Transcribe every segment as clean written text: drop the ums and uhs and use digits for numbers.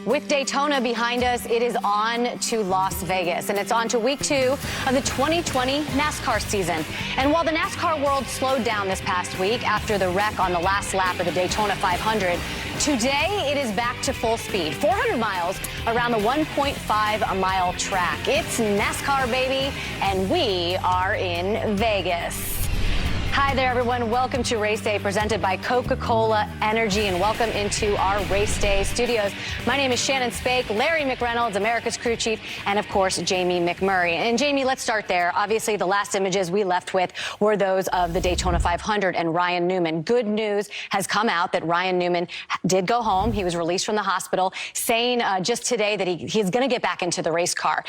With Daytona behind us, it is on to Las Vegas, and it's on to week 2 of the 2020 NASCAR season. And while the NASCAR world slowed down this past week after the wreck on the last lap of the Daytona 500, today it is back to full speed, 400 miles around the 1.5-mile track. It's NASCAR, baby, and we are in Vegas. Hi there, everyone. Welcome to Race Day, presented by Coca-Cola Energy, and welcome into our Race Day studios. My name is Shannon Spake, Larry McReynolds, America's crew chief, and of course, Jamie McMurray. And Jamie, let's start there. Obviously, the last images we left with were those of the Daytona 500 and Ryan Newman. Good news has come out that Ryan Newman did go home. He was released from the hospital, saying just today that he's going to get back into the race car.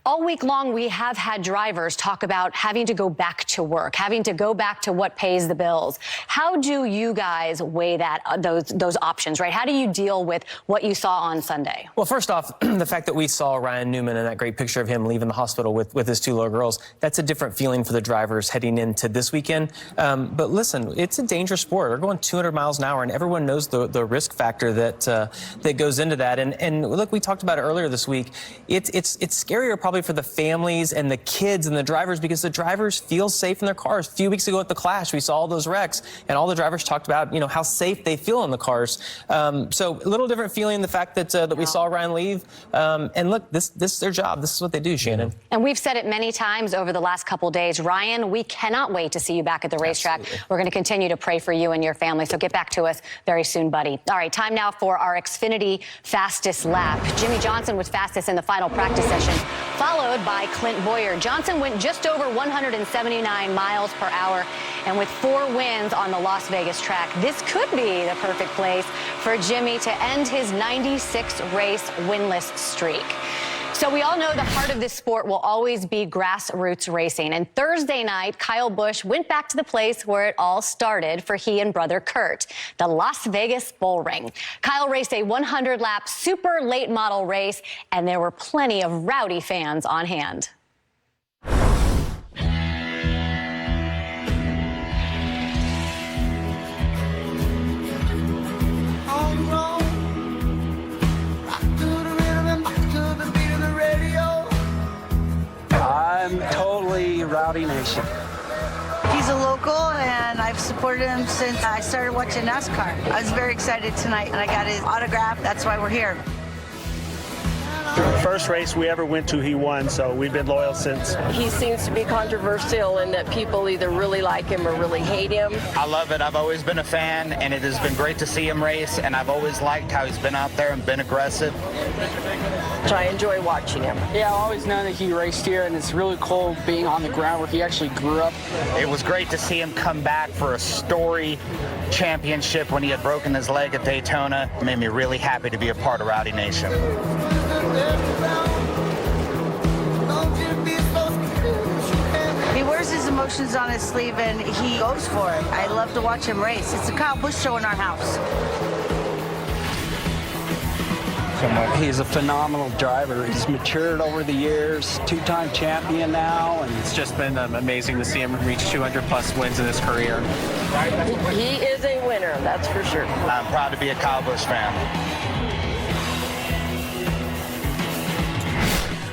All week long, we have had drivers talk about having to go back to work, having to go back to what pays the bills. How do you guys weigh that, those options, right? How do you deal with what you saw on Sunday? Well, first off, the fact that we saw Ryan Newman and that great picture of him leaving the hospital with his 2 little girls, that's a different feeling for the drivers heading into this weekend. But listen, it's a dangerous sport. They're going 200 miles an hour, and everyone knows the risk factor that goes into that. And look, we talked about it earlier this week. It's scarier probably for the families and the kids and the drivers, because the drivers feel safe in their cars. A few weeks ago at the Clash, we saw all those wrecks, and all the drivers talked about, you know, how safe they feel in the cars. So a little different feeling, the fact that we saw Ryan leave. And look, this is their job. This is what they do, Shannon. And we've said it many times over the last couple days. Ryan, we cannot wait to see you back at the racetrack. Absolutely. We're going to continue to pray for you and your family. So get back to us very soon, buddy. All right, time now for our Xfinity fastest lap. Jimmy Johnson was fastest in the final practice session, followed by Clint Boyer. Johnson went just over 179 miles per hour, and with 4 wins on the Las Vegas track, this could be the perfect place for Jimmy to end his 96-race winless streak. So we all know the heart of this sport will always be grassroots racing. And Thursday night, Kyle Busch went back to the place where it all started for he and brother Kurt, the Las Vegas Bull Ring. Kyle raced a 100-lap super late model race, and there were plenty of rowdy fans on hand. I'm totally Rowdy Nation. He's a local, and I've supported him since I started watching NASCAR. I was very excited tonight, and I got his autograph. That's why we're here. First race we ever went to, he won, so we've been loyal since. He seems to be controversial in that people either really like him or really hate him. I love it. I've always been a fan, and it has been great to see him race, and I've always liked how he's been out there and been aggressive. So I enjoy watching him. Yeah, I've always known that he raced here, and it's really cool being on the ground where he actually grew up. It was great to see him come back for a story championship when he had broken his leg at Daytona. It made me really happy to be a part of Rowdy Nation. He wears his emotions on his sleeve, and he goes for it. I love to watch him race. It's a Kyle Busch show in our house. He's a phenomenal driver. He's matured over the years, 2-time champion now, and It's just been amazing to see him reach 200-plus wins in his career. He is a winner, that's for sure. I'm proud to be a Kyle Busch fan.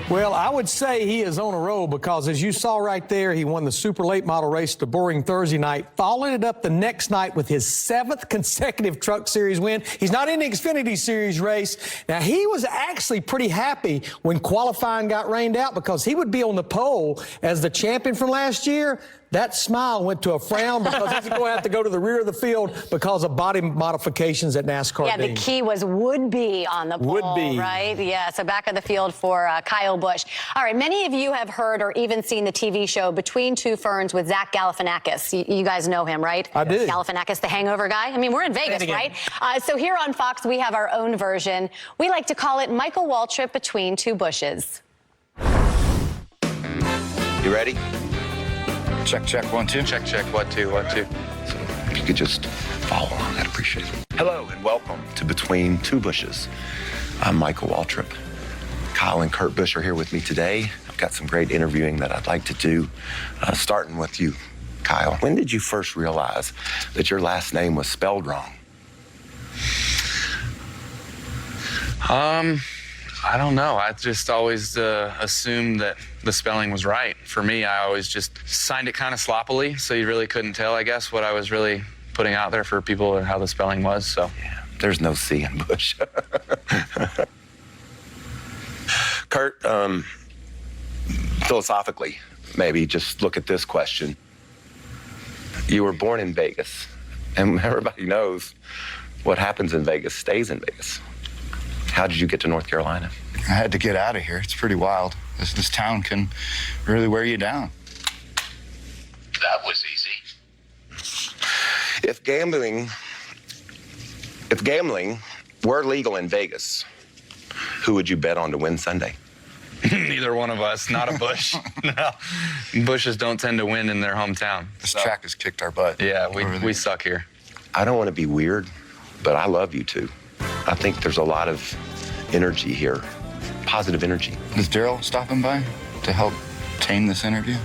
Well, I would say he is on a roll, because as you saw right there, he won the super late model race at the Bull Ring Thursday night, followed it up the next night with his 7th consecutive Truck Series win. He's not in the Xfinity Series race. Now, he was actually pretty happy when qualifying got rained out, because he would be on the pole as the champion from last year. That smile went to a frown, because he's going to have to go to the rear of the field because of body modifications at NASCAR. Yeah, the key was would be on the pole, right? Yeah, so back on the field for Kyle Busch. All right, many of you have heard or even seen the TV show Between Two Ferns with Zach Galifianakis. You guys know him, right? I do. Galifianakis, the Hangover guy. I mean, we're in Vegas, right? So here on Fox, we have our own version. We like to call it Michael Waltrip Between Two Bushes. You ready? Check, check, 1, 2. Check, check, 1, 2, 1, 2. So if you could just follow along, I'd appreciate it. Hello and welcome to Between Two Bushes. I'm Michael Waltrip. Kyle and Kurt Busch are here with me today. I've got some great interviewing that I'd like to do, starting with you, Kyle. When did you first realize that your last name was spelled wrong? I don't know. I just always assumed that the spelling was right. For me, I always just signed it kind of sloppily, so you really couldn't tell, I guess, what I was really putting out there for people or how the spelling was. So Yeah, there's no C in Bush. Kurt, philosophically, maybe just look at this question. You were born in Vegas, and everybody knows what happens in Vegas stays in Vegas. How did you get to North Carolina? I had to get out of here. It's pretty wild. This town can really wear you down. That was easy. If gambling were legal in Vegas, who would you bet on to win Sunday? Neither one of us. Not a Bush. No. Bushes don't tend to win in their hometown. This track has kicked our butt. Yeah, we suck here. I don't want to be weird, but I love you two. I think there's a lot of energy here, positive energy. Is Daryl stopping by to help tame this interview?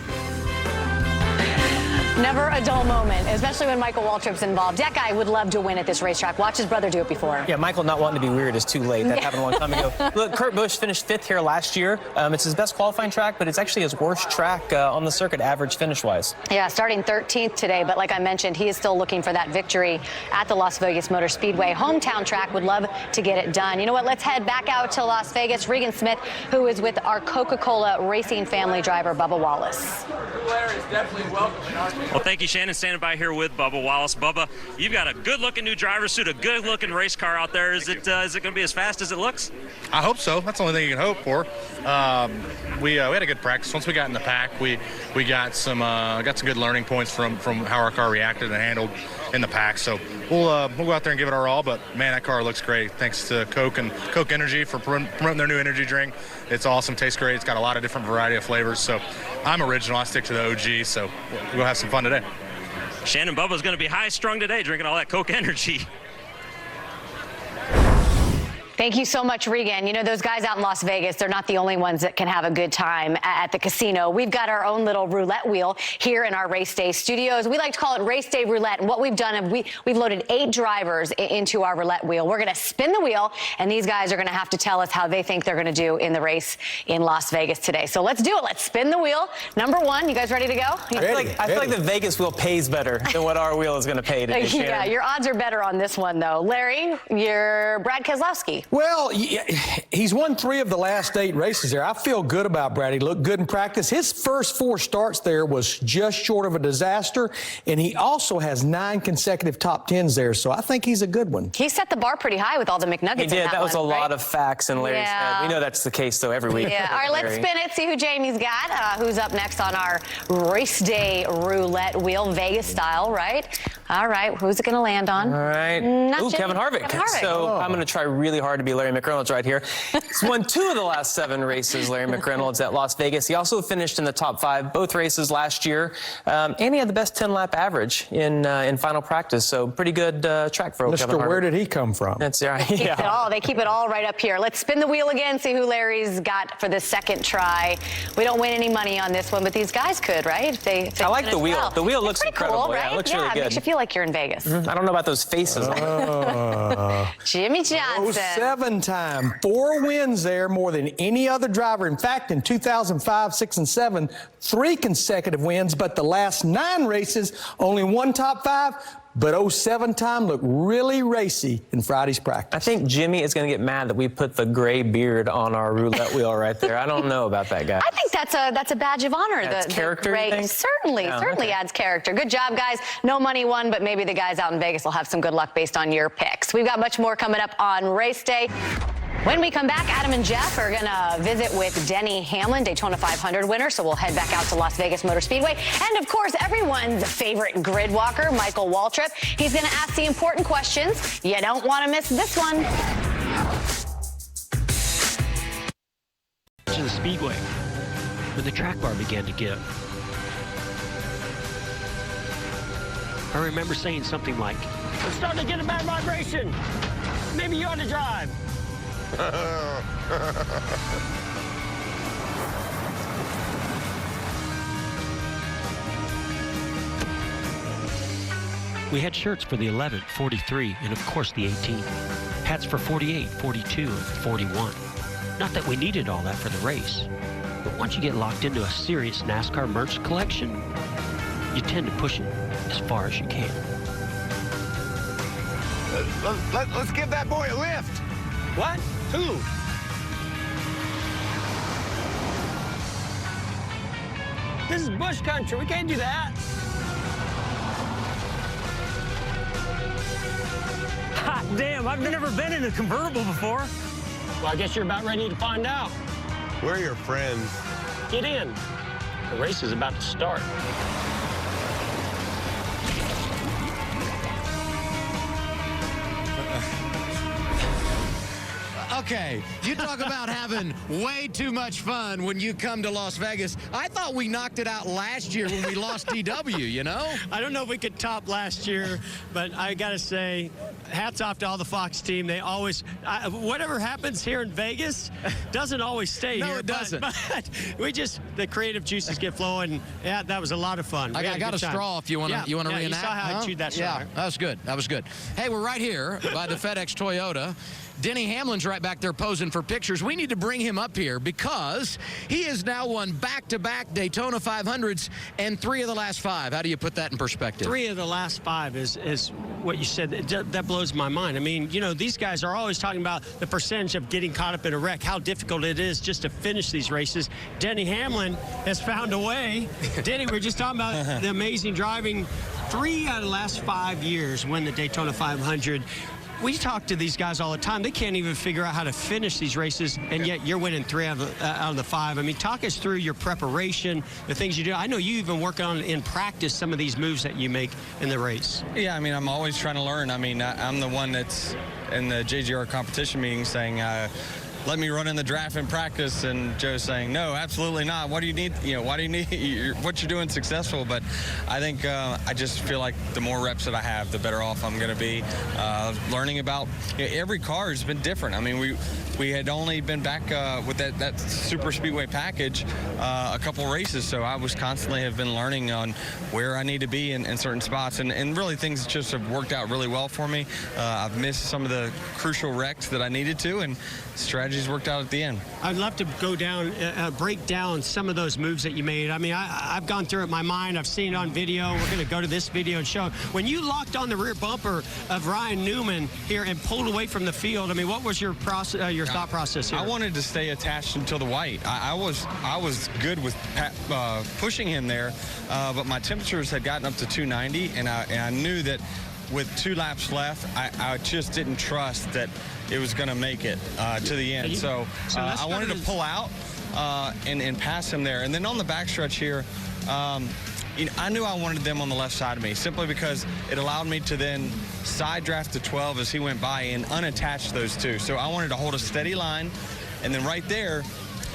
Never a dull moment, especially when Michael Waltrip's involved. That guy would love to win at this racetrack. Watch his brother do it before. Yeah, Michael not wanting to be weird is too late. That happened a long time ago. Look, Kurt Busch finished 5th here last year. It's his best qualifying track, but it's actually his worst track on the circuit, average finish-wise. Yeah, starting 13th today, but like I mentioned, he is still looking for that victory at the Las Vegas Motor Speedway. Hometown track, would love to get it done. You know what, let's head back out to Las Vegas. Regan Smith, who is with our Coca-Cola Racing family driver, Bubba Wallace. Well, thank you, Shannon. Standing by here with Bubba Wallace. Bubba, you've got a good-looking new driver's suit, a good-looking race car out there. Is it going to be as fast as it looks? I hope so. That's the only thing you can hope for. We had a good practice. Once we got in the pack, we got some good learning points from how our car reacted and handled in the pack. So we'll go out there and give it our all. But man, that car looks great. Thanks to Coke and Coke Energy for promoting their new energy drink. It's awesome. Tastes great. It's got a lot of different variety of flavors. So I'm original. I stick to the OG. So we'll have some fun today. Shannon, Bubba's going to be high-strung today drinking all that Coke Energy. Thank you so much, Regan. You know, those guys out in Las Vegas, they're not the only ones that can have a good time at the casino. We've got our own little roulette wheel here in our race day studios. We like to call it race day roulette. And what we've done is we've loaded 8 drivers into our roulette wheel. We're going to spin the wheel, and these guys are going to have to tell us how they think they're going to do in the race in Las Vegas today. So let's do it. Let's spin the wheel. Number 1, you guys ready to go? I feel like the Vegas wheel pays better than what our wheel is going to pay today, Shannon. Yeah, your odds are better on this one, though. Larry, you're Brad Keselowski. Well, he's won 3 of the last 8 races there. I feel good about Brad. He looked good in practice. His first 4 starts there was just short of a disaster, and he also has 9 consecutive top 10s there, so I think he's a good one. He set the bar pretty high with all the McNuggets. He did. That was a right? lot of facts in Larry's head. We know that's the case, though, every week. Yeah. All right, let's spin it, see who Jamie's got. Who's up next on our race day roulette wheel, Vegas style, right? All right, who's it going to land on? All right. Ooh, Kevin Harvick. So I'm going to try really hard to be Larry McReynolds right here. He's won 2 of the last 7 races, Larry McReynolds, at Las Vegas. He also finished in the top 5 both races last year, and he had the best 10-lap average in final practice. So pretty good track for Kevin Harvick. Where did he come from? That's right. They keep it all right up here. Let's spin the wheel again, see who Larry's got for the second try. We don't win any money on this one, but these guys could, right? If they I like the wheel. Well. The wheel looks incredible. Cool, right? Yeah, it looks really good. It makes you feel like you're in Vegas. I don't know about those faces. Jimmy Johnson. 7-time, 4 wins there, more than any other driver. In fact, in 2005, 6, and 7, 3 consecutive wins, but the last 9 races, only 1 top 5. But 07-time looked really racy in Friday's practice. I think Jimmy is going to get mad that we put the gray beard on our roulette wheel right there. I don't know about that, guy. I think that's a badge of honor. That's character, you think? Certainly adds character. Good job, guys. No money won, but maybe the guys out in Vegas will have some good luck based on your picks. We've got much more coming up on race day. When we come back, Adam and Jeff are going to visit with Denny Hamlin, Daytona 500 winner. So we'll head back out to Las Vegas Motor Speedway. And, of course, everyone's favorite grid walker, Michael Waltrip. He's going to ask the important questions. You don't want to miss this one. To the Speedway, when the track bar began to give, I remember saying something like, "I'm starting to get a bad vibration. Maybe you ought to drive." We had shirts for the 11, 43, and of course the 18. hats for 48, 42, and 41. Not that we needed all that for the race, but once you get locked into a serious NASCAR merch collection, you tend to push it as far as you can. Let's give that boy a lift. What? Who? This is bush country. We can't do that. Hot damn, I've never been in a convertible before. Well, I guess you're about ready to find out. We're your friends. Get in. The race is about to start. Okay, you talk about having way too much fun when you come to Las Vegas. I thought we knocked it out last year when we lost DW, you know? I don't know if we could top last year, but I got to say, hats off to all the Fox team. They always, whatever happens here in Vegas doesn't always stay here. No, it doesn't. But we just, the creative juices get flowing. Yeah, that was a lot of fun. I got a straw if you want to reenact. You saw how I chewed that straw. Yeah, that was good. That was good. Hey, we're right here by the FedEx Toyota. Denny Hamlin's right back there posing for pictures. We need to bring him up here because he has now won back-to-back Daytona 500s and 3 of the last 5. How do you put that in perspective? 3 of the last 5 is what you said. That blows my mind. I mean, you know, these guys are always talking about the percentage of getting caught up in a wreck, how difficult it is just to finish these races. Denny Hamlin has found a way. Denny, we're just talking about the amazing driving. 3 out of the last 5 years win the Daytona 500. We talk to these guys all the time. They can't even figure out how to finish these races, and yet you're winning 3 out of the 5. I mean, talk us through your preparation, the things you do. I know you even work on in practice some of these moves that you make in the race. Yeah, I mean, I'm always trying to learn. I mean, I'm the one that's in the JGR competition meeting saying, let me run in the draft and practice, and Joe's saying, no, absolutely not. What do you need? You know, why do you need what you're doing successful? But I think I just feel like the more reps that I have, the better off I'm going to be. Learning about every car has been different. I mean, we had only been back with that super speedway package a couple races, so I was constantly have been learning on where I need to be in certain spots, and really things just have worked out really well for me. I've missed some of the crucial wrecks that I needed to, and strategies worked out at the end. I'd love to go down, break down some of those moves that you made. I mean, I've gone through it in my mind. I've seen it on video. We're going to go to this video and show. When you locked on the rear bumper of Ryan Newman here and pulled away from the field, I mean, what was your process, your thought process here? I wanted to stay attached until the white. I was good with pushing him there, but my temperatures had gotten up to 290, and I knew that with 2 laps left, I just didn't trust that it was going to make it to the end. So I wanted to pull out and pass him there. And then on the backstretch here, I knew I wanted them on the left side of me simply because it allowed me to then side draft to 12 as he went by and unattach those 2. So I wanted to hold a steady line, and then right there,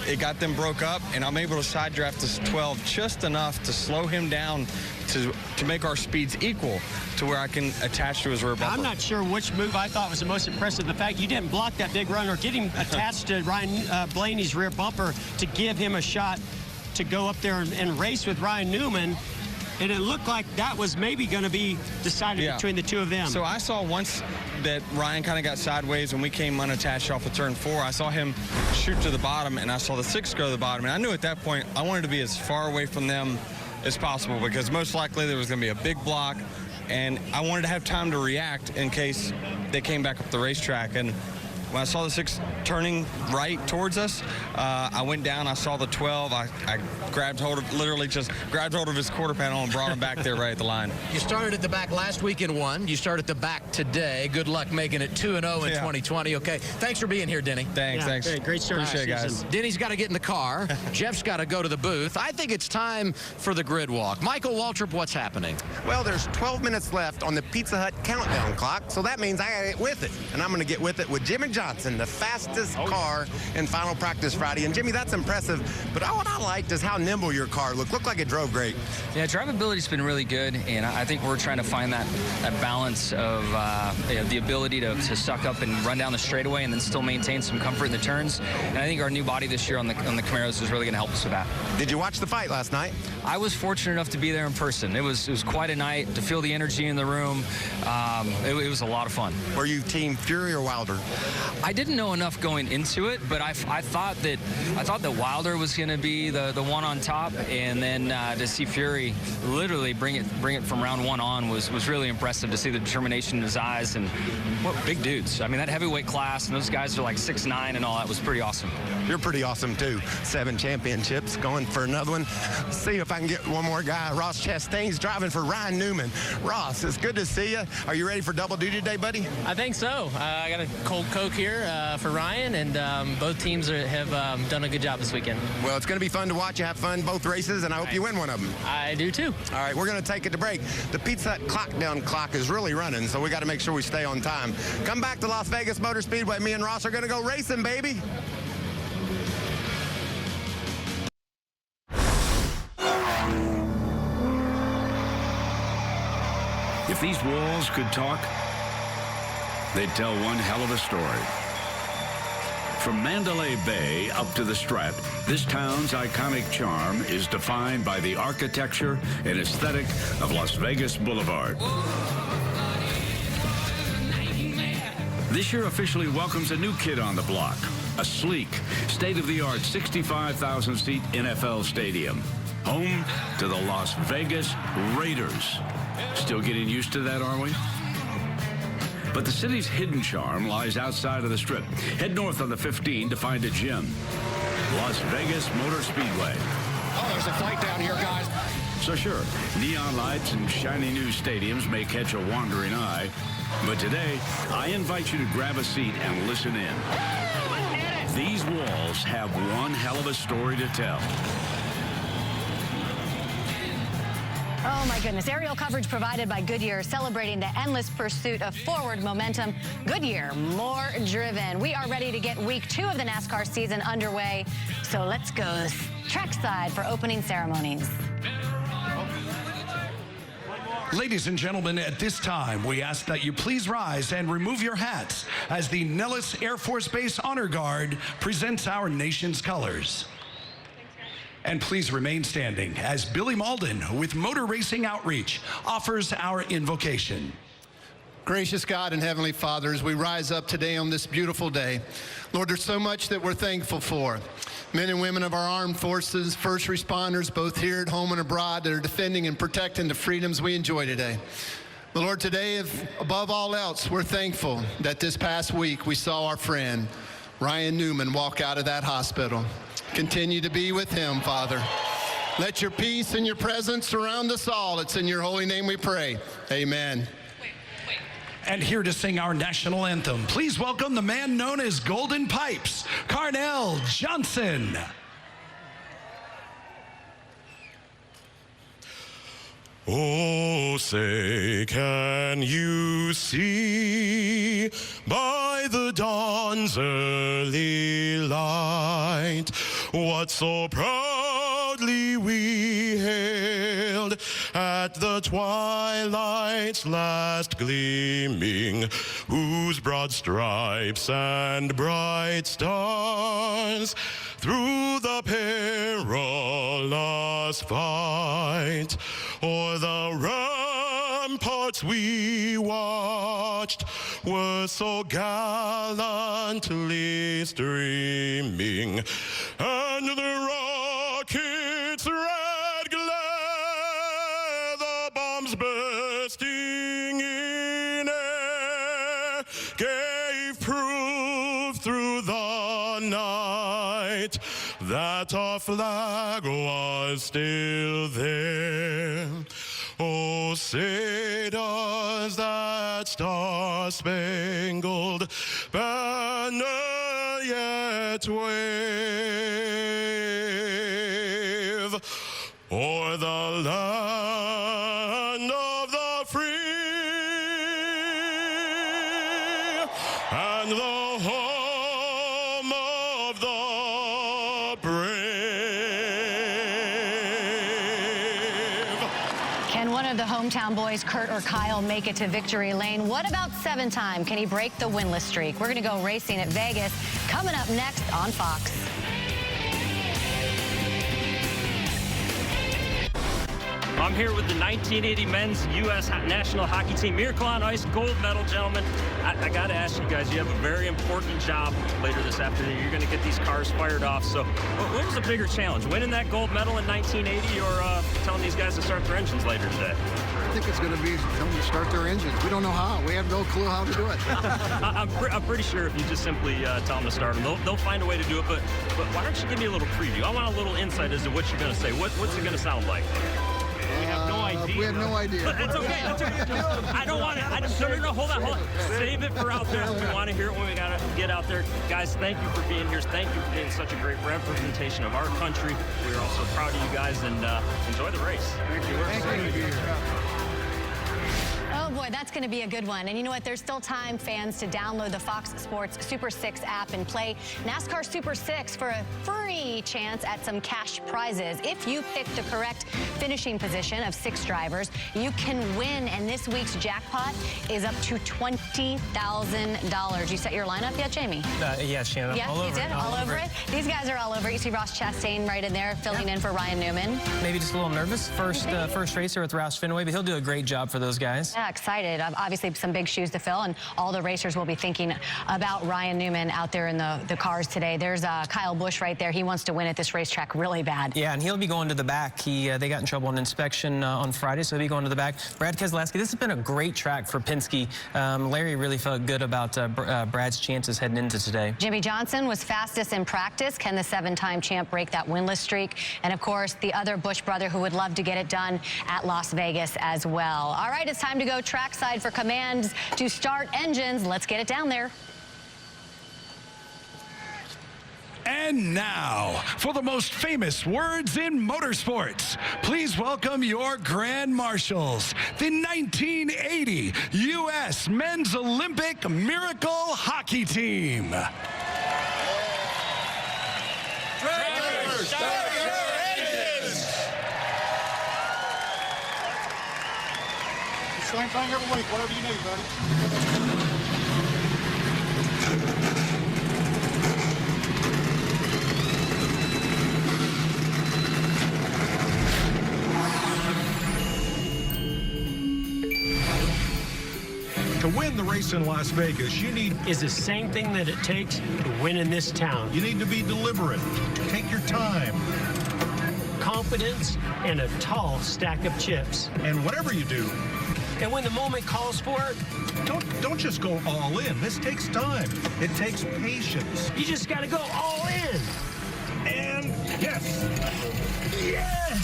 it got them broke up, and I'm able to side draft to 12 just enough to slow him down to make our speeds equal to where I can attach to his rear bumper. I'm not sure which move I thought was the most impressive. The fact you didn't block that big run or get him attached to Ryan Blaney's rear bumper to give him a shot to go up there and race with Ryan Newman. And it looked like that was maybe going to be decided between the 2 of them. So I saw once that Ryan kind of got sideways and we came unattached off of turn 4. I saw him shoot to the bottom, and I saw the 6 go to the bottom. And I knew at that point I wanted to be as far away from them as possible because most likely there was going to be a big block, and I wanted to have time to react in case they came back up the racetrack. And when I saw the 6 turning right towards us, I went down, I saw the 12, I grabbed hold of, literally just grabbed hold of his quarter panel and brought him back there right at the line. You started at the back last week and won. You start at the back today. Good luck making it 2-0 in 2020. Okay, thanks for being here, Denny. Thanks. Great start. Appreciate it, guys. Denny's got to get in the car. Jeff's got to go to the booth. I think it's time for the grid walk. Michael Waltrip, what's happening? Well, there's 12 minutes left on the Pizza Hut countdown clock, so that means I got to get with it. And I'm going to get with it with Jimmy Johnson Johnson, the fastest car in final practice Friday. And Jimmy, that's impressive. But what I liked is how nimble your car looked. Looked like it drove great. Yeah, drivability's been really good, and I think we're trying to find that balance of the ability to suck up and run down the straightaway and then still maintain some comfort in the turns. And I think our new body this year on the Camaros is really going to help us with that. Did you watch the fight last night? I was fortunate enough to be there in person. It was quite a night, to feel the energy in the room. It was a lot of fun. Were you Team Fury or Wilder? I didn't know enough going into it, but I thought that Wilder was going to be the one on top, and then to see Fury literally bring it from round one on was really impressive. To see the determination in his eyes, and what big dudes. I mean, that heavyweight class, and those guys are like 6'9" and all that was pretty awesome. You're pretty awesome too. 7 championships, going for another one. Let's see if I can get one more guy. Ross Chastain's driving for Ryan Newman. Ross, it's good to see you. Are you ready for double duty today, buddy? I think so. I got a cold Coke here for Ryan, and both teams have done a good job this weekend. Well, it's going to be fun to watch you have fun both races, and I hope you win one of them. I do too. All right, we're going to take it to break. The Pizza Hut clock is really running, so we got to make sure we stay on time. Come back to Las Vegas Motor Speedway. Me and Ross are going to go racing, baby. If these walls could talk, they'd tell one hell of a story. From Mandalay Bay up to the Strat, this town's iconic charm is defined by the architecture and aesthetic of Las Vegas Boulevard. This year officially welcomes a new kid on the block, a sleek, state-of-the-art 65,000-seat NFL stadium, home to the Las Vegas Raiders. Still getting used to that, are we? But the city's hidden charm lies outside of the Strip. Head north on the 15 to find a gym. Las Vegas Motor Speedway. Oh, there's a fight down here, guys. So sure, neon lights and shiny new stadiums may catch a wandering eye, but today, I invite you to grab a seat and listen in. These walls have one hell of a story to tell. Oh, my goodness. Aerial coverage provided by Goodyear, celebrating the endless pursuit of forward momentum. Goodyear, more driven. We are ready to get week 2 of the NASCAR season underway. So let's go trackside for opening ceremonies. Ladies and gentlemen, at this time, we ask that you please rise and remove your hats as the Nellis Air Force Base Honor Guard presents our nation's colors. And please remain standing as Billy Malden with Motor Racing Outreach offers our invocation. Gracious God and Heavenly Father, as we rise up today on this beautiful day, Lord, there's so much that we're thankful for. Men and women of our armed forces, first responders, both here at home and abroad, that are defending and protecting the freedoms we enjoy today. But Lord, today, above all else, we're thankful that this past week we saw our friend Ryan Newman walk out of that hospital. Continue to be with him, Father. Let your peace and your presence surround us all. It's in your holy name we pray. Amen. And here to sing our national anthem, please welcome the man known as Golden Pipes, Carnell Johnson. Oh, say, can you see by the dawn's early light what so proudly we hailed at the twilight's last gleaming, whose broad stripes and bright stars through the perilous fight o'er the ramparts we watched were so gallantly streaming, and the rockets' red glare, the bombs bursting in air, gave proof through the night that our flag was still there. Oh, say does that star-spangled banner yet wave o'er the land of the free and the home of the brave. Can one of the hometown boys, Kurt or Kyle, make it to victory lane? What about 7-time? Can he break the winless streak? We're going to go racing at Vegas coming up next on Fox. I'm here with the 1980 men's U.S. national hockey team. Miracle on Ice, gold medal, gentlemen. I got to ask you guys, you have a very important job later this afternoon. You're going to get these cars fired off. So what was the bigger challenge, winning that gold medal in 1980 or telling these guys to start their engines later today? I think it's going to be tell them to start their engines. We don't know how. We have no clue how to do it. I'm pretty sure if you just simply tell them to start them, they'll find a way to do it. But why don't you give me a little preview? I want a little insight as to what you're going to say. What's it going to sound like? We have no idea. We have no idea. It's okay. It's okay. I don't want it. No, hold on. Save it for out there. We want to hear it when we got to get out there. Guys, thank you for being here. Thank you for being such a great representation of our country. We're also proud of you guys, and enjoy the race. Thank you. Thank you. Oh boy, that's going to be a good one. And you know what? There's still time, fans, to download the Fox Sports Super 6 app and play NASCAR Super 6 for a free chance at some cash prizes. If you pick the correct finishing position of 6 drivers, you can win. And this week's jackpot is up to $20,000. You set your lineup yet, Jamie? Yeah, Shannon. Yeah, you did? All over it? These guys are all over it. You see Ross Chastain right in there, filling in for Ryan Newman. Maybe just a little nervous. First racer with Roush Fenway, but he'll do a great job for those guys. Yeah, excited. Obviously, some big shoes to fill, and all the racers will be thinking about Ryan Newman out there in the cars today. There's Kyle Busch right there. He wants to win at this racetrack really bad. Yeah, and he'll be going to the back. They got in trouble on inspection on Friday, so he'll be going to the back. Brad Keselowski, this has been a great track for Penske. Larry really felt good about Brad's chances heading into today. Jimmy Johnson was fastest in practice. Can the 7-time champ break that winless streak? And, of course, the other Busch brother who would love to get it done at Las Vegas as well. All right, it's time to go trackside for commands to start engines. Let's get it down there. And now, for the most famous words in motorsports, please welcome your Grand Marshals, the 1980 U.S. Men's Olympic Miracle Hockey Team. Drivers, start your engines! Same thing every week, whatever you need, buddy. To win the race in Las Vegas, you need is the same thing that it takes to win in this town. You need to be deliberate. Take your time. Confidence and a tall stack of chips. And whatever you do, and when the moment calls for it, don't just go all in. This takes time. It takes patience. You just got to go all in. And yes. Yes!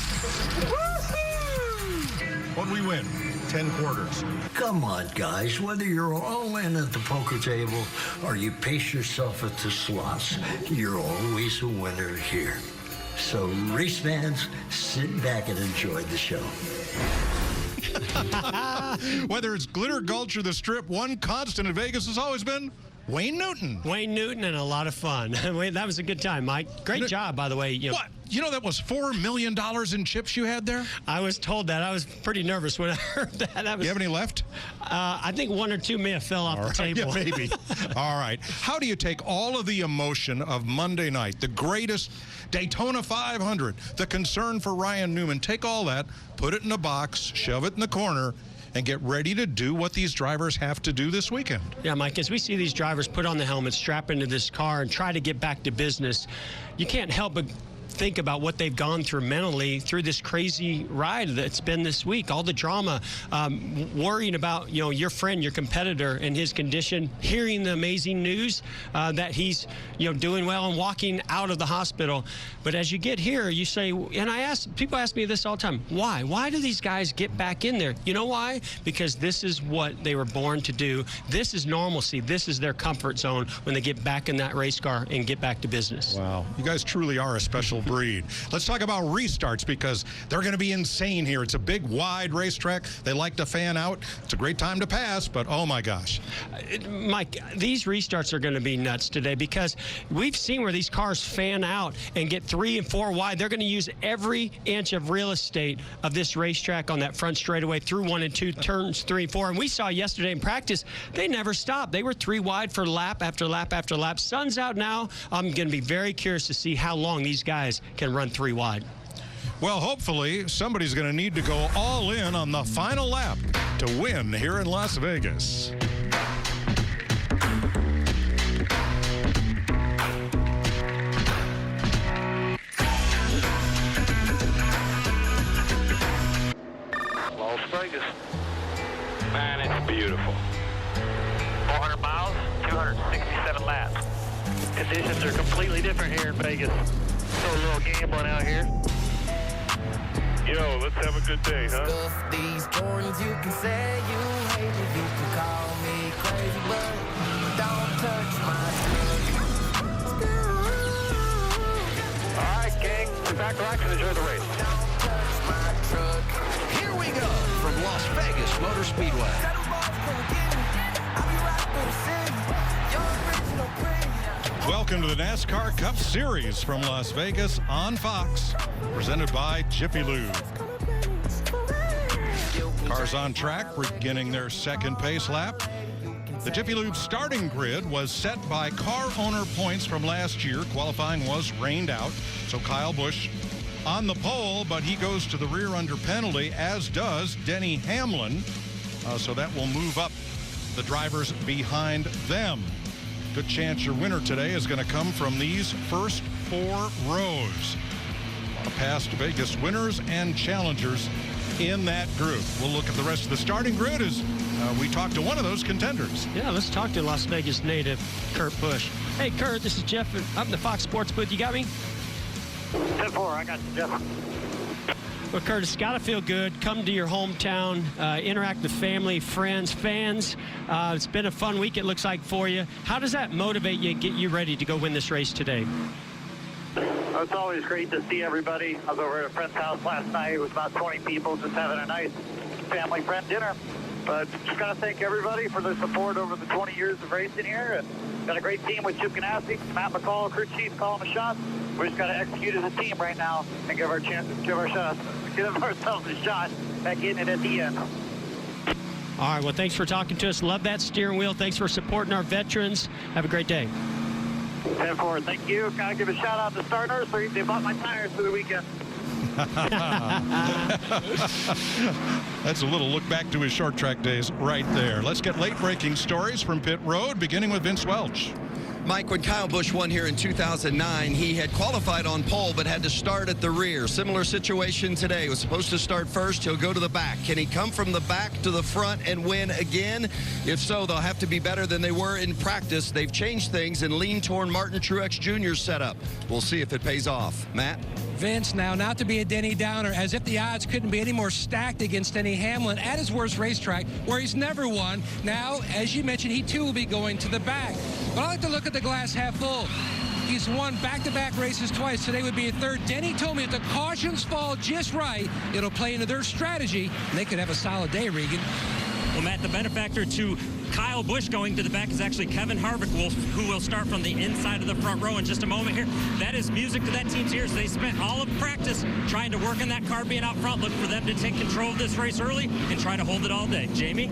Woohoo! What'd we win? 10 quarters. Come on, guys. Whether you're all in at the poker table or you pace yourself at the slots, you're always a winner here. So, race fans, sit back and enjoy the show. Whether it's Glitter Gulch or the Strip, one constant in Vegas has always been Wayne Newton. Wayne Newton and a lot of fun. That was a good time, Mike. Great job, by the way. What? You know that was $4 million in chips you had there? I was told that. I was pretty nervous when I heard that. You have any left? I think 1 or 2 may have fell off the table. Yeah, maybe. All right. How do you take all of the emotion of Monday night, the greatest Daytona 500, the concern for Ryan Newman, take all that, put it in a box, shove it in the corner, and get ready to do what these drivers have to do this weekend? Yeah, Mike, as we see these drivers put on the helmet, strap into this car, and try to get back to business, you can't help but think about what they've gone through mentally through this crazy ride that's been this week. All the drama, worrying about, your friend, your competitor and his condition, hearing the amazing news that he's, doing well and walking out of the hospital. But as you get here, you say, and people ask me this all the time, why? Why do these guys get back in there? You know why? Because this is what they were born to do. This is normalcy. This is their comfort zone when they get back in that race car and get back to business. Wow. You guys truly are a special special breed. Let's talk about restarts because they're going to be insane here. It's a big, wide racetrack. They like to fan out. It's a great time to pass, but oh my gosh. Mike, these restarts are going to be nuts today because we've seen where these cars fan out and get 3 and 4 wide. They're going to use every inch of real estate of this racetrack on that front straightaway through 1 and 2, turns 3 and 4. And we saw yesterday in practice, they never stopped. They were 3 wide for lap after lap after lap. Sun's out now. I'm going to be very curious to see how long these guys can run 3 wide. Well, hopefully somebody's going to need to go all in on the final lap to win here in Las Vegas. Las Vegas. Man, it's beautiful. 400 miles, 267 laps. Conditions are completely different here in Vegas. So a little gambling out here. Yo, let's have a good day, huh? Stuff these thorns, you can say you hate me, you can call me crazy, but don't touch my truck. All right, gang, sit back, relax, and enjoy the race. Don't touch my truck. Here we go from Las Vegas Motor Speedway. Welcome to the NASCAR Cup Series from Las Vegas on Fox, presented by Jiffy Lube. Cars on track, beginning their second pace lap. The Jiffy Lube starting grid was set by car owner points from last year. Qualifying was rained out, so Kyle Busch on the pole, but he goes to the rear under penalty, as does Denny Hamlin. So that will move up the drivers behind them. Good chance your winner today is going to come from these first 4 rows. A lot of past Vegas winners and challengers in that group. We'll look at the rest of the starting grid as we talk to one of those contenders. Yeah, let's talk to Las Vegas native Kurt Busch. Hey, Kurt, this is Jeff up in the Fox Sports booth. You got me? 10-4, I got you, Jeff. Well, Kurt, it's got to feel good. Come to your hometown, interact with family, friends, fans. It's been a fun week, it looks like, for you. How does that motivate you and get you ready to go win this race today? It's always great to see everybody. I was over at a friend's house last night. It was about 20 people just having a nice family friend dinner. But just got to thank everybody for their support over the 20 years of racing here. And got a great team with Chip Ganassi, Matt McCall, crew chief calling the shots. We just got to execute as a team right now and give ourselves a shot at getting it at the end. All right, well, thanks for talking to us. Love that steering wheel. Thanks for supporting our veterans. Have a great day. 10-4, thank you. Got to give a shout out to Star Nursery. They bought my tires for the weekend. That's a little look back to his short track days right there. Let's get late breaking stories from pit road, beginning with Vince Welch. Mike, when Kyle Busch won here in 2009, he had qualified on pole but had to start at the rear. Similar situation today. He was supposed to start first. He'll go to the back. Can he come from the back to the front and win again? If so, they'll have to be better than they were in practice. They've changed things and lean toward Martin Truex Jr.'s setup. We'll see if it pays off. Matt? Vince, now not to be a Denny Downer, as if the odds couldn't be any more stacked against Denny Hamlin at his worst racetrack where he's never won. Now, as you mentioned, he too will be going to the back. But I like to look at the glass half full. He's won back-to-back races twice. Today would be a third. Denny told me if the cautions fall just right, it'll play into their strategy, and they could have a solid day, Regan. Well, Matt, the benefactor to Kyle Busch going to the back is actually Kevin Harvick, who will start from the inside of the front row in just a moment here. That is music to that team's ears. They spent all of practice trying to work on that car being out front. Look for them to take control of this race early and try to hold it all day. Jamie?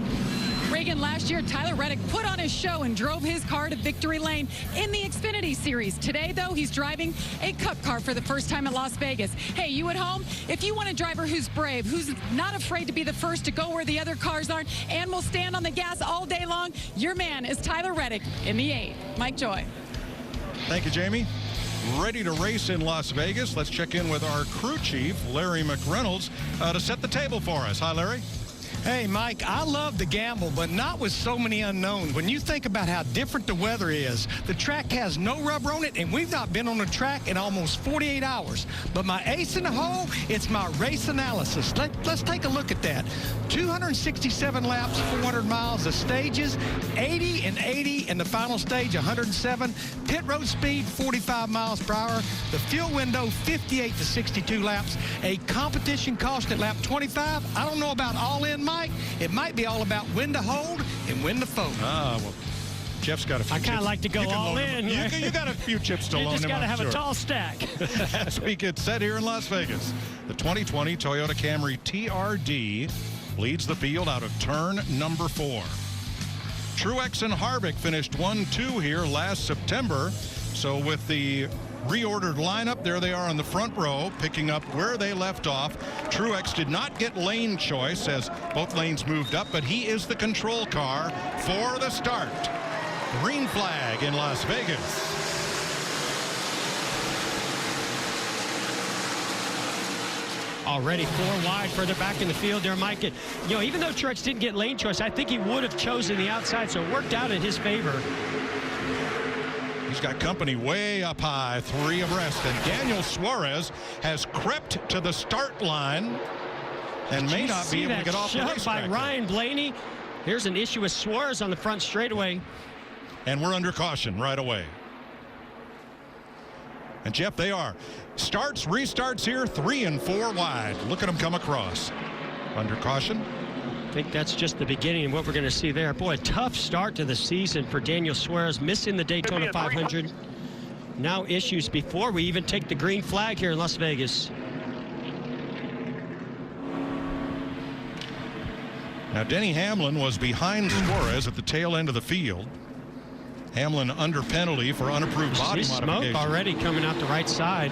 Reagan, last year, Tyler Reddick put on his show and drove his car to victory lane in the Xfinity Series. Today, though, he's driving a Cup car for the first time at Las Vegas. Hey, you at home, if you want a driver who's brave, who's not afraid to be the first to go where the other cars aren't, and will stand on the gas all day long, your man is Tyler Reddick in the 8. Mike Joy. Thank you, Jamie. Ready to race in Las Vegas. Let's check in with our crew chief, Larry McReynolds, to set the table for us. Hi, Larry. Hey, Mike, I love the gamble, but not with so many unknowns. When you think about how different the weather is, the track has no rubber on it, and we've not been on the track in almost 48 hours. But my ace in the hole, it's my race analysis. Let's take a look at that. 267 laps, 400 miles. The stages, 80 and 80, and the final stage, 107. Pit road speed, 45 miles per hour. The fuel window, 58 to 62 laps. A competition cost at lap 25. I don't know about all-in, Mike. It might be all about when to hold and when to fold. Well, Jeff's got a few I kind of like to go all in. You got a few chips to loan him. You just got to have sure. a tall stack. As we get set here in Las Vegas, the 2020 Toyota Camry TRD leads the field out of turn number 4. Truex and Harvick finished 1-2 here last September. So with the reordered lineup, there they are on the front row, picking up where they left off. Truex did not get lane choice as both lanes moved up, but he is the control car for the start. Green flag in Las Vegas. Already 4 wide further back in the field there, Mike. Even though Truex didn't get lane choice, I think he would have chosen the outside, so it worked out in his favor. He's got company way up high, 3 abreast, and Daniel Suarez has crept to the start line and may not be able to get off the racetrack. By Ryan Blaney. Here's an issue with Suarez on the front straightaway. And we're under caution right away. And Jeff, they are. Starts, restarts here, 3 and 4 wide. Look at them come across. Under caution. I think that's just the beginning of what we're going to see there. Boy, a tough start to the season for Daniel Suarez, missing the Daytona 500. Now issues before we even take the green flag here in Las Vegas. Now, Denny Hamlin was behind Suarez at the tail end of the field. Hamlin under penalty for unapproved body modification. Smoke already coming out the right side.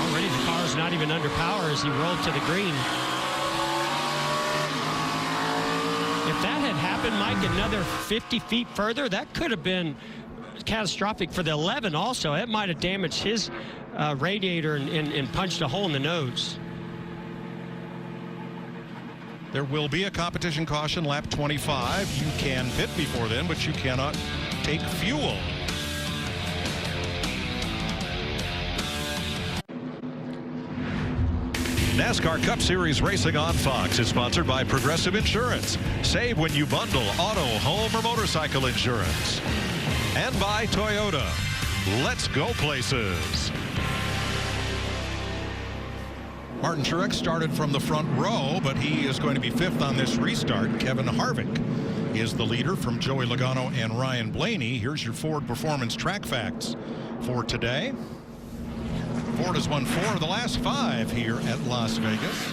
Already the car's not even under power as he rolled to the green. If that had happened, Mike, another 50 feet further, that could have been catastrophic for the 11 also. It might have damaged his radiator and punched a hole in the nose. There will be a competition caution, lap 25. You can pit before then, but you cannot take fuel. NASCAR Cup Series racing on Fox is sponsored by Progressive Insurance. Save when you bundle auto, home, or motorcycle insurance. And by Toyota. Let's go places. Martin Truex started from the front row, but he is going to be 5th on this restart. Kevin Harvick is the leader from Joey Logano and Ryan Blaney. Here's your Ford Performance track facts for today. Ford has won 4 of the last 5 here at Las Vegas.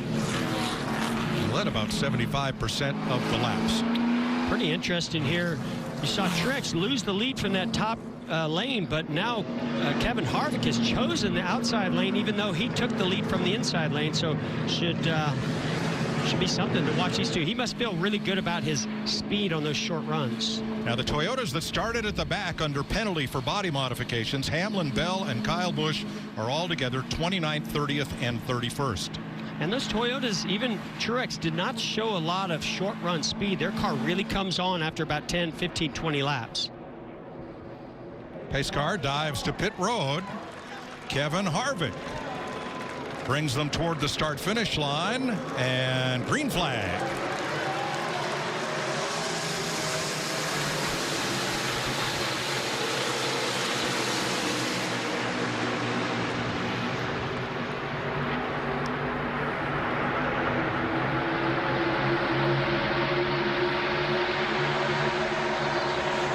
He led about 75% of the laps. Pretty interesting here. You saw Truex lose the lead from that top lane, but now Kevin Harvick has chosen the outside lane, even though he took the lead from the inside lane. So should be something to watch these two. He must feel really good about his speed on those short runs. Now the Toyotas that started at the back under penalty for body modifications, Hamlin, Bell, and Kyle Busch are all together 29th, 30th, and 31st. And those Toyotas, even Truex, did not show a lot of short run speed. Their car really comes on after about 10, 15, 20 laps. Pace car dives to pit road. Kevin Harvick brings them toward the start-finish line, and green flag.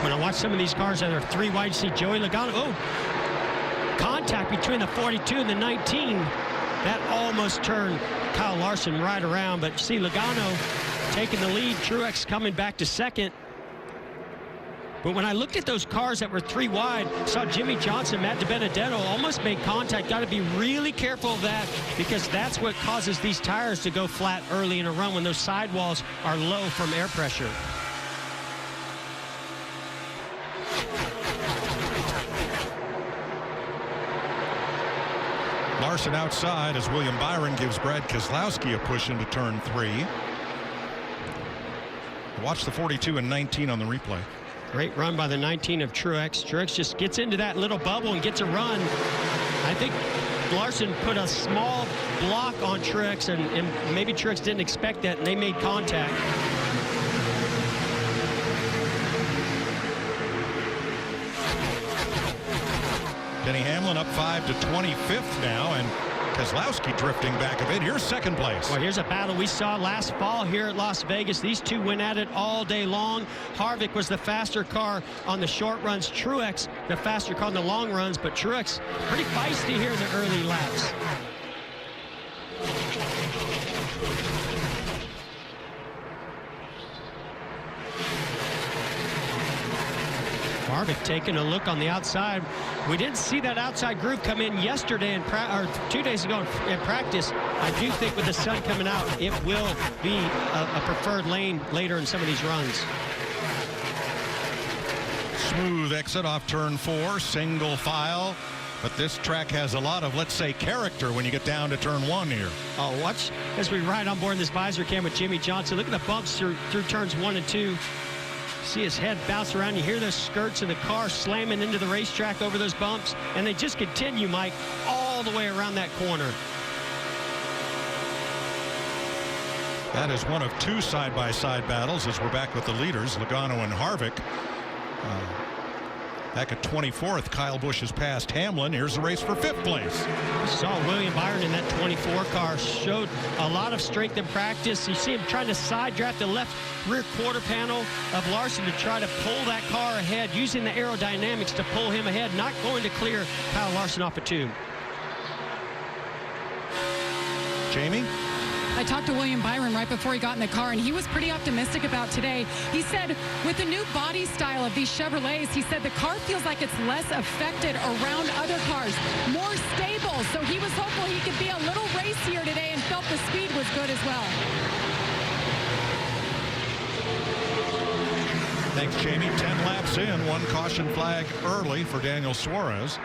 When I watch some of these cars that are 3 wide, see Joey Logano. Oh, contact between the 42 and the 19. That almost turned Kyle Larson right around, but see Logano taking the lead. Truex coming back to second. But when I looked at those cars that were 3 wide, saw Jimmy Johnson, Matt DiBenedetto almost made contact. Got to be really careful of that, because that's what causes these tires to go flat early in a run when those sidewalls are low from air pressure. Larson outside as William Byron gives Brad Keselowski a push into turn 3. Watch the 42 and 19 on the replay. Great run by the 19 of Truex. Truex just gets into that little bubble and gets a run. I think Larson put a small block on Truex, and maybe Truex didn't expect that, and they made contact. Denny Hamlin up 5 to 25th now, and Keselowski drifting back a bit. Here's second place. Well, here's a battle we saw last fall here at Las Vegas. These two went at it all day long. Harvick was the faster car on the short runs. Truex, the faster car on the long runs, but Truex pretty feisty here in the early laps. Harvick taking a look on the outside. We didn't see that outside groove come in yesterday or 2 days ago in practice. I do think with the sun coming out, it will be a preferred lane later in some of these runs. Smooth exit off turn 4, single file. But this track has a lot of, let's say, character when you get down to turn 1 here. Oh, watch as we ride on board in this visor cam with Jimmy Johnson. Look at the bumps through turns 1 and 2. See his head bounce around. You hear those skirts of the car slamming into the racetrack over those bumps, and they just continue, Mike, all the way around that corner. That is one of 2 side-by-side battles as we're back with the leaders, Logano and Harvick. Back at 24th, Kyle Busch has passed Hamlin. Here's the race for 5th place. We saw William Byron in that 24 car, showed a lot of strength in practice. You see him trying to side draft the left rear quarter panel of Larson to try to pull that car ahead, using the aerodynamics to pull him ahead, not going to clear Kyle Larson off a tube. Jamie? I talked to William Byron right before he got in the car, and he was pretty optimistic about today. He said with the new body style of these Chevrolets, he said the car feels like it's less affected around other cars, more stable. So he was hopeful he could be a little racier today and felt the speed was good as well. Thanks, Jamie. 10 laps in, 1 caution flag early for Daniel Suarez.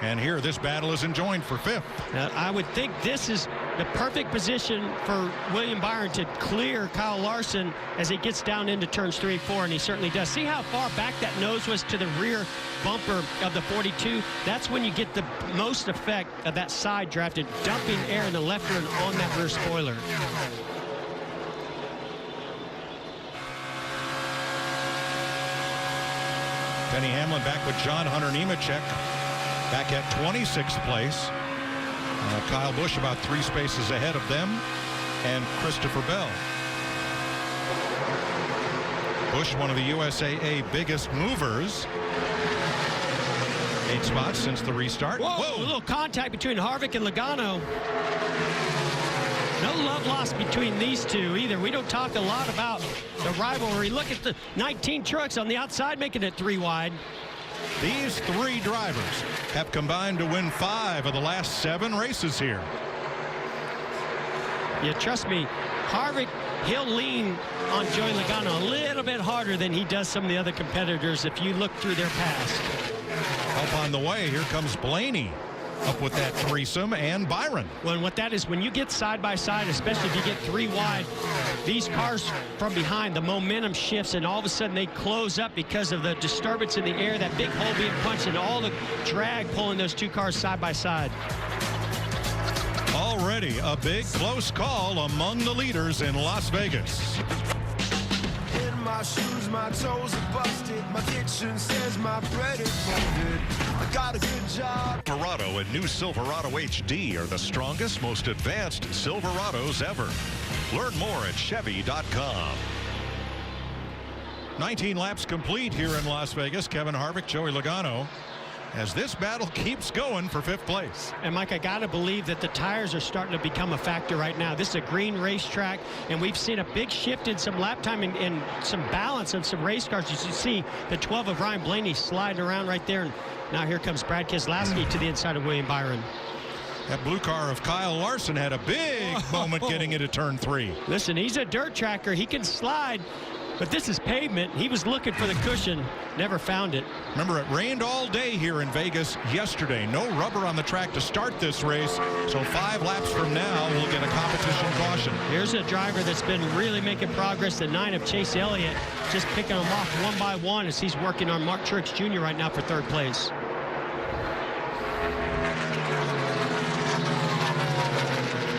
And here, this battle is enjoined for 5th. Now, I would think this is the perfect position for William Byron to clear Kyle Larson as he gets down into turns 3 and 4, and he certainly does. See how far back that nose was to the rear bumper of the 42? That's when you get the most effect of that side drafted, dumping air in the left rear on that rear spoiler. Denny Hamlin back with John Hunter Nemechek. Back at 26th place. Kyle Busch about 3 spaces ahead of them, and Christopher Bell. Busch, one of the USAA biggest movers. 8 spots since the restart. Whoa, a little contact between Harvick and Logano. No love lost between these two either. We don't talk a lot about the rivalry. Look at the 19 trucks on the outside making it 3 wide. These 3 drivers have combined to win 5 of the last 7 races here. Yeah, trust me, Harvick, he'll lean on Joey Logano a little bit harder than he does some of the other competitors if you look through their past. Up on the way, here comes Blaney up with that threesome, and Byron. Well, and what that is, when you get side by side, especially if you get 3 wide, these cars from behind, the momentum shifts, and all of a sudden they close up because of the disturbance in the air, that big hole being punched, and all the drag pulling those 2 cars side by side. Already a big close call among the leaders in Las Vegas. In my shoes, my toes are busted. My kitchen says my bread is busted. I got a good job. Silverado and new Silverado HD are the strongest, most advanced Silverados ever. Learn more at Chevy.com. 19 laps complete here in Las Vegas. Kevin Harvick, Joey Logano, as this battle keeps going for 5th place. And Mike, I gotta believe that the tires are starting to become a factor right now. This is a green racetrack, and we've seen a big shift in some lap time and some balance on some race cars. You see the 12 of Ryan Blaney sliding around right there, and now here comes Brad Keselowski to the inside of William Byron. That blue car of Kyle Larson had a big moment getting into turn 3. Listen, he's a dirt tracker. He can slide. But this is pavement. He was looking for the cushion, never found it. Remember, it rained all day here in Vegas yesterday. No rubber on the track to start this race, so 5 laps from now, we'll get a competition caution. Here's a driver that's been really making progress. The 9 of Chase Elliott, just picking them off one by one as he's working on Mark Truex Jr. right now for 3rd place.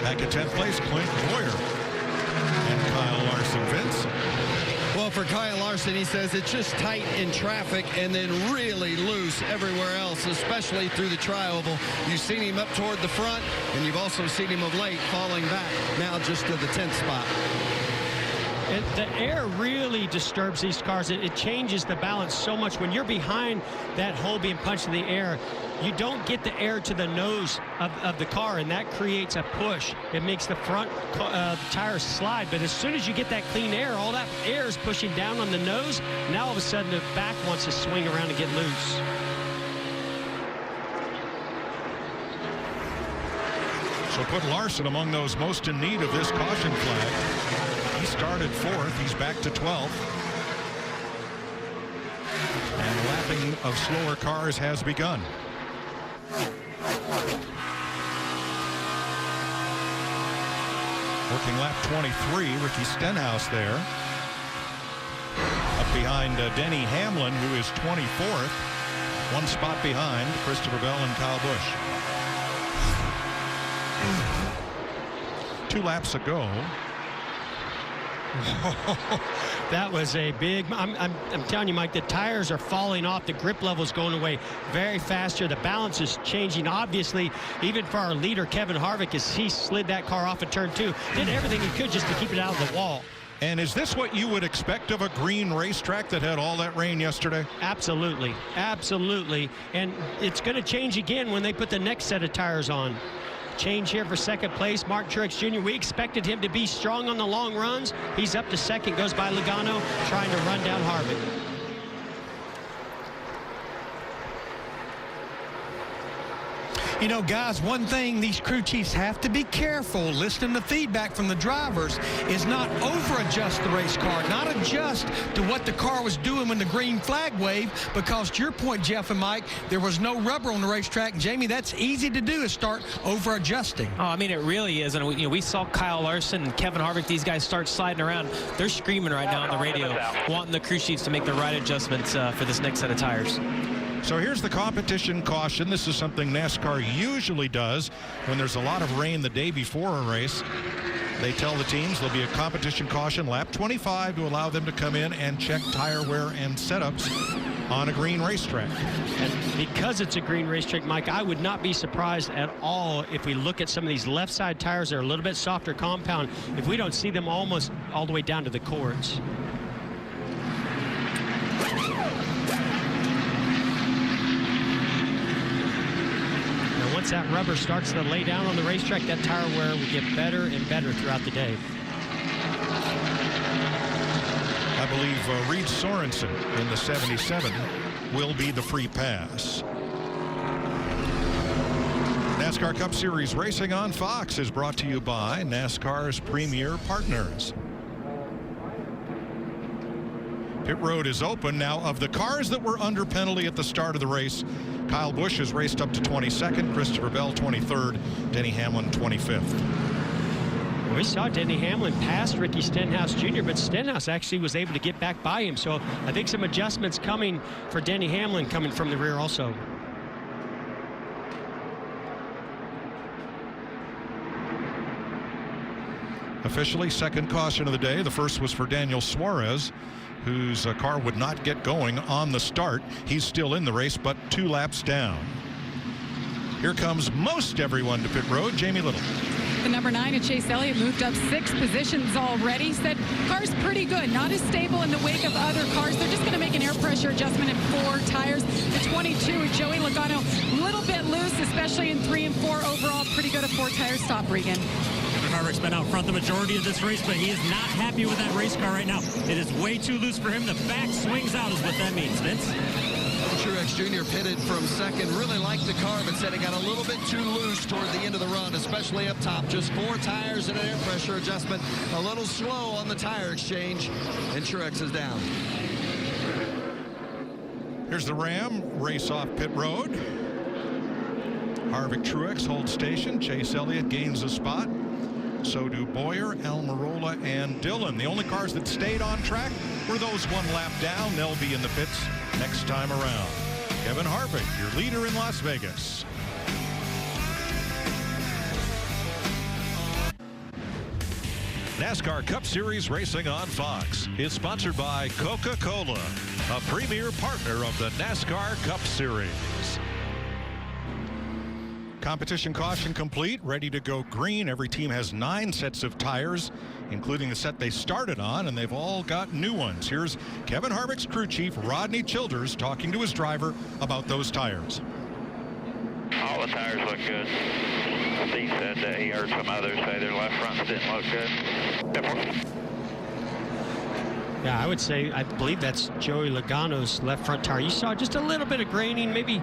Back at 10th place, Clint Boyer and Kyle Larson. Vince? Well, for Kyle Larson, he says it's just tight in traffic and then really loose everywhere else, especially through the tri-oval. You've seen him up toward the front, and you've also seen him of late falling back, now just to the 10th spot. The air really disturbs these cars. It changes the balance so much. When you're behind that hole being punched in the air, you don't get the air to the nose of the car, and that creates a push. It makes the front tires slide, but as soon as you get that clean air, all that air is pushing down on the nose. Now all of a sudden the back wants to swing around and get loose. So put Larson among those most in need of this caution flag. He started 4th. He's back to 12th. And lapping of slower cars has begun. Working lap 23, Ricky Stenhouse there. Up behind Denny Hamlin, who is 24th. 1 spot behind Christopher Bell and Kyle Busch. 2 laps ago. That was a big, I'm telling you, Mike, the tires are falling off. The grip level is going away very fast here. The balance is changing, obviously, even for our leader, Kevin Harvick, as he slid that car off at turn 2. Did everything he could just to keep it out of the wall. And is this what you would expect of a green racetrack that had all that rain yesterday? Absolutely. Absolutely. And it's going to change again when they put the next set of tires on. Change here for 2nd place, Mark Truex Jr. We expected him to be strong on the long runs. He's up to 2nd, goes by Logano, trying to run down Harvick. You know, guys, one thing these crew chiefs have to be careful, listening to feedback from the drivers, is not over-adjust the race car, not adjust to what the car was doing when the green flag waved, because to your point, Jeff and Mike, there was no rubber on the racetrack. And Jamie, that's easy to do, is start over-adjusting. Oh, I mean, it really is. And we saw Kyle Larson and Kevin Harvick, these guys start sliding around. They're screaming right now on the radio, wanting the crew chiefs to make the right adjustments for this next set of tires. So here's the competition caution. This is something NASCAR usually does when there's a lot of rain the day before a race. They tell the teams there'll be a competition caution lap 25 to allow them to come in and check tire wear and setups on a green racetrack. And because it's a green racetrack, Mike, I would not be surprised at all if we look at some of these left side tires that are a little bit softer compound, if we don't see them almost all the way down to the cords. Once that rubber starts to lay down on the racetrack, that tire wear will get better and better throughout the day. I believe Reed Sorensen in the 77 will be the free pass. NASCAR Cup Series Racing on Fox is brought to you by NASCAR's premier partners. Pit road is open now. Of the cars that were under penalty at the start of the race, Kyle Busch has raced up to 22nd, Christopher Bell 23rd, Denny Hamlin 25th. We saw Denny Hamlin pass Ricky Stenhouse Jr., but Stenhouse actually was able to get back by him. So I think some adjustments coming for Denny Hamlin coming from the rear also. Officially, 2nd caution of the day. The first was for Daniel Suarez, whose car would not get going on the start. He's still in the race, but 2 laps down. Here comes most everyone to pit road. Jamie Little. The number 9 of Chase Elliott moved up 6 positions already. Said car's pretty good, not as stable in the wake of other cars. They're just going to make an air pressure adjustment in 4 tires. The 22 with Joey Logano, a little bit loose, especially in 3 and 4 overall. Pretty good, a 4-tire stop, Regan. Harvick's been out front the majority of this race, but he is not happy with that race car right now. It is way too loose for him. The back swings out is what that means, Vince. Truex Truex Jr. pitted from second. Really liked the car, but said it got a little bit too loose toward the end of the run, especially up top. Just 4 tires and an air pressure adjustment. A little slow on the tire exchange, and Truex is down. Here's the Ram race off pit road. Harvick, Truex hold station. Chase Elliott gains a spot. So do Boyer, Almirola, and Dillon. The only cars that stayed on track were those one lap down. They'll be in the pits next time around. Kevin Harvick, your leader in Las Vegas. NASCAR Cup Series racing on Fox is sponsored by Coca-Cola, a premier partner of the NASCAR Cup Series. Competition caution complete, ready to go green. Every team has 9 sets of tires, including the set they started on, and they've all got new ones. Here's Kevin Harvick's crew chief, Rodney Childers, talking to his driver about those tires. All the tires look good. Steve said that he heard some others say their left fronts didn't look good. Yeah, I would say, I believe that's Joey Logano's left front tire. You saw just a little bit of graining, maybe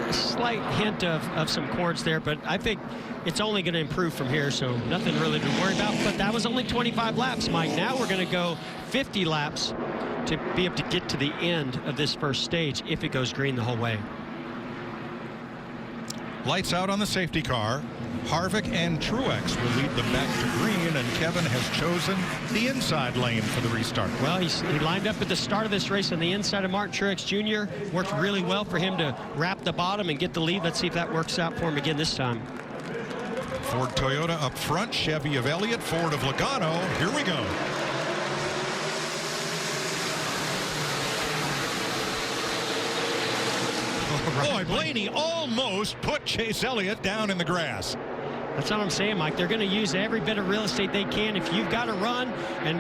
a slight hint of some cords there, but I think it's only going to improve from here, so nothing really to worry about. But that was only 25 laps, Mike. Now we're going to go 50 laps to be able to get to the end of this first stage if it goes green the whole way. Lights out on the safety car. Harvick and Truex will lead them back to green, and Kevin has chosen the inside lane for the restart. Well, he lined up at the start of this race on the inside of Martin Truex Jr. Worked really well for him to wrap the bottom and get the lead. Let's see if that works out for him again this time. Ford Toyota up front, Chevy of Elliott, Ford of Logano. Here we go. Boy, Blaney almost put Chase Elliott down in the grass. That's what I'm saying, Mike. They're going to use every bit of real estate they can. If you've got to run and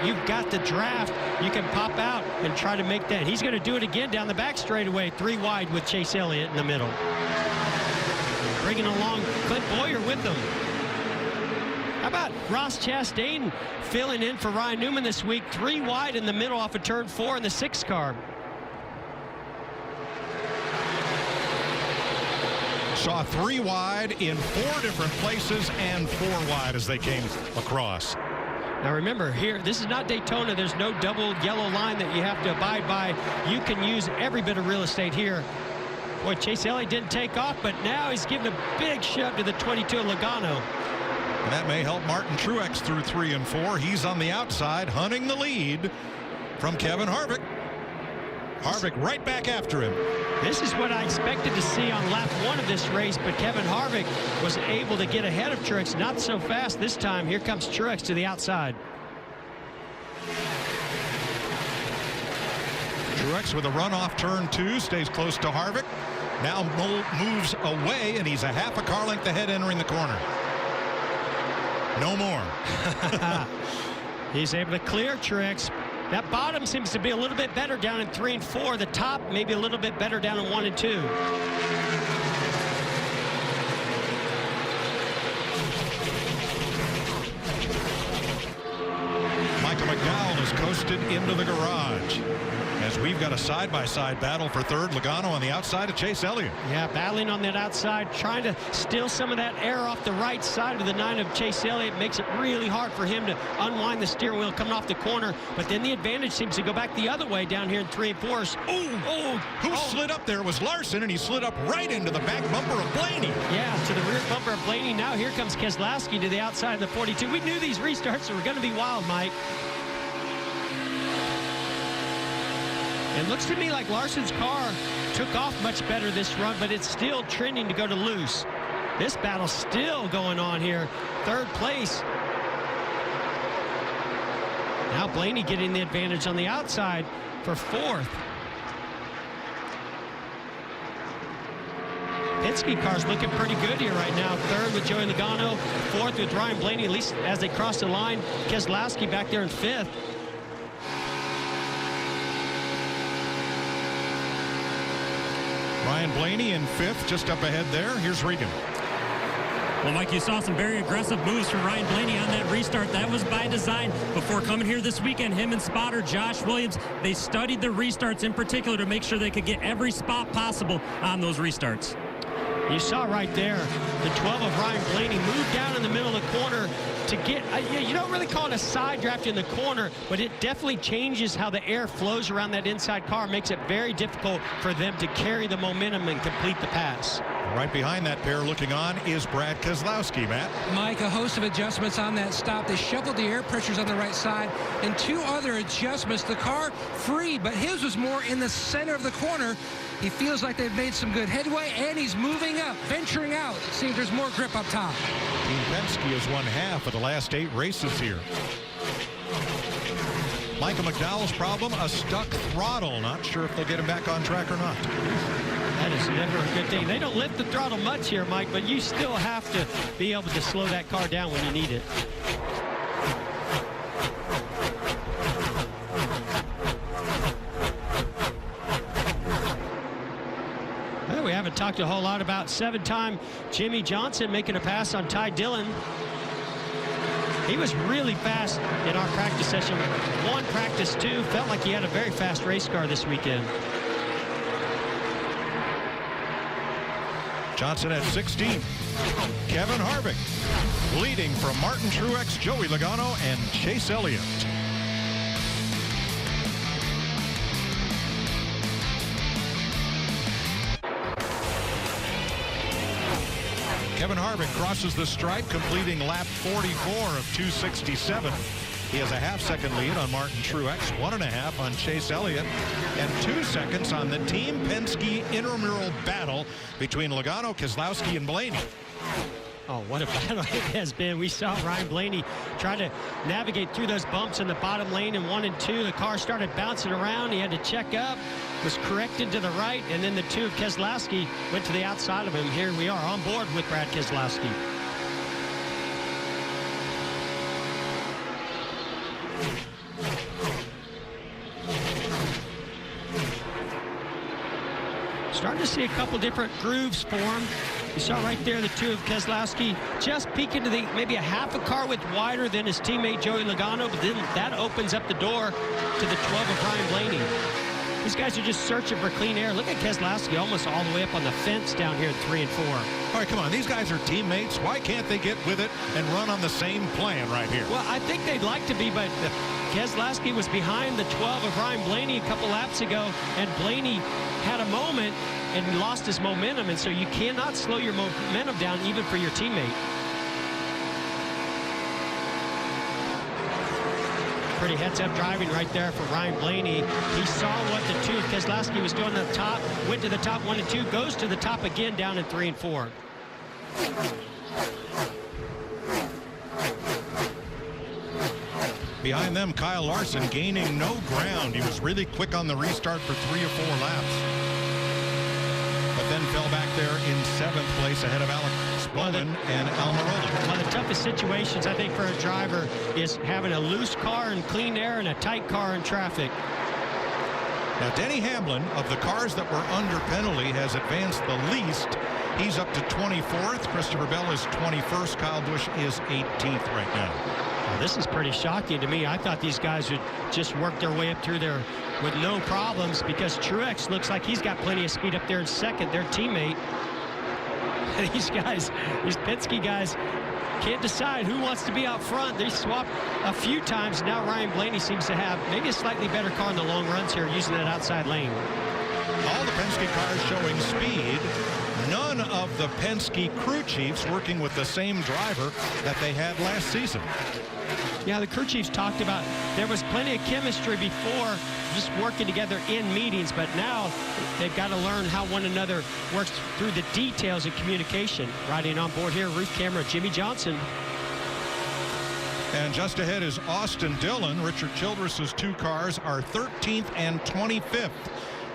you've got the draft, you can pop out and try to make that. He's going to do it again down the back straightaway, 3 wide with Chase Elliott in the middle. Bringing along Clint Boyer with them. How about Ross Chastain filling in for Ryan Newman this week? 3 wide in the middle off of turn 4 in the 6 car. Saw 3 wide in 4 different places and 4 wide as they came across. Now remember, here, this is not Daytona. There's no double yellow line that you have to abide by. You can use every bit of real estate here. Boy, Chase Elliott didn't take off, but now he's giving a big shove to the 22 Logano. And that may help Martin Truex through 3 and 4. He's on the outside, hunting the lead from Kevin Harvick. Harvick right back after him. This is what I expected to see on lap 1 of this race, but Kevin Harvick was able to get ahead of Truex. Not so fast this time. Here comes Truex to the outside. Truex with a run off turn 2, stays close to Harvick. Now moves away, and he's a half a car length ahead entering the corner. No more. He's able to clear Truex. That bottom seems to be a little bit better down in 3 and 4. The top maybe a little bit better down in 1 and 2. Michael McDowell is coasted into the garage as we've got a side-by-side battle for 3rd. Logano on the outside of Chase Elliott. Yeah, battling on that outside, trying to steal some of that air off the right side of the 9 of Chase Elliott. Makes it really hard for him to unwind the steering wheel coming off the corner. But then the advantage seems to go back the other way down here in 3 and 4. Who slid up there was Larson, and he slid up right into the back bumper of Blaney. Yeah, to the rear bumper of Blaney. Now here comes Keselowski to the outside of the 42. We knew these restarts were going to be wild, Mike. It looks to me like Larson's car took off much better this run, but it's still trending to go to loose. This battle's still going on here. 3rd place. Now Blaney getting the advantage on the outside for 4th. Penske car's looking pretty good here right now. 3rd with Joey Logano, 4th with Ryan Blaney, at least as they cross the line. Keselowski back there in 5th. Ryan Blaney in 5th, just up ahead there. Here's Regan. Well, Mike, you saw some very aggressive moves from Ryan Blaney on that restart. That was by design. Before coming here this weekend, him and spotter Josh Williams, they studied the restarts in particular to make sure they could get every spot possible on those restarts. You saw right there, the 12 of Ryan Blaney moved down in the middle of the corner to get, you don't really call it a side draft in the corner, but it definitely changes how the air flows around that inside car, makes it very difficult for them to carry the momentum and complete the pass. Right behind that pair looking on is Brad Keselowski, Matt. Mike, a host of adjustments on that stop. They shuffled the air pressures on the right side and 2 other adjustments. The car free, but his was more in the center of the corner. He feels like they've made some good headway, and he's moving up, venturing out. See if there's more grip up top. Team Penske has won half of the last 8 races here. Michael McDowell's problem, a stuck throttle. Not sure if they'll get him back on track or not. That is never a good thing. They don't lift the throttle much here, Mike, but you still have to be able to slow that car down when you need it. Well, we haven't talked a whole lot about 7-time Jimmy Johnson making a pass on Ty Dillon. He was really fast in our practice session. 1 practice 2, felt like he had a very fast race car this weekend. Johnson at 16. Kevin Harvick leading from Martin Truex, Joey Logano, and Chase Elliott. Kevin Harvick crosses the stripe, completing lap 44 of 267. He has a half-second lead on Martin Truex, 1.5 on Chase Elliott, and 2 seconds on the Team Penske intramural battle between Logano, Keselowski, and Blaney. Oh, what a battle it has been. We saw Ryan Blaney try to navigate through those bumps in the bottom lane in 1 and 2. The car started bouncing around. He had to check up, was corrected to the right, and then the 2 of Keselowski went to the outside of him. Here we are on board with Brad Keselowski. Starting to see a couple different grooves form. You saw right there the 2 of Keselowski just peeking to the maybe a half a car width wider than his teammate Joey Logano, but then that opens up the door to the 12 of Ryan Blaney. These guys are just searching for clean air. Look at Keselowski almost all the way up on the fence down here at 3 and 4. All right, come on. These guys are teammates. Why can't they get with it and run on the same plan right here? Well, I think they'd like to be, but Keselowski was behind the 12 of Ryan Blaney a couple laps ago, and Blaney had a moment and lost his momentum, and so you cannot slow your momentum down even for your teammate. Pretty heads-up driving right there for Ryan Blaney. He saw what the 2 of Keselowski was doing at the top, went to the top 1 and 2, goes to the top again down in 3 and 4. Behind them, Kyle Larson gaining no ground. He was really quick on the restart for 3 or 4 laps, but then fell back there in 7th place ahead of Alex Bowman and Almirola. One of the toughest situations, I think, for a driver is having a loose car in clean air and a tight car in traffic. Now, Denny Hamlin, of the cars that were under penalty, has advanced the least. He's up to 24th. Christopher Bell is 21st. Kyle Busch is 18th right now. Well, this is pretty shocking to me. I thought these guys would just work their way up through there with no problems, because Truex looks like he's got plenty of speed up there in second, their teammate. These guys, these Penske guys, can't decide who wants to be out front. They swapped a few times. Now Ryan Blaney seems to have maybe a slightly better car in the long runs here, using that outside lane. All the Penske cars showing speed. None of the Penske crew chiefs working with the same driver that they had last season. Yeah, the crew chiefs talked about there was plenty of chemistry before, just working together in meetings, but now they've got to learn how one another works through the details of communication. Riding on board here, roof camera, Jimmy Johnson. And just ahead is Austin Dillon. Richard Childress's 2 cars are 13th and 25th.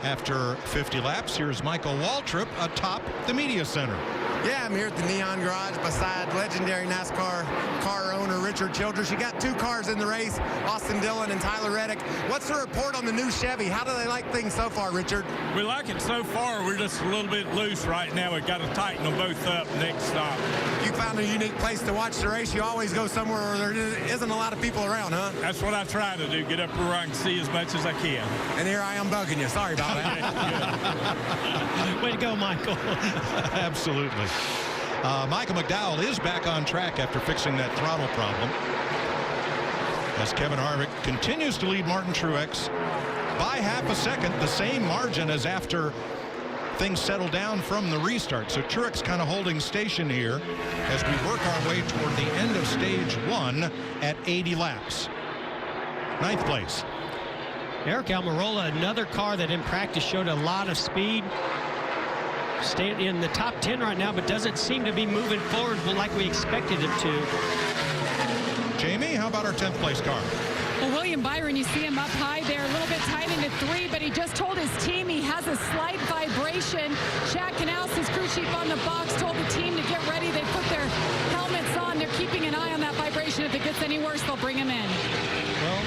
After 50 laps, here's Michael Waltrip atop the media center. Yeah, I'm here at the Neon Garage beside legendary NASCAR car owner Richard Childress. You got 2 cars in the race, Austin Dillon and Tyler Reddick. What's the report on the new Chevy? How do they like things so far, Richard? We like it so far. We're just a little bit loose right now. We've got to tighten them both up next stop. You found a unique place to watch the race. You always go somewhere where there isn't a lot of people around, huh? That's what I try to do, get up where I can see as much as I can. And here I am bugging you. Sorry about that. Way to go, Michael. Absolutely. Michael McDowell is back on track after fixing that throttle problem, as Kevin Harvick continues to lead Martin Truex by half a second, the same margin as after things settle down from the restart. So Truex kind of holding station here as we work our way toward the end of stage 1 at 80 laps. 9th place. Eric Almirola, another car that in practice showed a lot of speed. Staying in the top 10 right now, but doesn't seem to be moving forward like we expected it to. Jamie, how about our 10th place car? Well, William Byron, you see him up high there, a little bit tight into 3, but he just told his team he has a slight vibration. Chad Knaus, his crew chief on the box, told the team to get ready. They put their helmets on. They're keeping an eye on that vibration. If it gets any worse, they'll bring him in. Well,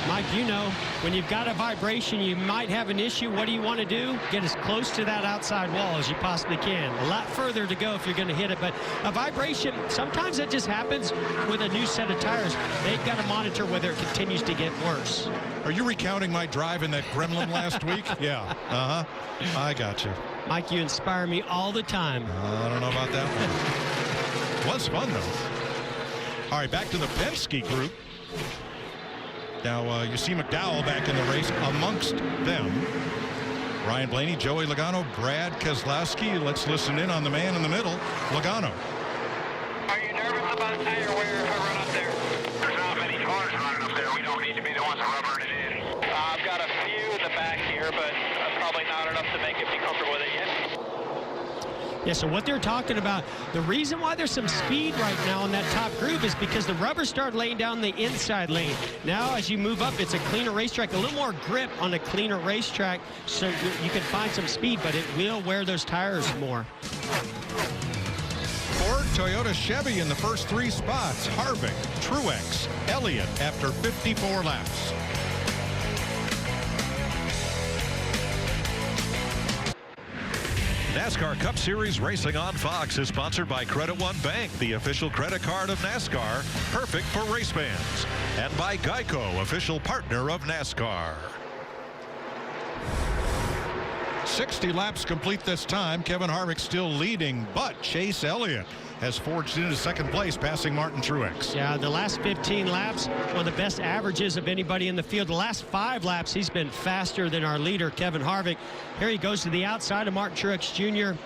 Mike, you know, when you've got a vibration, you might have an issue. What do you want to do? Get as close to that outside wall as you possibly can. A lot further to go if you're going to hit it, but a vibration, sometimes it just happens with a new set of tires. They've got to monitor whether it continues to get worse. Are you recounting my drive in that Gremlin last week? Yeah. I got you. Mike, you inspire me all the time. I don't know about that one. Was fun, though. All right, back to the Penske group. Now, you see McDowell back in the race amongst them. Ryan Blaney, Joey Logano, Brad Keselowski. Let's listen in on the man in the middle, Logano. Are you nervous about tire wear if I run up there? There's not many cars running up there. We don't need to be the ones rubbering it in. I've got a few in the back here, but probably not enough to make it be comfortable with it yet. Yeah, so what they're talking about, the reason why there's some speed right now in that top group is because the rubber started laying down the inside lane. Now, as you move up, it's a cleaner racetrack, a little more grip on a cleaner racetrack, so you can find some speed, but it will wear those tires more. Ford, Toyota, Chevy in the first 3 spots. Harvick, Truex, Elliott after 54 laps. NASCAR Cup Series racing on Fox is sponsored by Credit One Bank, the official credit card of NASCAR, perfect for race fans, and by Geico, official partner of NASCAR. 60 laps complete this time. Kevin Harvick still leading, but Chase Elliott has forged into 2nd place, passing Martin Truex. Yeah, the last 15 laps, one of the best averages of anybody in the field. The last 5 laps, he's been faster than our leader, Kevin Harvick. Here he goes to the outside of Martin Truex Jr.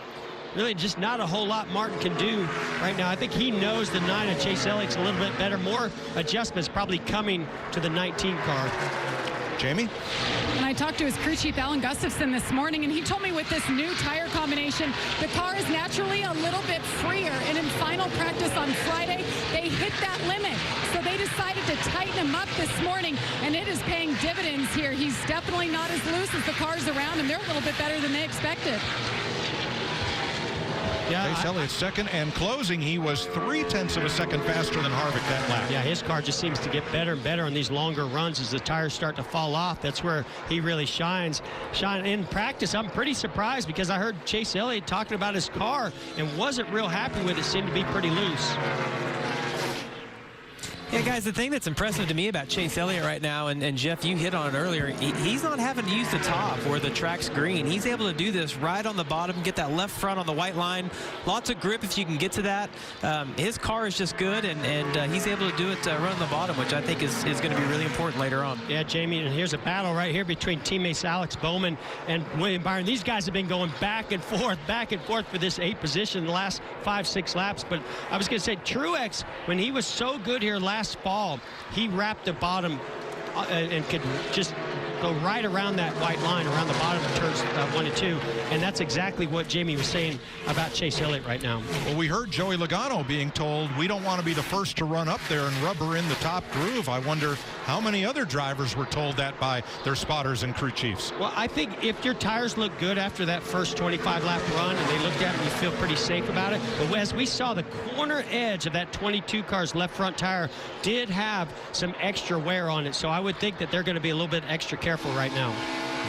Really just not a whole lot Martin can do right now. I think he knows the 9 of Chase Elliott's a little bit better. More adjustments probably coming to the 19 car. Jamie? And I talked to his crew chief, Alan Gustafson, this morning, and he told me with this new tire combination, the car is naturally a little bit freer. And in final practice on Friday, they hit that limit. So they decided to tighten him up this morning, and it is paying dividends here. He's definitely not as loose as the cars around him. They're a little bit better than they expected. Yeah, Chase Elliott 2nd, and closing, he was 0.3 of a second faster than Harvick that lap. Yeah, his car just seems to get better and better on these longer runs as the tires start to fall off. That's where he really shines. In practice, I'm pretty surprised because I heard Chase Elliott talking about his car and wasn't real happy with it. Seemed to be pretty loose. Yeah, guys, the thing that's impressive to me about Chase Elliott right now, and Jeff, you hit on it earlier, he's not having to use the top where the track's green. He's able to do this right on the bottom, get that left front on the white line. Lots of grip if you can get to that. His car is just good, and he's able to do it right on the bottom, which I think is going to be really important later on. Yeah, Jamie, and here's a battle right here between teammates Alex Bowman and William Byron. These guys have been going back and forth for this 8th position in the last 5-6 laps. But I was going to say, Truex, when he was so good here last fall, he wrapped the bottom and could just go right around that white line around the bottom of 1 and 2, and that's exactly what Jamie was saying about Chase Elliott right now. Well, we heard Joey Logano being told we don't want to be the first to run up there and rubber in the top groove. I wonder how many other drivers were told that by their spotters and crew chiefs. Well, I think if your tires look good after that first 25-lap run and they looked at it, you feel pretty safe about it. But as we saw, the corner edge of that 22 car's left front tire did have some extra wear on it, so I would think that they're going to be a little bit extra careful right now.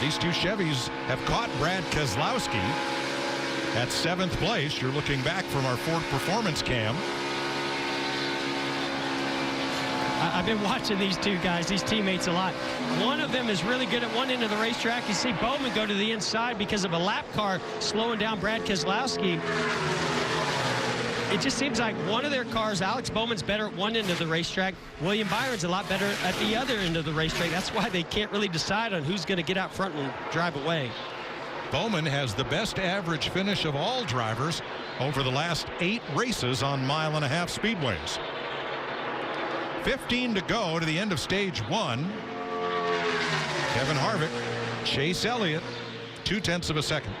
These two Chevys have caught Brad Keselowski at 7th place. You're looking back from our Ford Performance Cam. I've been watching these two guys, these teammates, a lot. One of them is really good at one end of the racetrack. You see Bowman go to the inside because of a lap car slowing down Brad Keselowski. It just seems like one of their cars, Alex Bowman's better at one end of the racetrack. William Byron's a lot better at the other end of the racetrack. That's why they can't really decide on who's going to get out front and drive away. Bowman has the best average finish of all drivers over the last 8 races on 1.5 mile speedways. 15 to go to the end of stage 1. Kevin Harvick, Chase Elliott, 0.2 of a second.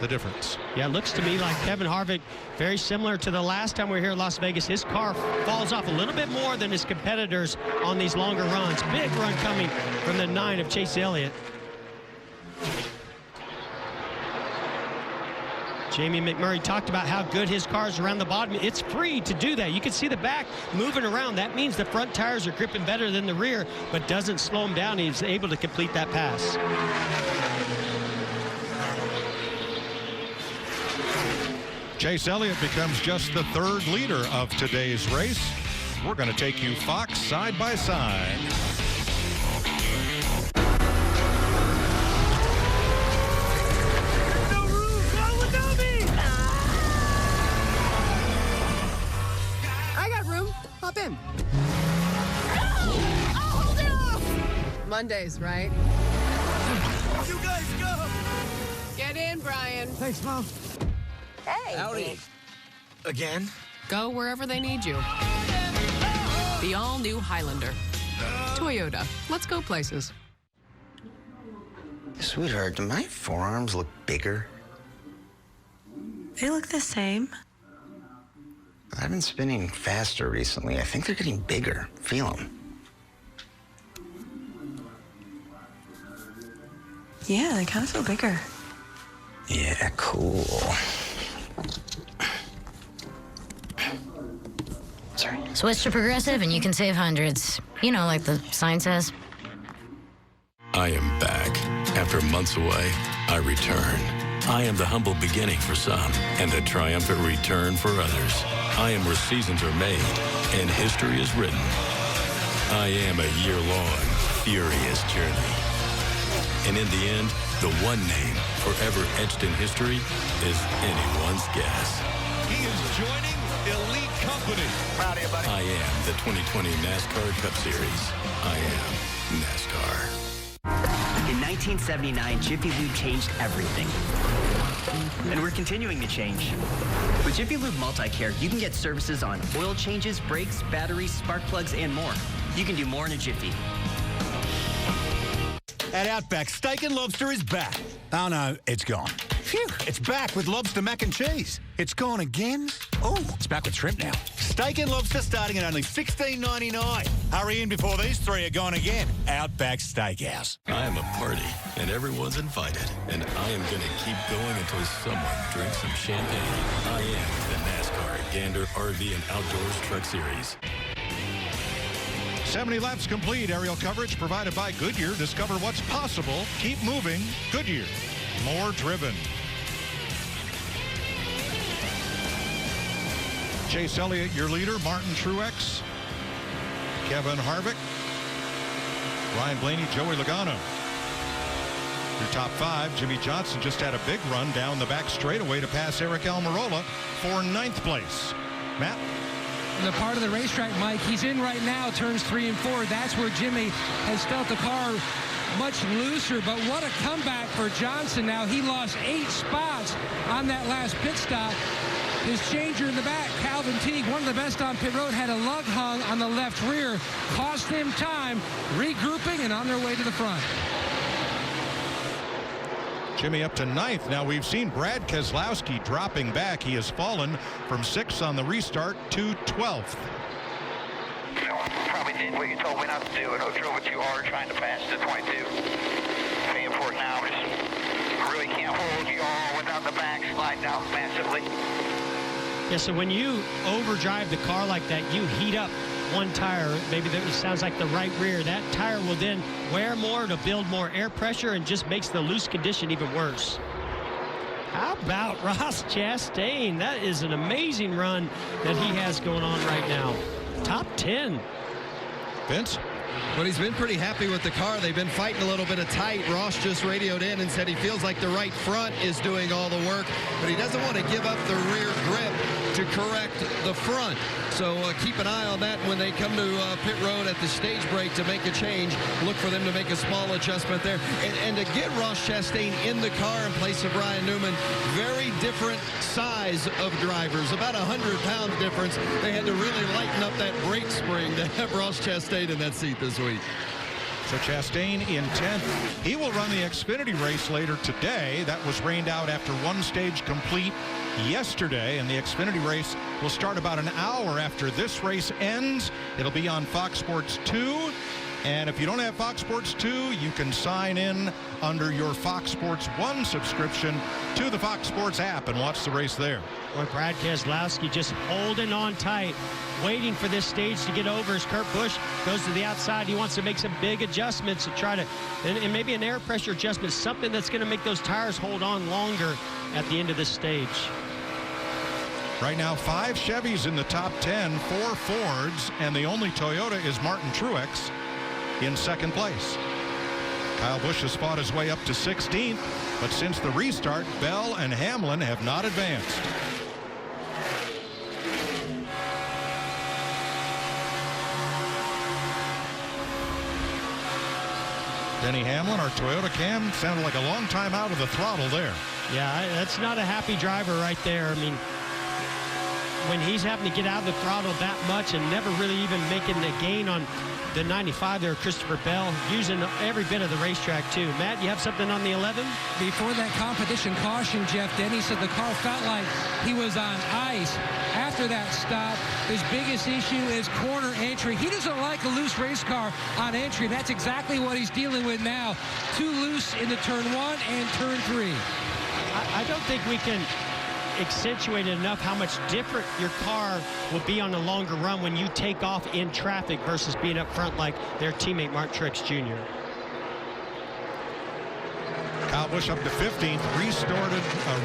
The difference. Yeah, it looks to me like Kevin Harvick, very similar to the last time we were here in Las Vegas. His car falls off a little bit more than his competitors on these longer runs. Big run coming from the 9 of Chase Elliott. Jamie McMurray talked about how good his car is around the bottom. It's free to do that. You can see the back moving around. That means the front tires are gripping better than the rear, but doesn't slow him down. He's able to complete that pass. Chase Elliott becomes just the 3rd leader of today's race. We're going to take you Fox side by side. Hop in. Mondays, right? You guys go. Get in, Brian. Thanks, Mom. Hey. Howdy. Again? Go wherever they need you. The all-new Highlander. Toyota. Let's go places. Sweetheart, do my forearms look bigger? They look the same. I've been spinning faster recently. I think they're getting bigger. Feel them. Yeah, they kind of feel bigger. Yeah, cool. Sorry. Switch to Progressive and you can save hundreds. You know, like the sign says. I am back. After months away, I return. I am the humble beginning for some and the triumphant return for others. I am where seasons are made and history is written. I am a year-long, furious journey. And in the end, the one name forever etched in history is anyone's guess. He is joining elite company. Proud of you, buddy. I am the 2020 NASCAR Cup Series. I am NASCAR. In 1979, Jiffy Lube changed everything. And we're continuing to change. With Jiffy Lube Multi-Care, you can get services on oil changes, brakes, batteries, spark plugs, and more. You can do more in a jiffy. At Outback, Steak and Lobster is back. Oh, no, it's gone. Phew, it's back with lobster mac and cheese. It's gone again? Oh, it's back with shrimp now. Steak and Lobster starting at only $16.99. Hurry in before these 3 are gone again. Outback Steakhouse. I am a party, and everyone's invited, and I am going to keep going until someone drinks some champagne. I am the NASCAR Gander RV and Outdoors Truck Series. 70 laps complete. Aerial coverage provided by Goodyear. Discover what's possible. Keep moving. Goodyear. More driven. Chase Elliott, your leader. Martin Truex. Kevin Harvick. Ryan Blaney, Joey Logano. Your top 5. Jimmy Johnson just had a big run down the back straightaway to pass Eric Almirola for 9th place. Matt? The part of the racetrack, Mike, he's in right now, turns 3 and 4. That's where Jimmy has felt the car much looser, but what a comeback for Johnson now. He lost 8 spots on that last pit stop. His changer in the back, Calvin Teague, one of the best on pit road, had a lug hung on the left rear, cost him time, regrouping and on their way to the front. Jimmy up to 9th. Now we've seen Brad Keselowski dropping back. He has fallen from 6th on the restart to 12th. Probably did what you told me not to do. I drove it too hard trying to pass the 22. Paying for it now. Just really can't hold you all without the back sliding out massively. Yeah, so when you overdrive the car like that, you heat up one tire. Maybe it sounds like the right rear. That tire will then wear more to build more air pressure and just makes the loose condition even worse. How about Ross Chastain? That is an amazing run that he has going on right now. Top 10. Vince? But he's been pretty happy with the car. They've been fighting a little bit of tight. Ross just radioed in and said he feels like the right front is doing all the work, but he doesn't want to give up the rear grip to correct the front. So keep an eye on that when they come to pit road at the stage break to make a change. Look for them to make a small adjustment there. And to get Ross Chastain in the car in place of Ryan Newman, very different size of drivers, about 100-pound difference. They had to really lighten up that brake spring to have Ross Chastain in that seat this week. So Chastain in 10th. He will run the Xfinity race later today. That was rained out after one stage complete yesterday, and the Xfinity race will start about an hour after this race ends. It'll be on Fox Sports 2. And if you don't have Fox Sports 2, you can sign in under your Fox Sports 1 subscription to the Fox Sports app and watch the race there. Boy, Brad Keselowski just holding on tight, waiting for this stage to get over as Kurt Busch goes to the outside. He wants to make some big adjustments to try to, and maybe an air pressure adjustment, something that's going to make those tires hold on longer at the end of this stage. Right now, 5 Chevys in the top 10, 4 Fords, and the only Toyota is Martin Truex in second place. Kyle Busch has fought his way up to 16th, but since the restart, Bell and Hamlin have not advanced. Denny Hamlin, our Toyota Cam, sounded like a long time out of the throttle there. Yeah, that's not a happy driver right there. I mean, when he's having to get out of the throttle that much and never really even making the gain on the 95 there, Christopher Bell, using every bit of the racetrack too. Matt, you have something on the 11? Before that competition caution, Jeff Denny said the car felt like he was on ice. After that stop, his biggest issue is corner entry. He doesn't like a loose race car on entry. That's exactly what he's dealing with now. Too loose in the turn 1 and turn 3. I don't think we can accentuate enough how much different your car will be on a longer run when you take off in traffic versus being up front like their teammate Mark Truex Jr. Kyle Busch up to 15th,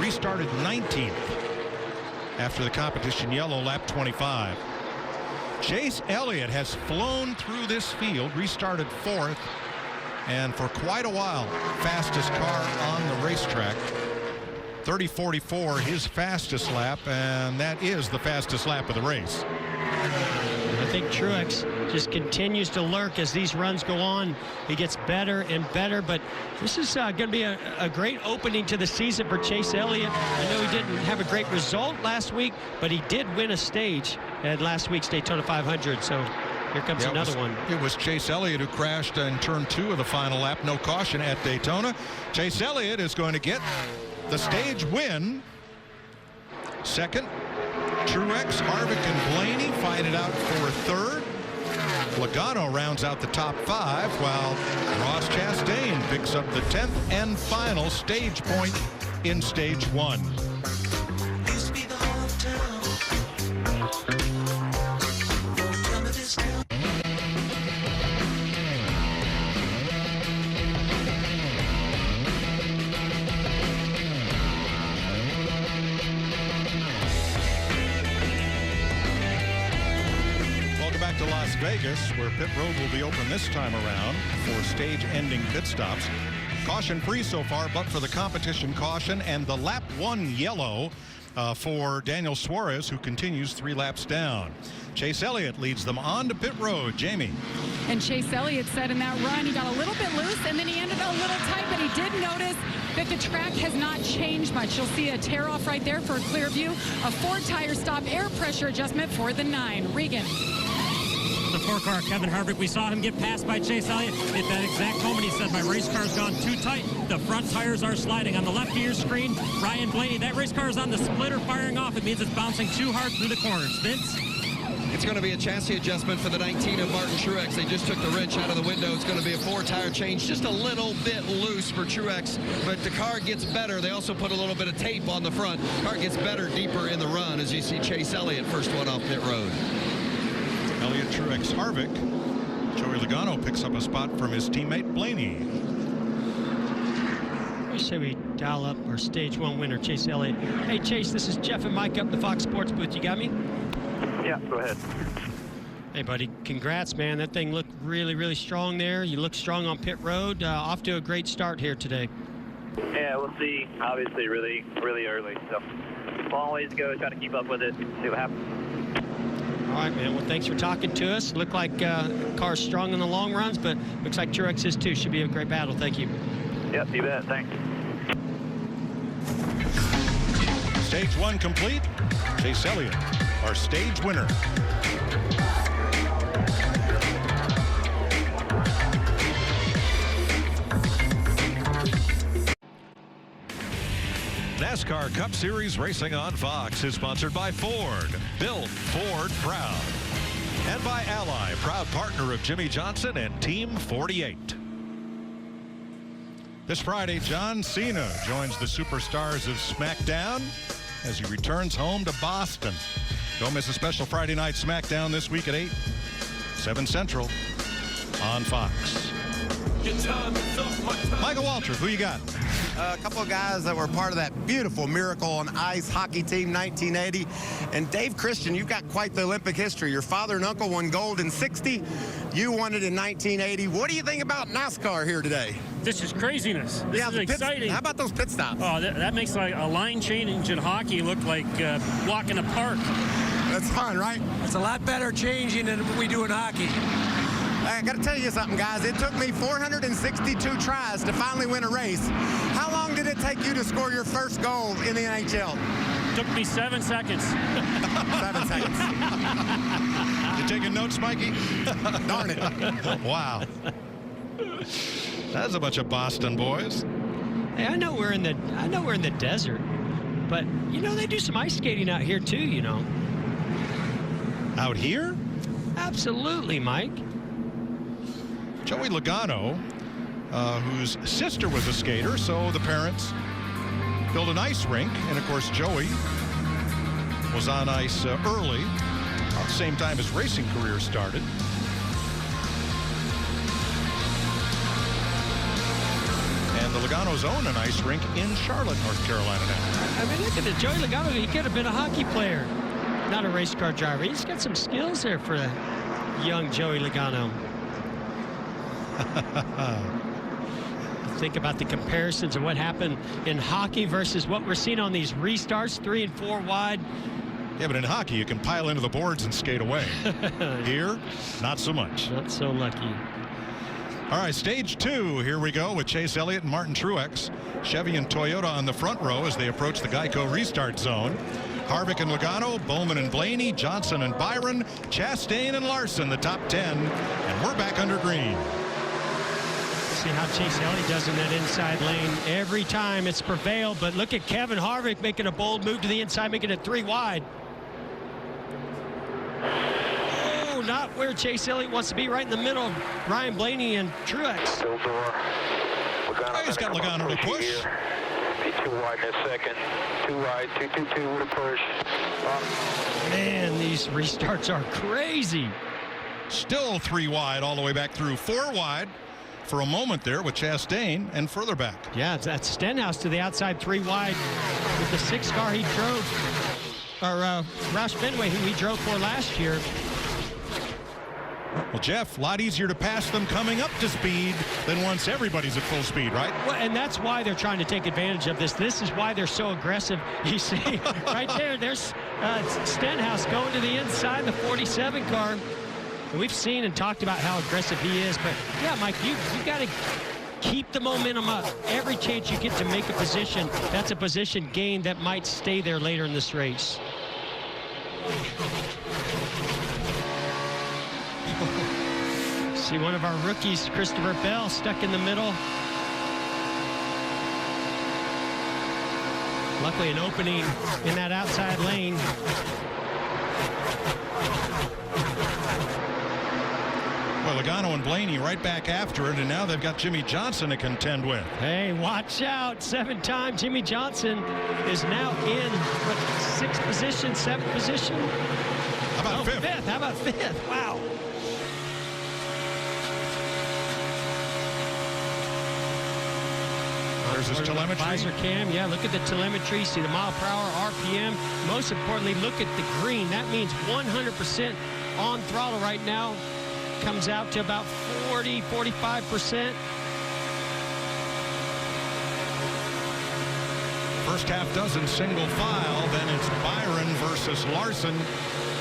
restarted 19th after the competition yellow, lap 25. Chase Elliott has flown through this field, restarted 4th, and for quite a while, fastest car on the racetrack. 30:44, his fastest lap, and that is the fastest lap of the race. I think Truex just continues to lurk as these runs go on. He gets better and better, but this is going to be a great opening to the season for Chase Elliott. I know he didn't have a great result last week, but he did win a stage at last week's Daytona 500, so here comes another one. It was Chase Elliott who crashed in turn 2 of the final lap. No caution at Daytona. Chase Elliott is going to get the stage win. Second, Truex, Harvick, and Blaney fight it out for third. Logano rounds out the top 5, while Ross Chastain picks up the 10th and final stage point in stage 1. To Las Vegas, where pit road will be open this time around for stage-ending pit stops. Caution-free so far, but for the competition caution and the lap 1 yellow for Daniel Suarez, who continues 3 laps down. Chase Elliott leads them on to pit road. Jamie. And Chase Elliott said in that run he got a little bit loose and then he ended a little tight, but he did notice that the track has not changed much. You'll see a tear off right there for a clear view. A 4-tire stop air pressure adjustment for the 9. Regan. The 4 car, Kevin Harvick. We saw him get passed by Chase Elliott at that exact moment. He said, my race car's gone too tight. The front tires are sliding. On the left of your screen, Ryan Blaney, that race car is on the splitter firing off. It means it's bouncing too hard through the corners. Vince? It's going to be a chassis adjustment for the 19 of Martin Truex. They just took the wrench out of the window. It's going to be a 4-tire change, just a little bit loose for Truex, but the car gets better. They also put a little bit of tape on the front. Car gets better deeper in the run as you see Chase Elliott, first one off pit road. Elliott, Truex, Harvick. Joey Logano picks up a spot from his teammate Blaney. I say we dial up our stage 1 winner, Chase Elliott. Hey, Chase, this is Jeff and Mike up the Fox Sports booth. You got me? Yeah, go ahead. Hey, buddy, congrats, man. That thing looked really, really strong there. You look strong on pit road. Off to a great start here today. Yeah, we'll see. Obviously, really, really early. So, long ways to go. Try to keep up with it. See what happens. All right, man. Well, thanks for talking to us. Looked like car's strong in the long runs, but looks like Truex is too. Should be a great battle. Thank you. Yep, you bet. Thanks. Stage 1 complete. Chase Elliott, our stage winner. NASCAR Cup Series racing on Fox is sponsored by Ford. Built Ford proud. And by Ally, proud partner of Jimmy Johnson and Team 48. This Friday, John Cena joins the superstars of SmackDown as he returns home to Boston. Don't miss a special Friday night SmackDown this week at 8, 7 Central on Fox. Michael Waltrip, who you got? A couple of guys that were part of that beautiful Miracle on Ice hockey team 1980. And Dave Christian, you've got quite the Olympic history. Your father and uncle won gold in 60. You won it in 1980. What do you think about NASCAR here today? This is craziness. This is exciting. How about those pit stops? Oh, that makes like a line change in hockey look like walking a park. That's fun, right? It's a lot better changing than we do in hockey. I got to tell you something, guys. It took me 462 tries to finally win a race. How long did it take you to score your first goal in the NHL? Took me 7 seconds. 7 seconds. You taking notes, Mikey? Darn it. Wow. That's a bunch of Boston boys. Hey, I know we're in the desert, but you know they do some ice skating out here too. You know. Out here? Absolutely, Mike. Joey Logano, whose sister was a skater, so the parents built an ice rink. And, of course, Joey was on ice early, at the same time his racing career started. And the Logano's own an ice rink in Charlotte, North Carolina now. I mean, look at it. Joey Logano, he could have been a hockey player, not a race car driver. He's got some skills there for young Joey Logano. Think about the comparisons of what happened in hockey versus what we're seeing on these restarts, 3 and 4 wide. Yeah, but in hockey, you can pile into the boards and skate away. Here, not so much. Not so lucky. All right, stage 2. Here we go with Chase Elliott and Martin Truex. Chevy and Toyota on the front row as they approach the Geico restart zone. Harvick and Logano, Bowman and Blaney, Johnson and Byron, Chastain and Larson, the top 10. And we're back under green. See how Chase Elliott does in that inside lane. Every time it's prevailed, but look at Kevin Harvick making a bold move to the inside, making it 3 wide. Oh, not where Chase Elliott wants to be, right in the middle of Ryan Blaney and Truex. Still door. Oh, he's got Logano to push. Be 2 wide in a second. 2 wide, 222 with a push. Man, these restarts are crazy. Still 3 wide all the way back through 4 wide. For a moment there with Chastain and further back. Yeah, that's Stenhouse to the outside 3 wide with the 6 car he drove, or Roush Fenway, who he drove for last year. Well, Jeff, a lot easier to pass them coming up to speed than once everybody's at full speed, right? Well, and that's why they're trying to take advantage of this. This is why they're so aggressive. You see, right there's Stenhouse going to the inside, the 47 car. We've seen and talked about how aggressive he is, but yeah, Mike, you got to keep the momentum up. Every chance you get to make a position, that's a position gain that might stay there later in this race. See one of our rookies, Christopher Bell, stuck in the middle. Luckily, an opening in that outside lane. Well, Logano and Blaney right back after it, and now they've got Jimmy Johnson to contend with. Hey, watch out. 7-time Jimmy Johnson is now in, what, 6th position, 7th position? How about 5th? 5th. How about 5th? Wow. There's his telemetry. Visor cam, yeah, look at the telemetry, see the mile per hour, RPM. Most importantly, look at the green. That means 100% on throttle right now. Comes out to about 40, 45%. First half dozen single file, then it's Byron versus Larson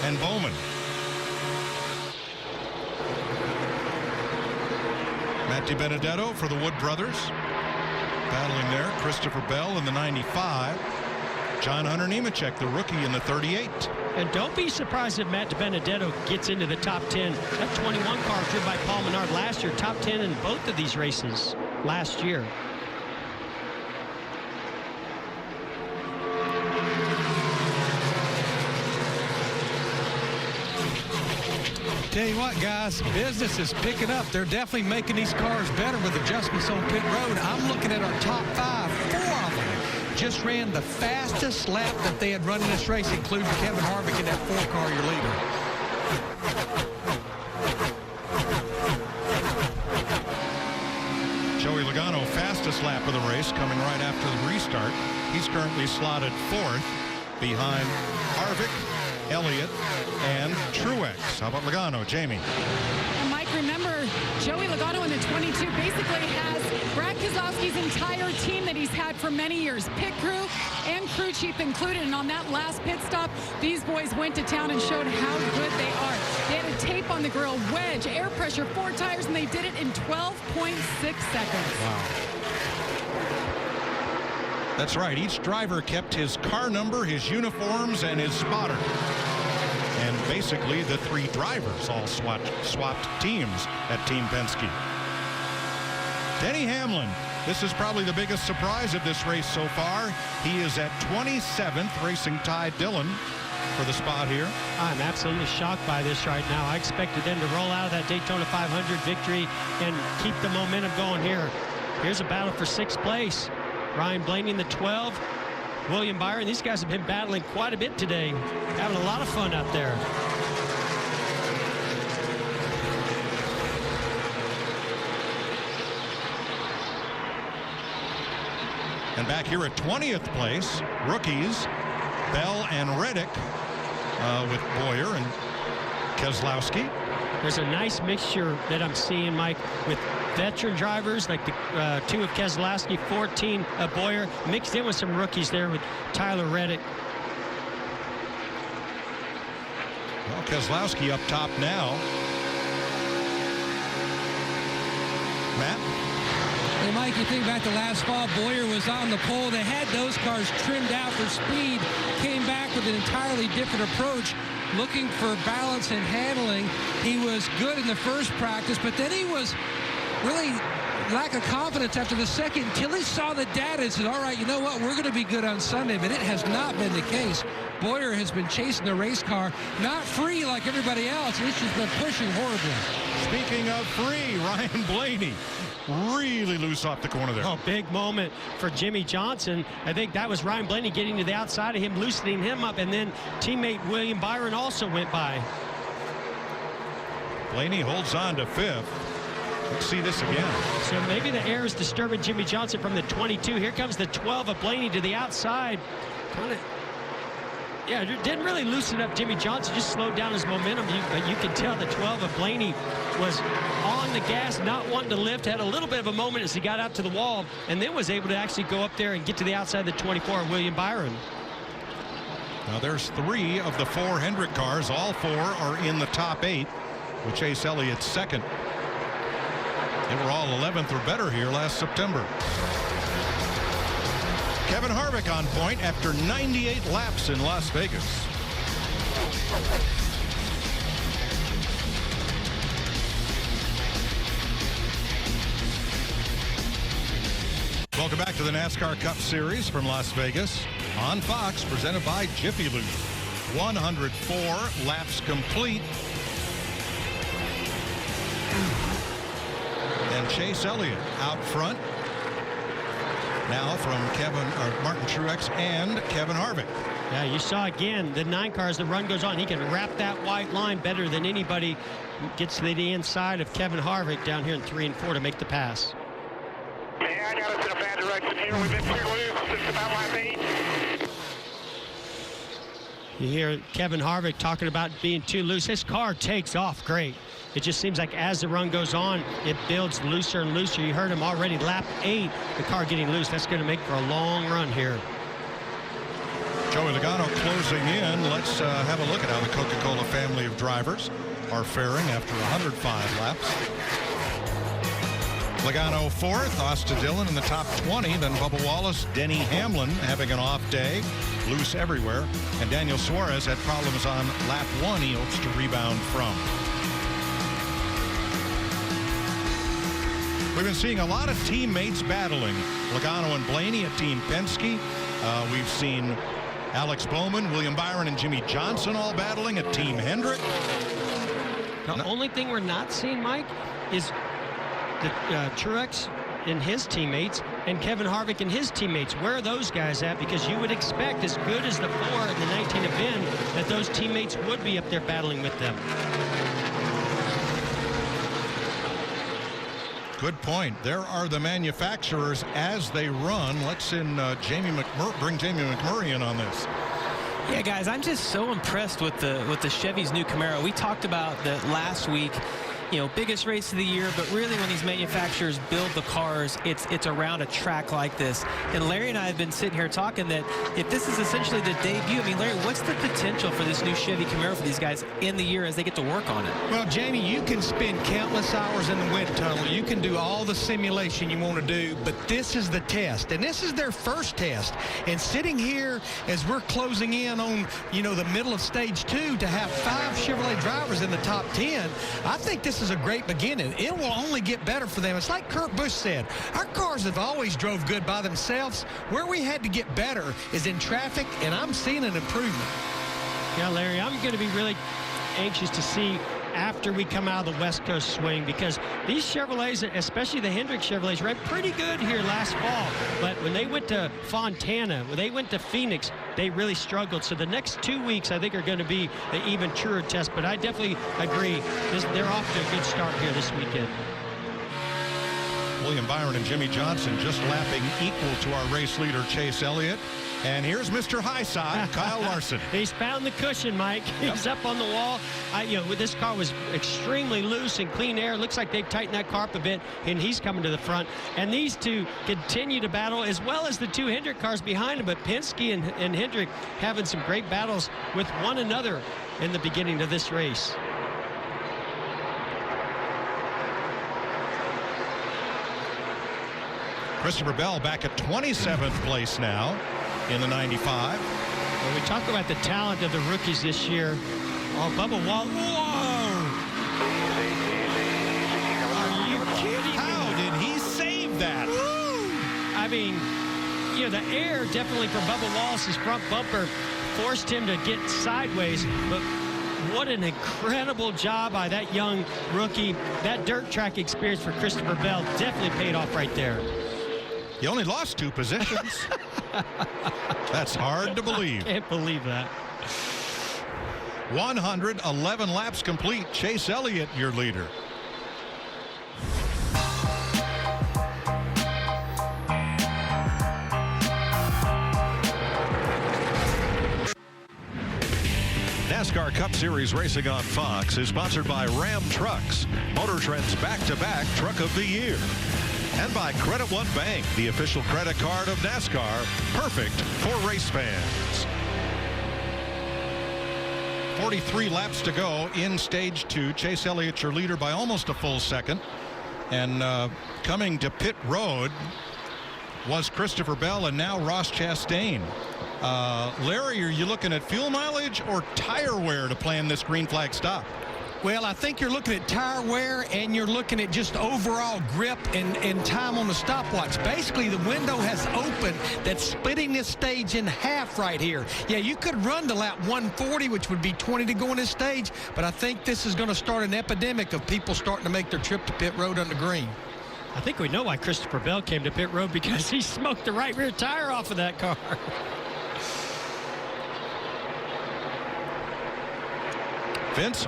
and Bowman. Matt DiBenedetto for the Wood brothers. Battling there, Christopher Bell in the 95. John Hunter Nemechek, the rookie, in the 38. And don't be surprised if Matt DiBenedetto gets into the top 10. That 21 car driven by Paul Menard last year, top 10 in both of these races last year. Tell you what, guys, business is picking up. They're definitely making these cars better with adjustments on pit road. I'm looking at our top 5. 4 of them just ran the fastest lap that they had run in this race, including Kevin Harvick in that 4-car, your leader. Joey Logano, fastest lap of the race, coming right after the restart. He's currently slotted 4th behind Harvick, Elliott, and Truex. How about Logano, Jamie? And Mike, remember, Joey Logano in the 22 basically has Brad Keselowski's entire team that he's had for many years, pit crew and crew chief included. And on that last pit stop, these boys went to town and showed how good they are. They had a tape on the grill, wedge, air pressure, 4 tires, and they did it in 12.6 seconds. Wow. That's right. Each driver kept his car number, his uniforms, and his spotter. And basically, the 3 drivers all swapped teams at Team Penske. Denny Hamlin. This is probably the biggest surprise of this race so far. He is at 27th, racing Ty Dillon for the spot here. I'm absolutely shocked by this right now. I expected them to roll out of that Daytona 500 victory and keep the momentum going here. Here's a battle for 6th place. Ryan Blaney in the 12. William Byron. These guys have been battling quite a bit today. Having a lot of fun out there. And back here at 20th place, rookies Bell and Reddick with Boyer and Keselowski. There's a nice mixture that I'm seeing, Mike, with veteran drivers like the 2 of Keselowski, 14 of Boyer, mixed in with some rookies there with Tyler Reddick. Well, Keselowski up top now. Matt? Well, Mike, you think back to last fall, Boyer was on the pole. They had those cars trimmed out for speed, came back with an entirely different approach, looking for balance and handling. He was good in the first practice, but then he was really lack of confidence after the second until he saw the data and said, all right, you know what, we're going to be good on Sunday. But it has not been the case. Boyer has been chasing the race car, not free like everybody else. It's just been pushing horribly. Speaking of free, Ryan Blaney really loose off the corner there. Oh, big moment for Jimmy Johnson. I think that was Ryan Blaney getting to the outside of him, loosening him up, and then teammate William Byron also went by. Blaney holds on to 5th. Let's see this again. So maybe the air is disturbing Jimmy Johnson from the 22. Here comes the 12 of Blaney to the outside. Kind of, yeah, didn't really loosen up Jimmy Johnson, just slowed down his momentum. But you can tell the 12 of Blaney was on the gas, not wanting to lift, had a little bit of a moment as he got out to the wall, and then was able to actually go up there and get to the outside of the 24 of William Byron. Now there's 3 of the 4 Hendrick cars. All 4 are in the top 8, with Chase Elliott 2nd. They were all 11th or better here last September. Kevin Harvick on point after 98 laps in Las Vegas. Welcome back to the NASCAR Cup Series from Las Vegas on Fox, presented by Jiffy Lube. 104 laps complete. And Chase Elliott out front. Now from Martin Truex and Kevin Harvick. Yeah, you saw again the 9 car as the run goes on. He can wrap that white line better than anybody. Gets to the inside of Kevin Harvick down here in 3 and 4 to make the pass. Yeah, I got us in a bad direction here. We've been too loose since about lap 8. You hear Kevin Harvick talking about being too loose. His car takes off great. It just seems like as the run goes on, it builds looser and looser. You heard him already, lap 8, the car getting loose. That's going to make for a long run here. Joey Logano closing in. Let's have a look at how the Coca-Cola family of drivers are faring after 105 laps. Logano 4th, Austin Dillon in the top 20, then Bubba Wallace, Denny Hamlin having an off day, loose everywhere, and Daniel Suarez had problems on lap 1 he hopes to rebound from. We've been seeing a lot of teammates battling. Logano and Blaney at Team Penske. We've seen Alex Bowman, William Byron, and Jimmy Johnson all battling at Team Hendrick. The only thing we're not seeing, Mike, is the Truex and his teammates and Kevin Harvick and his teammates. Where are those guys at? Because you would expect, as good as the 4 and the 19 have been, that those teammates would be up there battling with them. Good point. There are the manufacturers as they run. Let's bring Jamie McMurray in on this. Yeah, guys, I'm just so impressed with the Chevy's new Camaro. We talked about that last week. You know, biggest race of the year, but really when these manufacturers build the cars, it's around a track like this. And Larry and I have been sitting here talking that if this is essentially the debut, I mean, Larry, what's the potential for this new Chevy Camaro for these guys in the year as they get to work on it? Well, Jamie, you can spend countless hours in the wind tunnel. You can do all the simulation you want to do, but this is the test, and this is their first test. And sitting here as we're closing in on, you know, the middle of stage 2 to have 5 Chevrolet drivers in the top 10, I think this is a great beginning. It will only get better for them. It's like Kurt Busch said, our cars have always drove good by themselves. Where we had to get better is in traffic, and I'm seeing an improvement. Yeah, Larry, I'm going to be really anxious to see after we come out of the West Coast swing, because these Chevrolets, especially the Hendrick Chevrolets, ran pretty good here last fall. But when they went to Fontana, when they went to Phoenix, they really struggled. So the next 2 weeks, I think, are going to be the even truer test. But I definitely agree. They're off to a good start here this weekend. William Byron and Jimmy Johnson just lapping equal to our race leader, Chase Elliott. And here's Mr. High Side, Kyle Larson. He's found the cushion, Mike. He's up on the wall. This car was extremely loose and clean air. Looks like they've tightened that car up a bit, and he's coming to the front. And these two continue to battle, as well as the 2 Hendrick cars behind him. But Penske and Hendrick having some great battles with one another in the beginning of this race. Christopher Bell back at 27th place now in the 95. When we talk about the talent of the rookies this year, Bubba Wallace. Whoa! Are you kidding me? How did he save that? Woo! I mean, you know, the air definitely for Bubba Wallace's front bumper forced him to get sideways, but what an incredible job by that young rookie. That dirt track experience for Christopher Bell definitely paid off right there. He only lost 2 positions. That's hard to believe. I can't believe that. 111 laps complete. Chase Elliott, your leader. NASCAR Cup Series racing on Fox is sponsored by Ram Trucks, Motor Trend's back-to-back Truck of the Year. And by Credit One Bank, the official credit card of NASCAR, perfect for race fans. 43 laps to go in stage 2. Chase Elliott, your leader, by almost a full second. And coming to pit road was Christopher Bell and now Ross Chastain. Larry, are you looking at fuel mileage or tire wear to plan this green flag stop? Well, I think you're looking at tire wear and you're looking at just overall grip and time on the stopwatch. Basically, the window has opened that's splitting this stage in half right here. Yeah, you could run to lap 140, which would be 20 to go on this stage, but I think this is going to start an epidemic of people starting to make their trip to pit road on the green. I think we know why Christopher Bell came to pit road, because he smoked the right rear tire off of that car. Vince?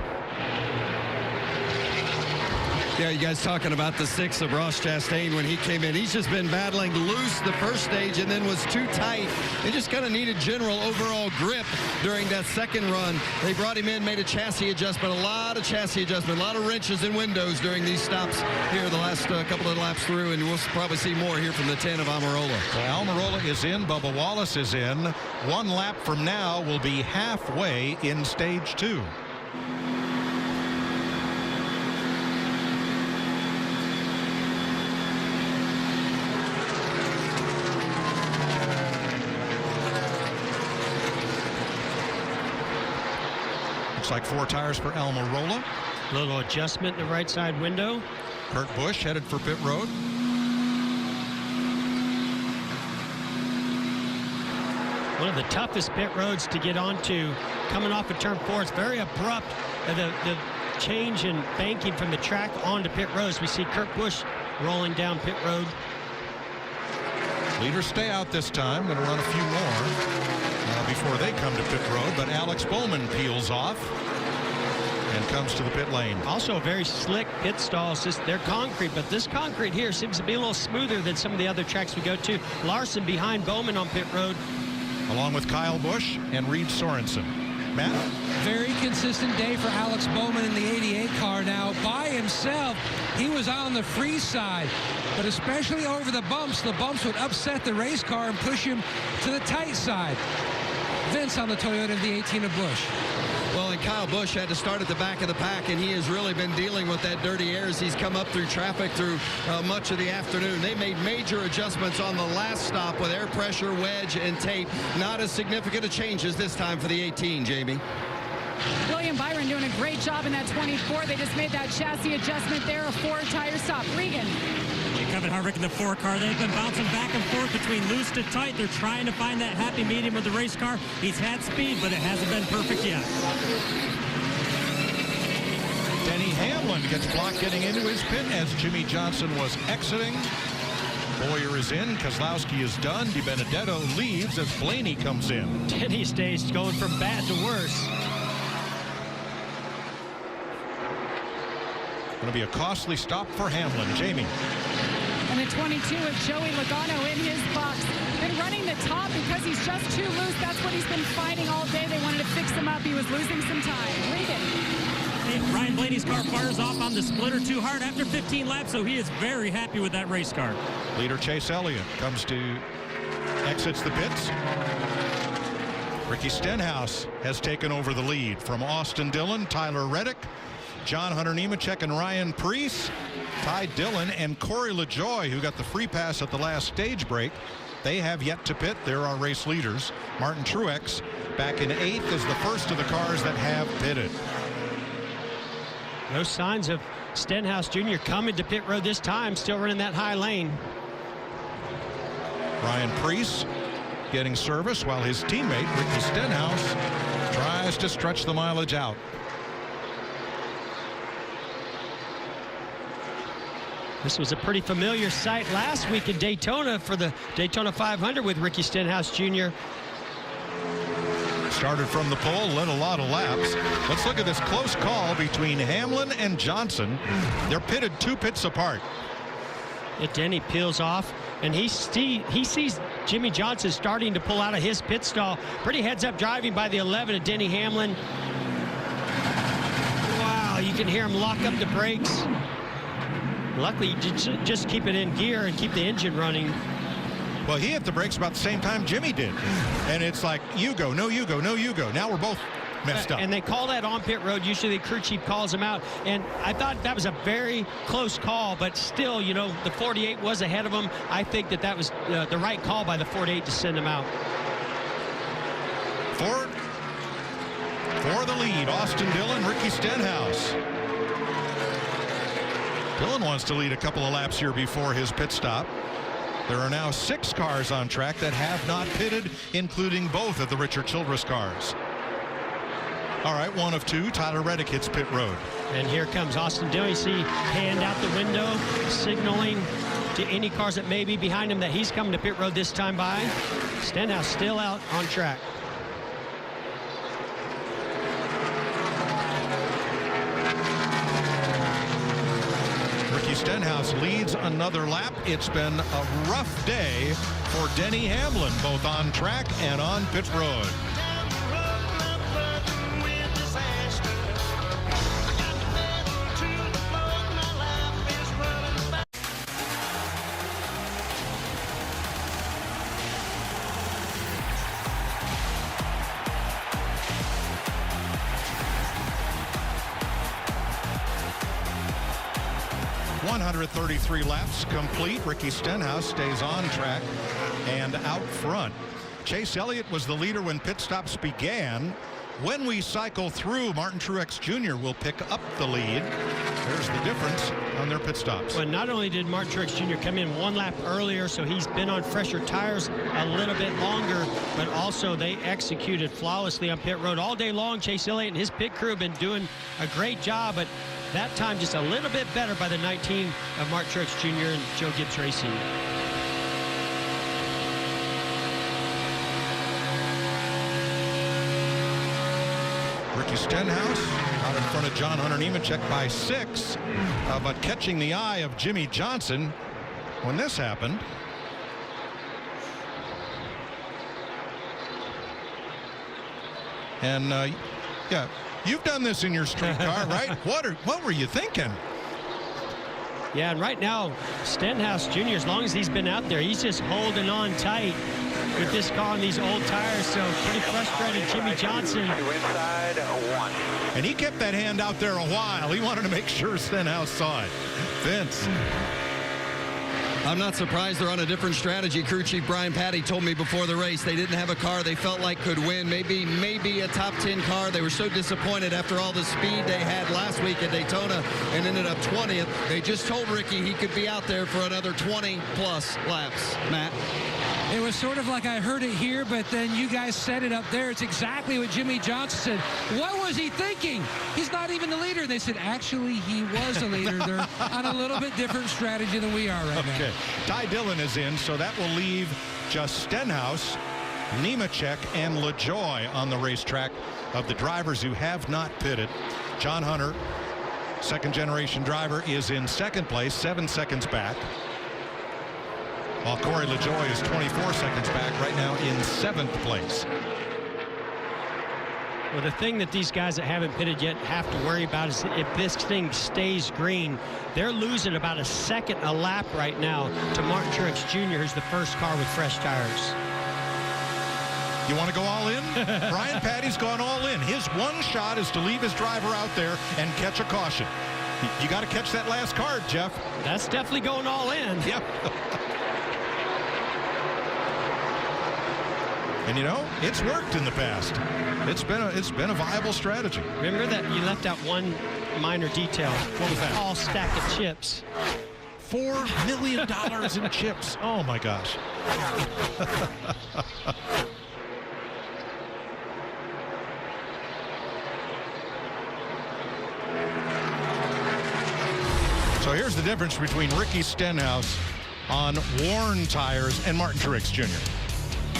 Yeah, you guys talking about the 6 of Ross Chastain when he came in. He's just been battling loose the first stage and then was too tight. He just kind of needed general overall grip during that second run. They brought him in, made a chassis adjustment, a lot of chassis adjustment, a lot of wrenches and windows during these stops here the last couple of laps through, and we'll probably see more here from the 10 of Almirola. Well, Almirola is in. Bubba Wallace is in. 1 lap from now will be halfway in stage 2. Looks like 4 tires for Almirola. A little adjustment in the right side window. Kurt Busch headed for pit road. One of the toughest pit roads to get onto coming off of turn 4. It's very abrupt, the change in banking from the track onto pit roads. We see Kurt Busch rolling down pit road. Leaders stay out this time. Going to run a few more before they come to pit road, but Alex Bowman peels off and comes to the pit lane. Also a very slick pit stalls. They're concrete, but this concrete here seems to be a little smoother than some of the other tracks we go to. Larson behind Bowman on pit road, along with Kyle Busch and Reed Sorensen. Matt? Very consistent day for Alex Bowman in the 88 car. Now, by himself, he was on the free side, but especially over the bumps would upset the race car and push him to the tight side. Vince on the Toyota of the 18 of Busch. Well, and Kyle Busch had to start at the back of the pack, and he has really been dealing with that dirty air as he's come up through traffic through much of the afternoon. They made major adjustments on the last stop with air pressure, wedge, and tape. Not as significant a changes this time for the 18, Jamie. William Byron doing a great job in that 24. They just made that chassis adjustment there, a 4-tire stop. Regan. Kevin Harvick in the 4 car. They've been bouncing back and forth between loose to tight. They're trying to find that happy medium with the race car. He's had speed, but it hasn't been perfect yet. Denny Hamlin gets blocked getting into his pit as Jimmy Johnson was exiting. Boyer is in. Keselowski is done. DiBenedetto leaves as Blaney comes in. Denny stays going from bad to worse. Going to be a costly stop for Hamlin. Jamie. And the 22 of Joey Logano in his box. Been running the top because he's just too loose. That's what he's been fighting all day. They wanted to fix him up. He was losing some time. Regan. Ryan Blaney's car fires off on the splitter too hard after 15 laps, so he is very happy with that race car. Leader Chase Elliott exits the pits. Ricky Stenhouse has taken over the lead from Austin Dillon, Tyler Reddick, John Hunter Nemechek, and Ryan Preece. Ty Dillon and Corey LaJoie, who got the free pass at the last stage break, they have yet to pit. They're our race leaders. Martin Truex back in 8th is the first of the cars that have pitted. No signs of Stenhouse Jr. coming to pit road this time, still running that high lane. Ryan Preece getting service while his teammate Ricky Stenhouse tries to stretch the mileage out. This was a pretty familiar sight last week in Daytona for the Daytona 500 with Ricky Stenhouse Jr. Started from the pole, led a lot of laps. Let's look at this close call between Hamlin and Johnson. They're pitted 2 pits apart. Denny peels off, and he sees Jimmy Johnson starting to pull out of his pit stall. Pretty heads-up driving by the 11 of Denny Hamlin. Wow, you can hear him lock up the brakes. Luckily, just keep it in gear and keep the engine running. Well, he hit the brakes about the same time Jimmy did. And it's like, you go, no, you go, no, you go. Now we're both messed up. And they call that on pit road. Usually the crew chief calls him out. And I thought that was a very close call, but still, you know, the 48 was ahead of him. I think that was the right call by the 48 to send him out. For the lead, Austin Dillon, Ricky Stenhouse. Dillon wants to lead a couple of laps here before his pit stop. There are now 6 cars on track that have not pitted, including both of the Richard Childress cars. All right, 1 of 2. Tyler Reddick hits pit road. And here comes Austin Dillon. You see hand out the window, signaling to any cars that may be behind him that he's coming to pit road this time by. Stenhouse still out on track. Ricky Stenhouse leads another lap. It's been a rough day for Denny Hamlin, both on track and on pit road. .133 laps complete. Ricky Stenhouse stays on track and out front. Chase Elliott was the leader when pit stops began. When we cycle through, Martin Truex Jr. will pick up the lead. There's the difference on their pit stops. Well, not only did Martin Truex Jr. come in 1 lap earlier, so he's been on fresher tires a little bit longer, but also they executed flawlessly on pit road all day long. Chase Elliott and his pit crew have been doing a great job, but that time just a little bit better by the 19 of Mark Truex Jr. and Joe Gibbs Racing. Ricky Stenhouse out in front of John Hunter Nemechek by 6, but catching the eye of Jimmy Johnson when this happened. And yeah, you've done this in your street car, right? What were you thinking? Yeah, and right now, Stenhouse Jr., as long as he's been out there, he's just holding on tight with this car on these old tires. So pretty frustrated, Jimmy Johnson. Inside 1. And he kept that hand out there a while. He wanted to make sure Stenhouse saw it. Vince. I'm not surprised they're on a different strategy. Crew Chief Brian Patty told me before the race they didn't have a car they felt like could win. Maybe a top 10 car. They were so disappointed after all the speed they had last week at Daytona and ended up 20th. They just told Ricky he could be out there for another 20-plus laps. Matt? It was sort of like I heard it here, but then you guys said it up there. It's exactly what Jimmy Johnson said. What was he thinking? He's not even the leader. They said, actually, he was the leader. They're on a little bit different strategy than we are right now. Okay. Ty Dillon is in, so that will leave just Stenhouse, Nemechek, and LaJoie on the racetrack of the drivers who have not pitted. John Hunter, second-generation driver, is in second place, 7 seconds back. While Corey LaJoie is 24 seconds back right now in 7th place. Well, the thing that these guys that haven't pitted yet have to worry about is if this thing stays green, they're losing about a second a lap right now to Martin Truex Jr., who's the first car with fresh tires. You want to go all in? Brian Patty's gone all in. His one shot is to leave his driver out there and catch a caution. You got to catch that last card, Jeff. That's definitely going all in. Yep. And you know, it's worked in the past. It's been a viable strategy. Remember that you left out one minor detail. What was that? All stack of chips. $4 million in chips. Oh my gosh. So here's the difference between Ricky Stenhouse on worn tires and Martin Truex Jr.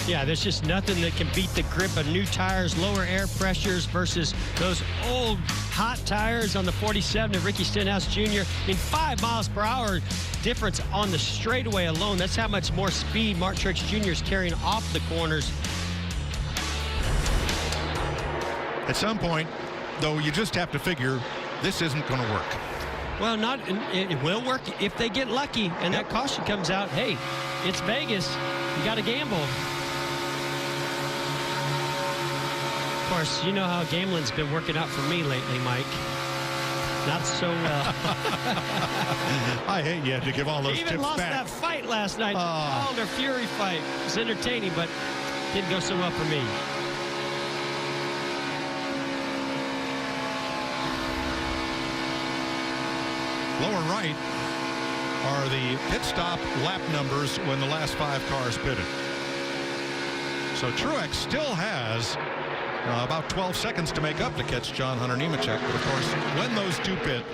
Yeah, there's just nothing that can beat the grip of new tires, lower air pressures versus those old hot tires on the 47 of Ricky Stenhouse Jr. I mean, 5 miles per hour difference on the straightaway alone. That's how much more speed Martin Truex Jr. is carrying off the corners. At some point, though, you just have to figure this isn't going to work. Well, it will work if they get lucky and that caution comes out. Hey, it's Vegas. You got to gamble. Of course, you know how gambling's been working out for me lately, Mike. Not so well. I hate you had to give all those tips back. Even lost that fight last night. Oh, their Fury fight. It was entertaining, but didn't go so well for me. Lower right are the pit stop lap numbers when the last 5 cars pitted. So Truex still has about 12 seconds to make up to catch John Hunter Nemechek. But of course, when those two pit,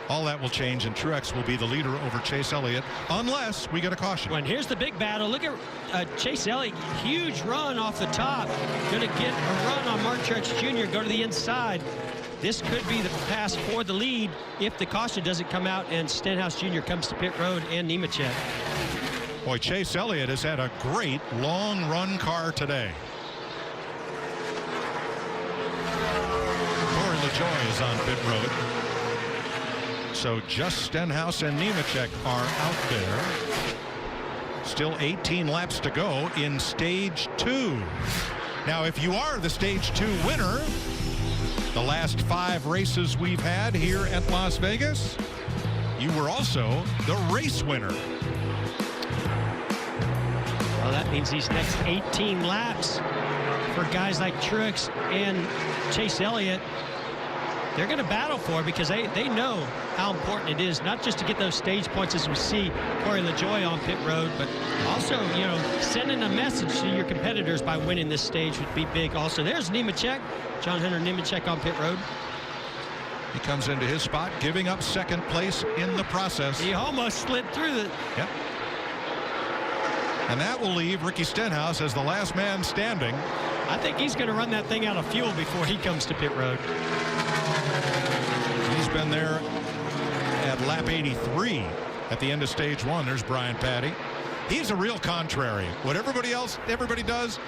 all that will change, and Truex will be the leader over Chase Elliott unless we get a caution. And here's the big battle. Look at Chase Elliott, huge run off the top. Going to get a run on Martin Truex Jr., go to the inside. This could be the pass for the lead if the caution doesn't come out and Stenhouse Jr. comes to pit road and Nemechek. Boy, Chase Elliott has had a great long run car today. Corey LaJoie is on pit road. So just Stenhouse and Nemechek are out there. Still 18 laps to go in stage 2. Now, if you are the stage 2 winner, the last 5 races we've had here at Las Vegas, you were also the race winner. Well, that means these next 18 laps for guys like Truex and Chase Elliott, they're going to battle for, because they know how important it is, not just to get those stage points as we see Corey LaJoie on pit road, but also, you know, sending a message to your competitors by winning this stage would be big. Also, there's Nemechek, John Hunter Nemechek on pit road. He comes into his spot, giving up second place in the process. He almost slid through it. Yep. And that will leave Ricky Stenhouse as the last man standing. I think he's going to run that thing out of fuel before he comes to pit road. He's been there at lap 83 at the end of stage 1. There's Brian Patty. He's a real contrary. What everybody does,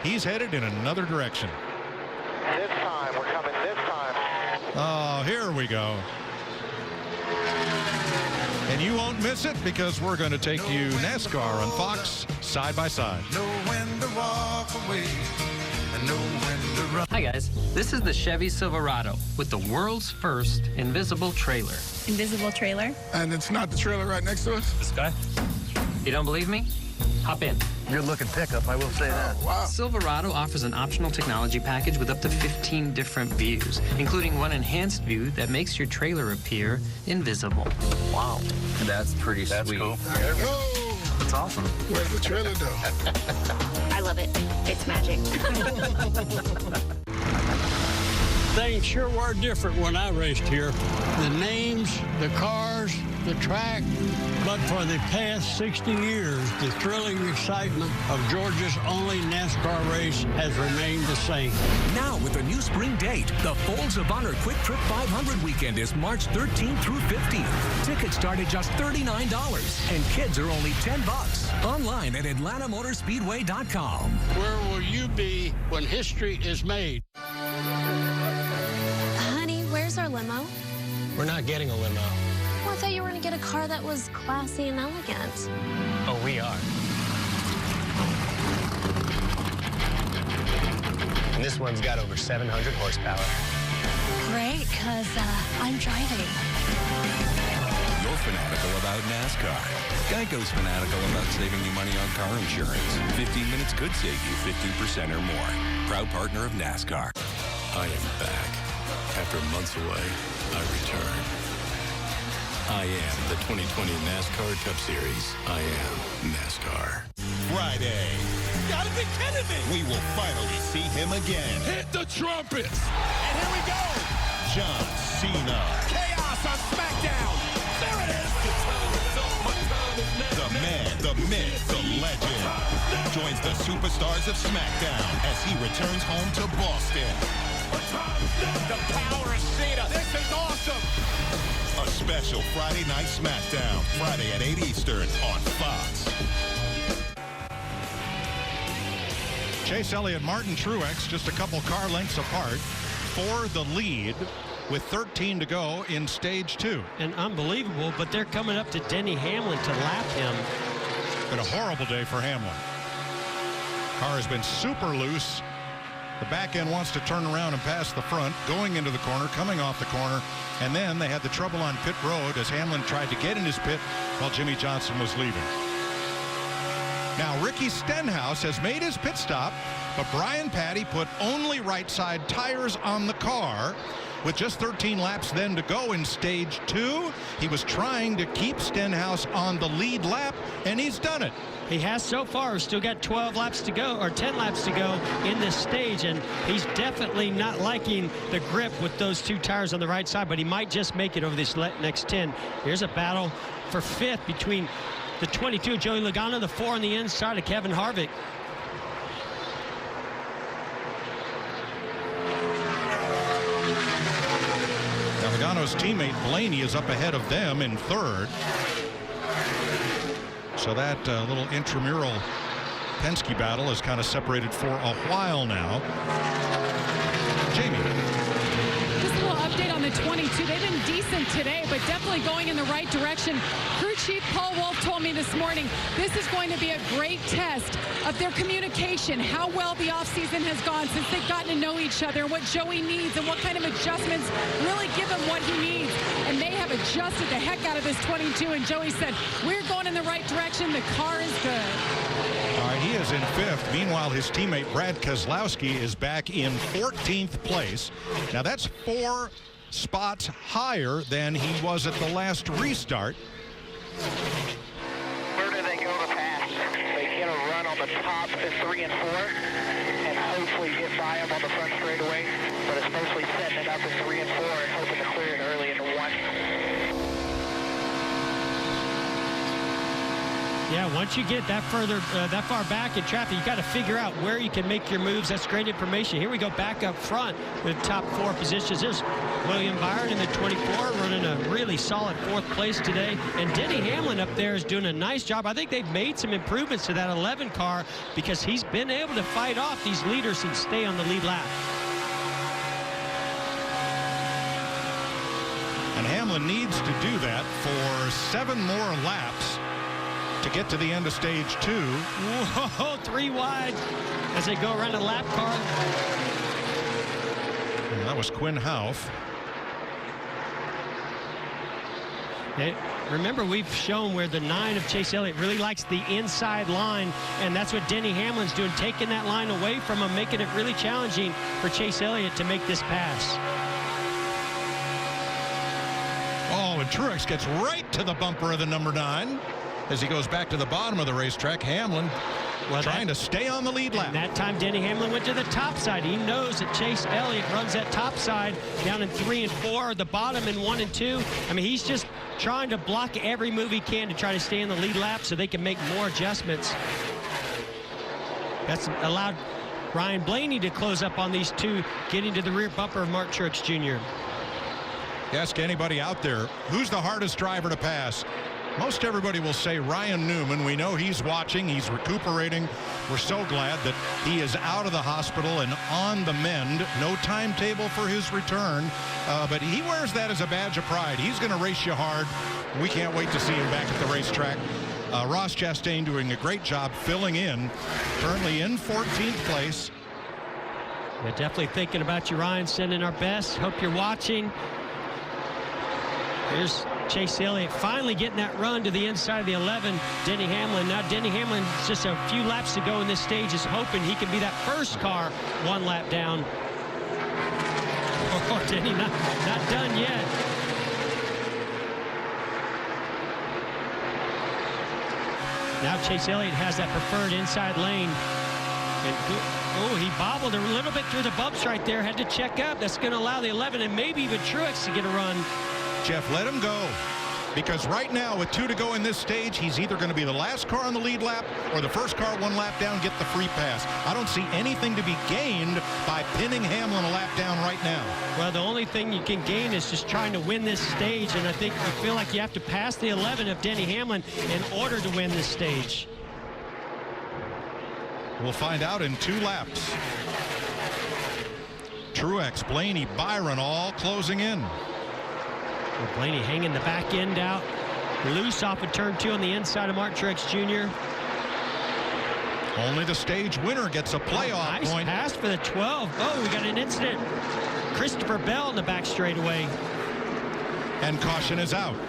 he's headed in another direction. This time, we're coming this time. Oh, here we go. And you won't miss it, because we're going to take you NASCAR on Fox side by side. Know when to walk away and know when to run. Hi guys, this is the Chevy Silverado with the world's first invisible trailer. Invisible trailer? And it's not the trailer right next to us? This guy? You don't believe me? Hop in. Good looking pickup, I will say that. Wow. Silverado offers an optional technology package with up to 15 different views, including one enhanced view that makes your trailer appear invisible. Wow. That's pretty sweet. That's cool. There we go. That's awesome. Where's the trailer though? I love it. It's magic. Things sure were different when I raced here. The names, the cars, the track, but for the past 60 years, the thrilling excitement of Georgia's only NASCAR race has remained the same. Now with a new spring date, the Folds of Honor Quick Trip 500 weekend is March 13th through 15th. Tickets start at just $39, and kids are only $10. Online at AtlantaMotorspeedway.com. Where will you be when history is made? Honey, where's our limo? We're not getting a limo. Well, I thought you were going to get a car that was classy and elegant. Oh, we are. And this one's got over 700 horsepower. Great, because I'm driving. You're fanatical about NASCAR. Geico's fanatical about saving you money on car insurance. 15 minutes could save you 15% or more. Proud partner of NASCAR. I am back. After months away, I return. I am the 2020 NASCAR Cup Series. I am NASCAR. Friday. You gotta be kidding me! We will finally see him again. Hit the trumpets! And here we go! John Cena. Chaos on SmackDown! There it is! The man, the myth, the legend joins the superstars of SmackDown as he returns home to Boston. The power of Cena! This is awesome! A special Friday Night SmackDown, Friday at 8 Eastern on Fox. Chase Elliott, Martin Truex, just a couple car lengths apart for the lead with 13 to go in stage 2. And unbelievable, but they're coming up to Denny Hamlin to lap him. Been a horrible day for Hamlin. Car has been super loose. The back end wants to turn around and pass the front, going into the corner, coming off the corner, and then they had the trouble on pit road as Hamlin tried to get in his pit while Jimmy Johnson was leaving. Now, Ricky Stenhouse has made his pit stop, but Brian Patty put only right side tires on the car, with just 13 laps then to go in stage 2. He was trying to keep Stenhouse on the lead lap, and he's done it. He has so far. We've still got 12 laps to go, or 10 laps to go in this stage, and he's definitely not liking the grip with those 2 tires on the right side, but he might just make it over this next 10. Here's a battle for 5th between the 22 of Joey Logano, the 4 on the inside of Kevin Harvick. Now, Logano's teammate Blaney is up ahead of them in 3rd. So that little intramural Penske battle has kind of separated for a while now. Jamie. Just a little update on the 22. They've been decent today, but definitely going in the right direction. Crew Chief Paul Wolf told me this morning this is going to be a great test of their communication, how well the offseason has gone since they've gotten to know each other, what Joey needs and what kind of adjustments really give him what he needs. And they have adjusted the heck out of this 22, and Joey said, we're going in the right direction. The car is good. All right, he is in 5th. Meanwhile, his teammate Brad Keselowski is back in 14th place. Now, that's 4 spots higher than he was at the last restart. Where do they go to pass? They get a run on the top to 3 and 4 and hopefully get by them on the front straightaway, but it's mostly setting it up in 3 and 4 and hoping to clear it early into 1. Yeah, once you get that far back in traffic, you got to figure out where you can make your moves. That's great information. Here we go back up front with top 4 positions. There's William Byron in the 24 running a really solid 4th place today. And Denny Hamlin up there is doing a nice job. I think they've made some improvements to that 11 car because he's been able to fight off these leaders and stay on the lead lap. And Hamlin needs to do that for 7 more laps to get to the end of stage 2. Whoa, 3 wide as they go around a lap car. And that was Quinn Houff. Remember, we've shown where the 9 of Chase Elliott really likes the inside line, and that's what Denny Hamlin's doing, taking that line away from him, making it really challenging for Chase Elliott to make this pass. Oh, and Truex gets right to the bumper of the number 9. As he goes back to the bottom of the racetrack. Hamlin trying to stay on the lead lap. That time Denny Hamlin went to the top side. He knows that Chase Elliott runs that top side down in 3 and 4, the bottom in 1 and 2. I mean, he's just trying to block every move he can to try to stay in the lead lap so they can make more adjustments. That's allowed Ryan Blaney to close up on these 2, getting to the rear bumper of Mark Truex Jr. Ask anybody out there, who's the hardest driver to pass? Most everybody will say Ryan Newman. We know he's watching. He's recuperating. We're so glad that he is out of the hospital and on the mend. No timetable for his return, but he wears that as a badge of pride. He's going to race you hard. We can't wait to see him back at the racetrack. Ross Chastain doing a great job filling in, currently in 14th place. We're definitely thinking about you, Ryan. Sending our best. Hope you're watching. Here's Chase Elliott finally getting that run to the inside of the 11. Denny Hamlin. Now Denny Hamlin, just a few laps to go in this stage, is hoping he can be that first car 1 lap down. Oh, Denny not done yet. Now Chase Elliott has that preferred inside lane. And oh, he bobbled a little bit through the bumps right there. Had to check up. That's going to allow the 11 and maybe even Truex to get a run. Jeff, let him go. Because right now, with 2 to go in this stage, he's either going to be the last car on the lead lap or the first car 1 lap down, get the free pass. I don't see anything to be gained by pinning Hamlin a lap down right now. Well, the only thing you can gain is just trying to win this stage, and I think you feel like you have to pass the 11 of Denny Hamlin in order to win this stage. We'll find out in 2 laps. Truex, Blaney, Byron all closing in. Blaney hanging the back end out. Loose off of turn 2 on the inside of Mark Truex Jr. Only the stage winner gets a playoff nice point. Pass for the 12. Oh, we got an incident. Christopher Bell in the back straightaway. And caution is out. Loose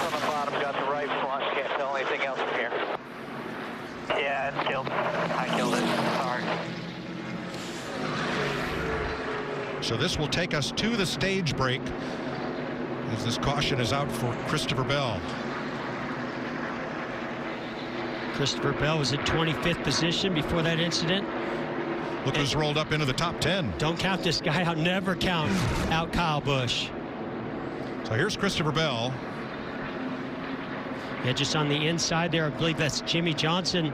on the bottom, got the right front. Can't tell anything else from here. Yeah, it's killed. I killed it. Sorry. So this will take us to the stage break as this caution is out for Christopher Bell. Christopher Bell was in 25th position before that incident. Look who's rolled up into the top 10. Don't count this guy out. Never count out Kyle Busch. So here's Christopher Bell. Yeah, just on the inside there, I believe that's Jimmy Johnson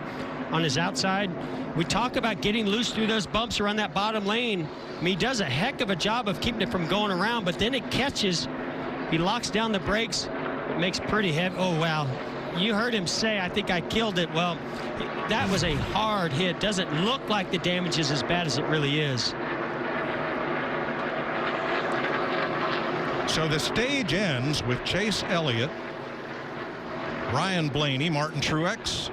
on his outside. We talk about getting loose through those bumps around that bottom lane. I mean, he does a heck of a job of keeping it from going around, but then it catches. He locks down the brakes. It makes pretty heavy. Oh, wow. You heard him say, I think I killed it. Well, that was a hard hit. Doesn't look like the damage is as bad as it really is. So the stage ends with Chase Elliott, Ryan Blaney, Martin Truex,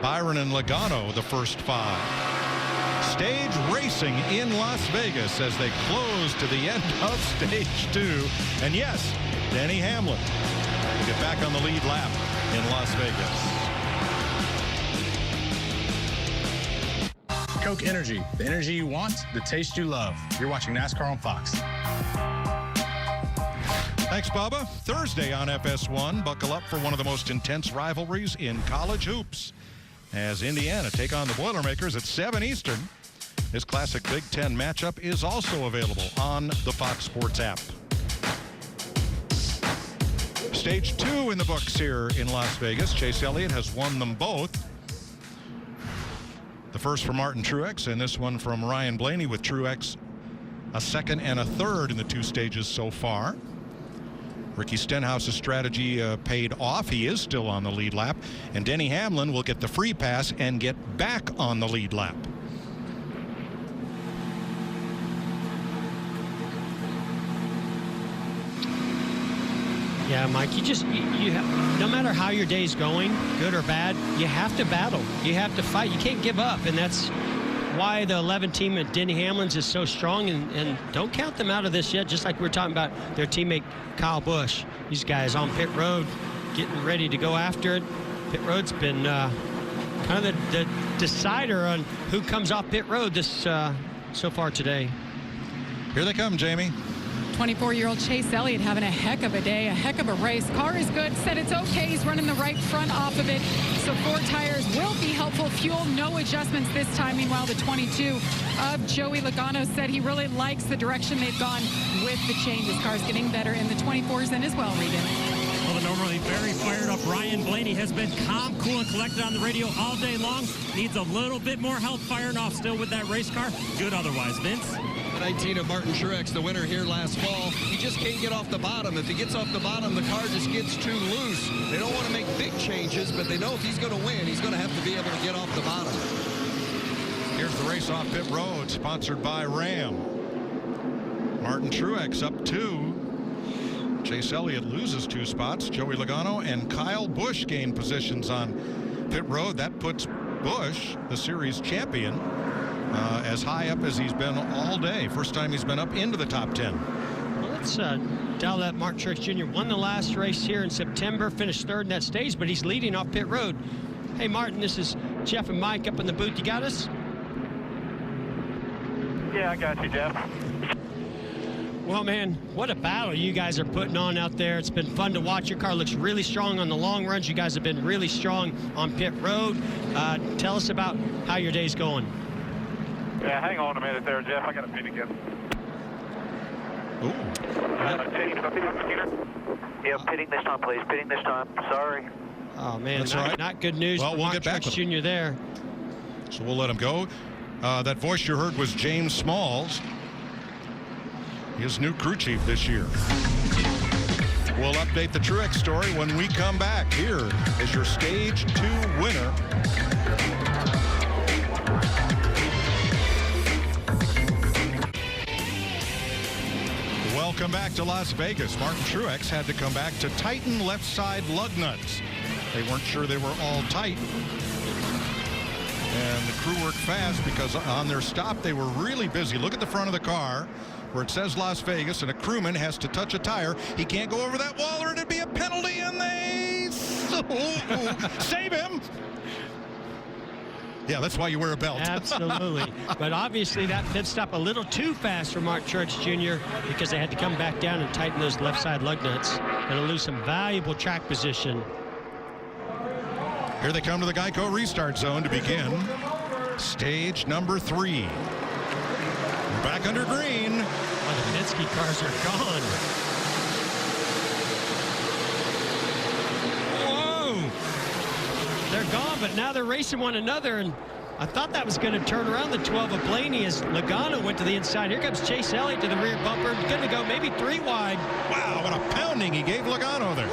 Byron and Logano, the first 5. Stage racing in Las Vegas as they close to the end of stage 2. And yes, Denny Hamlin will get back on the lead lap in Las Vegas. Coke Energy, the energy you want, the taste you love. You're watching NASCAR on Fox. Thanks, Bubba. Thursday on FS1, buckle up for one of the most intense rivalries in college hoops as Indiana take on the Boilermakers at 7 Eastern. This classic Big Ten matchup is also available on the Fox Sports app. Stage 2 in the books here in Las Vegas. Chase Elliott has won them both. The first from Martin Truex, and this one from Ryan Blaney, with Truex a second and a third in the 2 stages so far. Ricky Stenhouse's strategy paid off. He is still on the lead lap, and Denny Hamlin will get the free pass and get back on the lead lap. Yeah, Mike, you have, no matter how your day's going, good or bad, you have to battle. You have to fight. You can't give up, and that's why the 11 team at Denny Hamlin's is so strong, and don't count them out of this yet, just like we were talking about their teammate Kyle Busch. These guys on pit road getting ready to go after it. Pit road's been kind of the decider on who comes off pit road this so far today. Here they come, Jamie. 24-year-old Chase Elliott having a heck of a day, a heck of a race. Car is good, said it's okay. He's running the right front off of it. So 4 tires will be helpful. Fuel, no adjustments this time. Meanwhile, the 22 of Joey Logano said he really likes the direction they've gone with the changes. Car's getting better in the 24s then as well, Regan. Well, the normally very fired up Ryan Blaney has been calm, cool, and collected on the radio all day long. Needs a little bit more help firing off still with that race car. Good otherwise, Vince. 19 of Martin Truex, the winner here last fall. He just can't get off the bottom. If he gets off the bottom, the car just gets too loose. They don't want to make big changes, but they know if he's going to win, he's going to have to be able to get off the bottom. Here's the race off pit road, sponsored by Ram. Martin Truex up 2. Chase Elliott loses 2 spots. Joey Logano and Kyle Busch gain positions on pit road. That puts Busch, the series champion, as high up as he's been all day. First time he's been up into the top 10. Well, let's dial that. Martin Truex Jr. won the last race here in September, finished 3rd in that stage, but he's leading off pit road. Hey, Martin, this is Jeff and Mike up in the booth. You got us? Yeah, I got you, Jeff. Well, man, what a battle you guys are putting on out there. It's been fun to watch. Your car looks really strong on the long runs. You guys have been really strong on pit road. Tell us about how your day's going. Yeah, hang on a minute there, Jeff. I got to pit again. Ooh. Yeah, pitting this time, please. Pitting this time. Sorry. Oh, man, That's right. Not good news Well, for we'll Martin get back Truex with him. Jr. there. So we'll let him go. That voice you heard was James Smalls, his new crew chief this year. We'll update the Truex story when we come back. Here is your Stage 2 winner. Welcome back to Las Vegas. Martin Truex had to come back to tighten left side lug nuts. They weren't sure they were all tight. And the crew worked fast because on their stop they were really busy. Look at the front of the car where it says Las Vegas, and a crewman has to touch a tire. He can't go over that wall or it'd be a penalty, and they save him. Yeah, that's why you wear a belt. Absolutely. But obviously that pit stop a little too fast for Mark Truex Jr. because they had to come back down and tighten those left side lug nuts. Going to lose some valuable track position. Here they come to the Geico restart zone to begin stage number 3. We're back under green. Oh, the Penske cars are gone. Whoa! They're gone, but now they're racing one another, and I thought that was going to turn around the 12 of Blaney as Logano went to the inside. Here comes Chase Elliott to the rear bumper. Going to go maybe 3 wide. Wow, what a pounding he gave Logano there.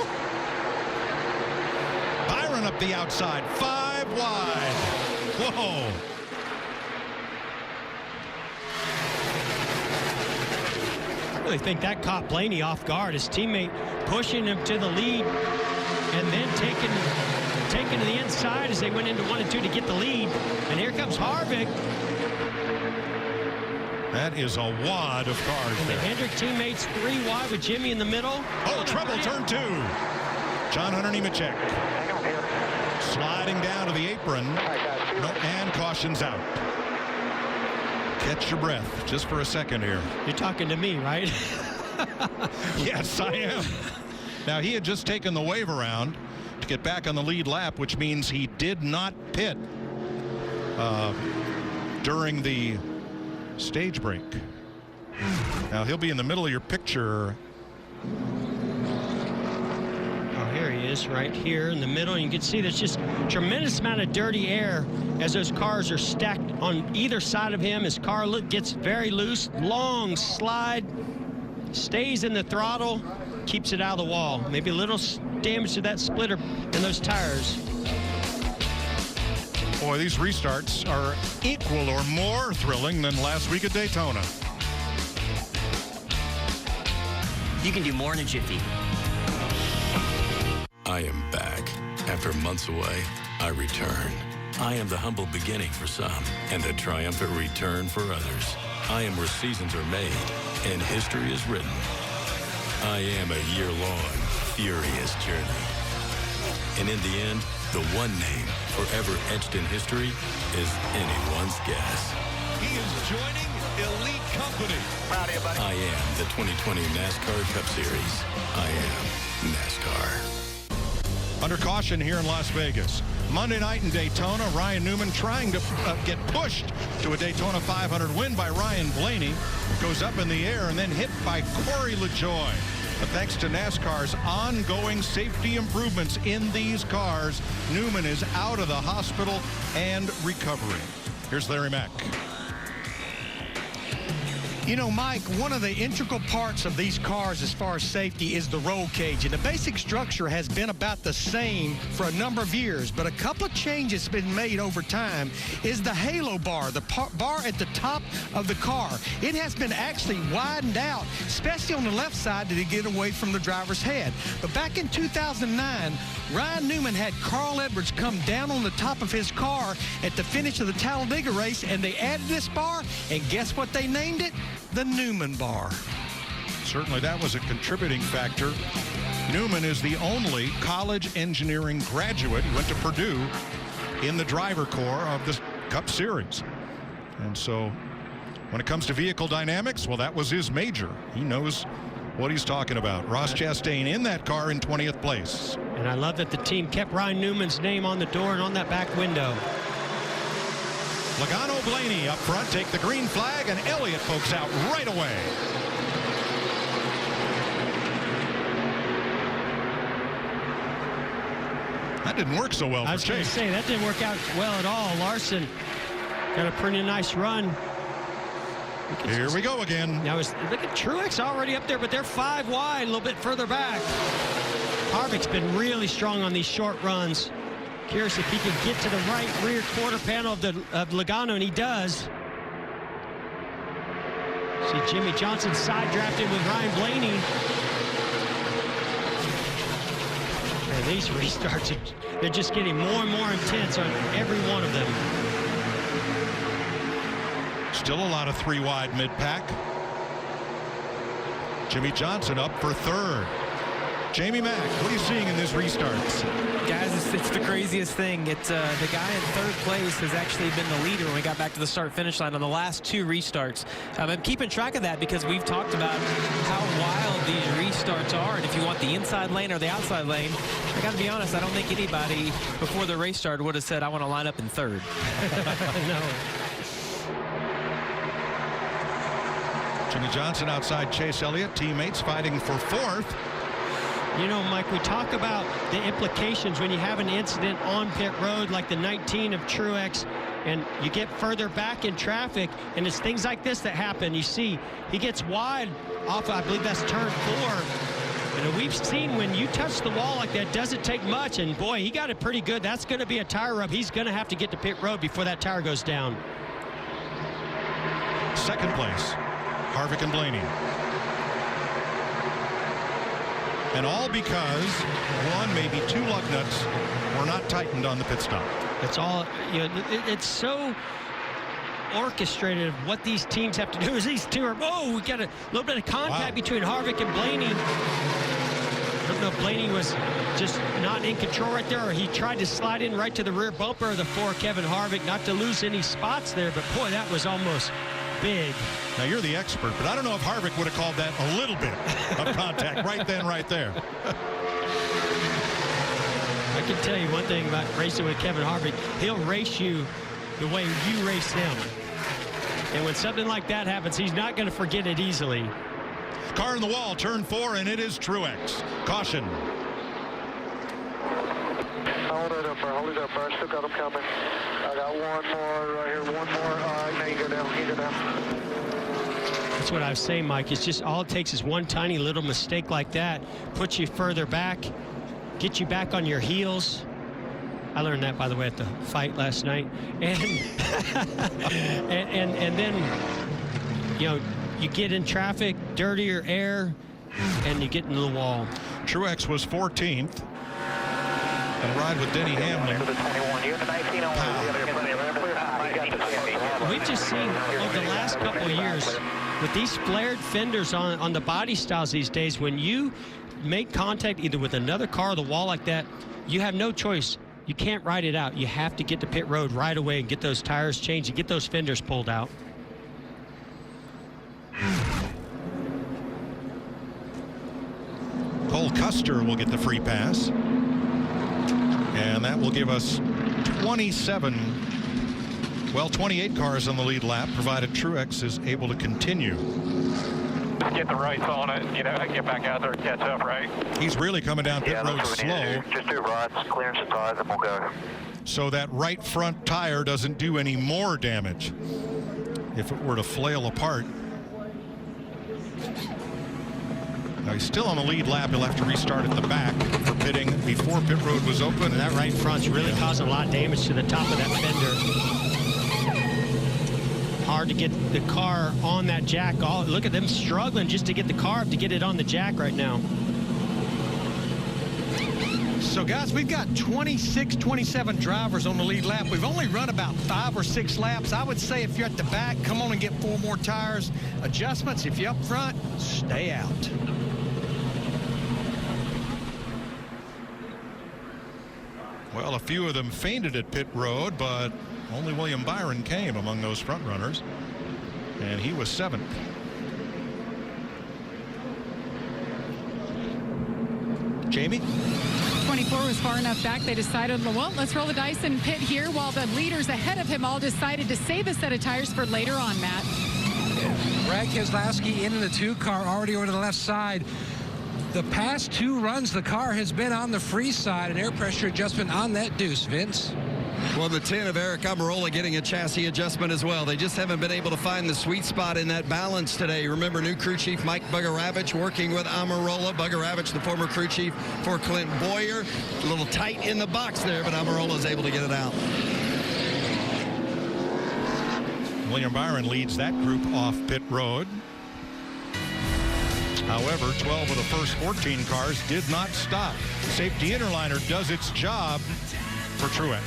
Byron up the outside, 5 wide. Whoa. I really think that caught Blaney off guard. His teammate pushing him to the lead and then taking to the inside as they went into 1 and 2 to get the lead. And here comes Harvick. That is a wad of cars And the there. Hendrick teammates 3 wide with Jimmy in the middle. Oh, trouble, turn 2. John Hunter Nemechek sliding down to the apron. And cautions out. Catch your breath just for a second here. You're talking to me, right? Yes, I am. Now, he had just taken the wave around to get back on the lead lap, which means he did not pit during the stage break. Now, he'll be in the middle of your picture. Oh, here he is, right here in the middle. And you can see there's just a tremendous amount of dirty air as those cars are stacked on either side of him. His car gets very loose, long slide, stays in the throttle, keeps it out of the wall. Maybe a little damage to that splitter and those tires. Boy, these restarts are equal or more thrilling than last week at Daytona. You can do more in a jiffy. I am back. After months away, I return. I am the humble beginning for some and the triumphant return for others. I am where seasons are made and history is written. I am a year-long, furious journey. And in the end, the one name forever etched in history is anyone's guess. He is joining elite company. Proud of you, buddy. I am the 2020 NASCAR Cup Series. I am NASCAR. Under caution here in Las Vegas. Monday night in Daytona, Ryan Newman trying to get pushed to a Daytona 500 win by Ryan Blaney. Goes up in the air and then hit by Corey LaJoie. But thanks to NASCAR's ongoing safety improvements in these cars, Newman is out of the hospital and recovering. Here's Larry Mack. You know, Mike, one of the integral parts of these cars as far as safety is the roll cage. And the basic structure has been about the same for a number of years, but a couple of changes have been made over time is the halo bar, the bar at the top of the car. It has been actually widened out, especially on the left side to get away from the driver's head. But back in 2009, Ryan Newman had Carl Edwards come down on the top of his car at the finish of the Talladega race, and they added this bar, and guess what they named it? The Newman bar. Certainly that was a contributing factor. Newman is the only college engineering graduate. He went to Purdue in the driver corps of the Cup Series. And so when it comes to vehicle dynamics, well, that was his major. He knows what he's talking about. Ross Chastain in that car in 20th place. And I love that the team kept Ryan Newman's name on the door and on that back window. Logano Blaney up front, take the green flag, and Elliott pokes out right away. That didn't work so well for Chase. I was going to say, that didn't work out well at all. Larson got a pretty nice run. Here we go again. Now, look at Truex already up there, but they're 5 wide, a little bit further back. Harvick's been really strong on these short runs. Curious if he can get to the right rear quarter panel of Logano, and he does. See Jimmy Johnson side drafting with Ryan Blaney. And these restarts, they're just getting more and more intense on every one of them. Still a lot of 3 wide mid-pack. Jimmy Johnson up for third. Jamie Mack, what are you seeing in this restart? Guys, it's the craziest thing. It's the guy in third place has actually been the leader when we got back to the start-finish line on the last 2 restarts. I'm keeping track of that because we've talked about how wild these restarts are, and if you want the inside lane or the outside lane, I got to be honest, I don't think anybody before the race start would have said, I want to line up in third. No. Jimmy Johnson outside Chase Elliott, teammates fighting for 4th. You know, Mike, we talk about the implications when you have an incident on pit road like the 19 of Truex, and you get further back in traffic, and it's things like this that happen. You see, he gets wide off, I believe that's turn 4. And we've seen when you touch the wall like that, doesn't take much, and boy, he got it pretty good. That's going to be a tire rub. He's going to have to get to pit road before that tire goes down. Second place, Harvick and Blaney. And all because 1, maybe 2 lug nuts were not tightened on the pit stop. It's all, you know, it's so orchestrated of what these teams have to do. Is these two are, we got a little bit of contact between Harvick and Blaney. I don't know if Blaney was just not in control right there, or he tried to slide in right to the rear bumper of the 4 Kevin Harvick, not to lose any spots there, but boy, that was almost big. Now, you're the expert, but I don't know if Harvick would have called that a little bit of contact right then, right there. I can tell you one thing about racing with Kevin Harvick. He'll race you the way you race him. And when something like that happens, he's not going to forget it easily. Car in the wall, turn 4, and it is Truex. Caution. Hold it up, I still got them coming. I got one more right here, one more. All right, now you go down, That's what I was saying, Mike. It's just all it takes is one tiny little mistake like that, puts you further back, get you back on your heels. I learned that, by the way, at the fight last night. And and then, you know, you get in traffic, dirtier air, and you get into the wall. Truex was 14th. And ride with Denny Hamlin. We've just seen over the last couple of years with these flared fenders on the body styles these days, when you make contact either with another car or the wall like that, you have no choice. You can't ride it out. You have to get to pit road right away and get those tires changed and get those fenders pulled out. Cole Custer will get the free pass. And that will give us 28 cars on the lead lap, provided Truex is able to continue. Just get the rights on it, you know, get back out there and catch up, right? He's really coming down pit road slow. Just do rights, clearance the tires, and we'll go. So that right front tire doesn't do any more damage if it were to flail apart. Now he's still on the lead lap. He'll have to restart at the back for pitting before pit road was open. And that right front's really causing a lot of damage to the top of that fender. Hard to get the car on that jack. Oh, look at them struggling just to get the car up to get it on the jack right now. So, guys, we've got 26, 27 drivers on the lead lap. We've only run about 5 or 6 laps. I would say if you're at the back, come on and get 4 more tires. Adjustments, if you're up front, stay out. Well, a few of them fainted at pit road, but only William Byron came among those front runners, and he was 7th. Jamie? 24 was far enough back. They decided, well, let's roll the dice and pit here, while the leaders ahead of him all decided to save a set of tires for later on, Matt. Greg Keselowski in the 2 car already over to the left side. The past 2 runs, the car has been on the free side, an air pressure adjustment on that deuce, Vince. Well, the 10 of Eric Almirola getting a chassis adjustment as well. They just haven't been able to find the sweet spot in that balance today. Remember, new crew chief Mike Bugaravich working with Almirola. Bugaravich, the former crew chief for Clint Boyer. A little tight in the box there, but Almirola is able to get it out. William Byron leads that group off pit road. However, 12 of the first 14 cars did not stop. Safety interliner does its job for Truex.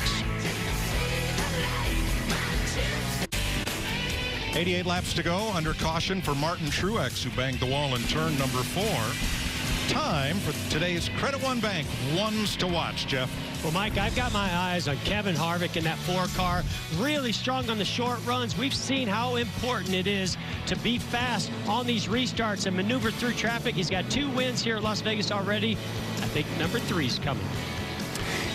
88 laps to go, under caution for Martin Truex, who banged the wall in turn number 4. time for today's Credit One Bank ones to watch, Jeff. Well, Mike, I've got my eyes on Kevin Harvick in that 4-car. Really strong on the short runs. We've seen how important it is to be fast on these restarts and maneuver through traffic. He's got 2 wins here at Las Vegas already. I think number 3's coming.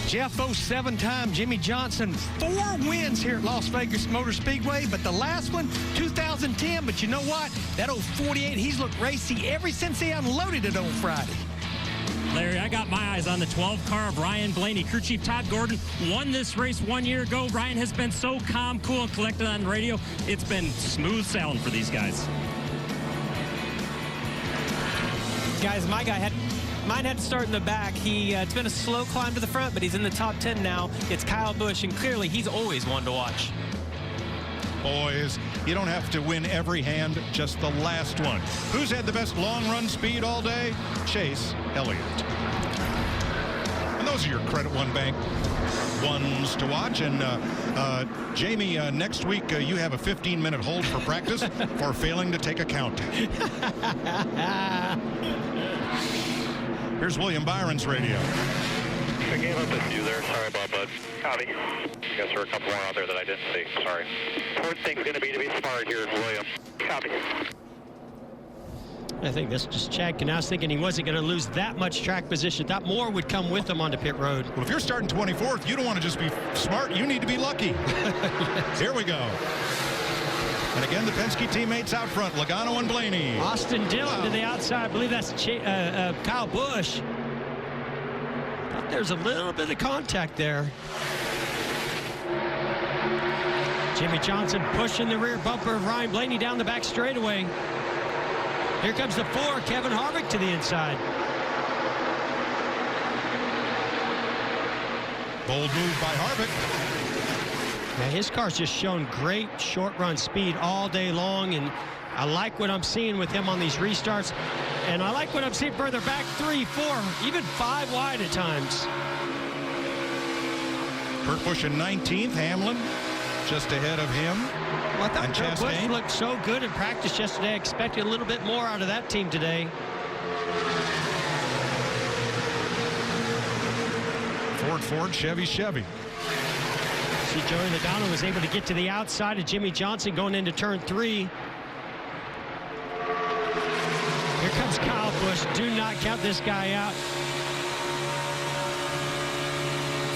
Jeff, 7-time Jimmy Johnson, 4 wins here at Las Vegas Motor Speedway, but the last one, 2010. But you know what? That old 48, he's looked racy ever since he unloaded it on Friday. Larry, I got my eyes on the 12 car of Ryan Blaney. Crew Chief Todd Gordon won this race 1 year ago. Ryan has been so calm, cool, and collected on the radio. It's been smooth sailing for these guys. Guys, mine had to start in the back. It's been a slow climb to the front, but he's in the top 10 now. It's Kyle Busch, and clearly he's always one to watch. Boys, you don't have to win every hand, just the last one. Who's had the best long run speed all day? Chase Elliott. And those are your Credit One Bank ones to watch. And Jamie, next week you have a 15-minute hold for practice for failing to take a count. Here's William Byron's radio. I gave up a few there. Sorry about that. Copy. Guess there were a couple more out there that I didn't see. Sorry. Important thing's going to be smart here, William. Copy. I think that's just Chad Knaus thinking he wasn't going to lose that much track position. Thought more would come with him onto pit road. Well, if you're starting 24th, you don't want to just be smart. You need to be lucky. Yes. Here we go. And again, the Penske teammates out front, Logano and Blaney. Austin Dillon to the outside. I believe that's Kyle Busch. Thought there's a little bit of contact there. Jimmy Johnson pushing the rear bumper of Ryan Blaney down the back straightaway. Here comes the 4, Kevin Harvick to the inside. Bold move by Harvick. Now his car's just shown great short run speed all day long, and I like what I'm seeing with him on these restarts, and I like what I'm seeing further back, 3, 4, even 5 wide at times. Kurt Busch in 19th, Hamlin just ahead of him. Well, I thought Kurt Busch looked so good in practice yesterday. I expected a little bit more out of that team today. Ford, Chevy. See, Joey Logano was able to get to the outside of Jimmy Johnson going into turn 3. Here comes Kyle Busch. Do not count this guy out.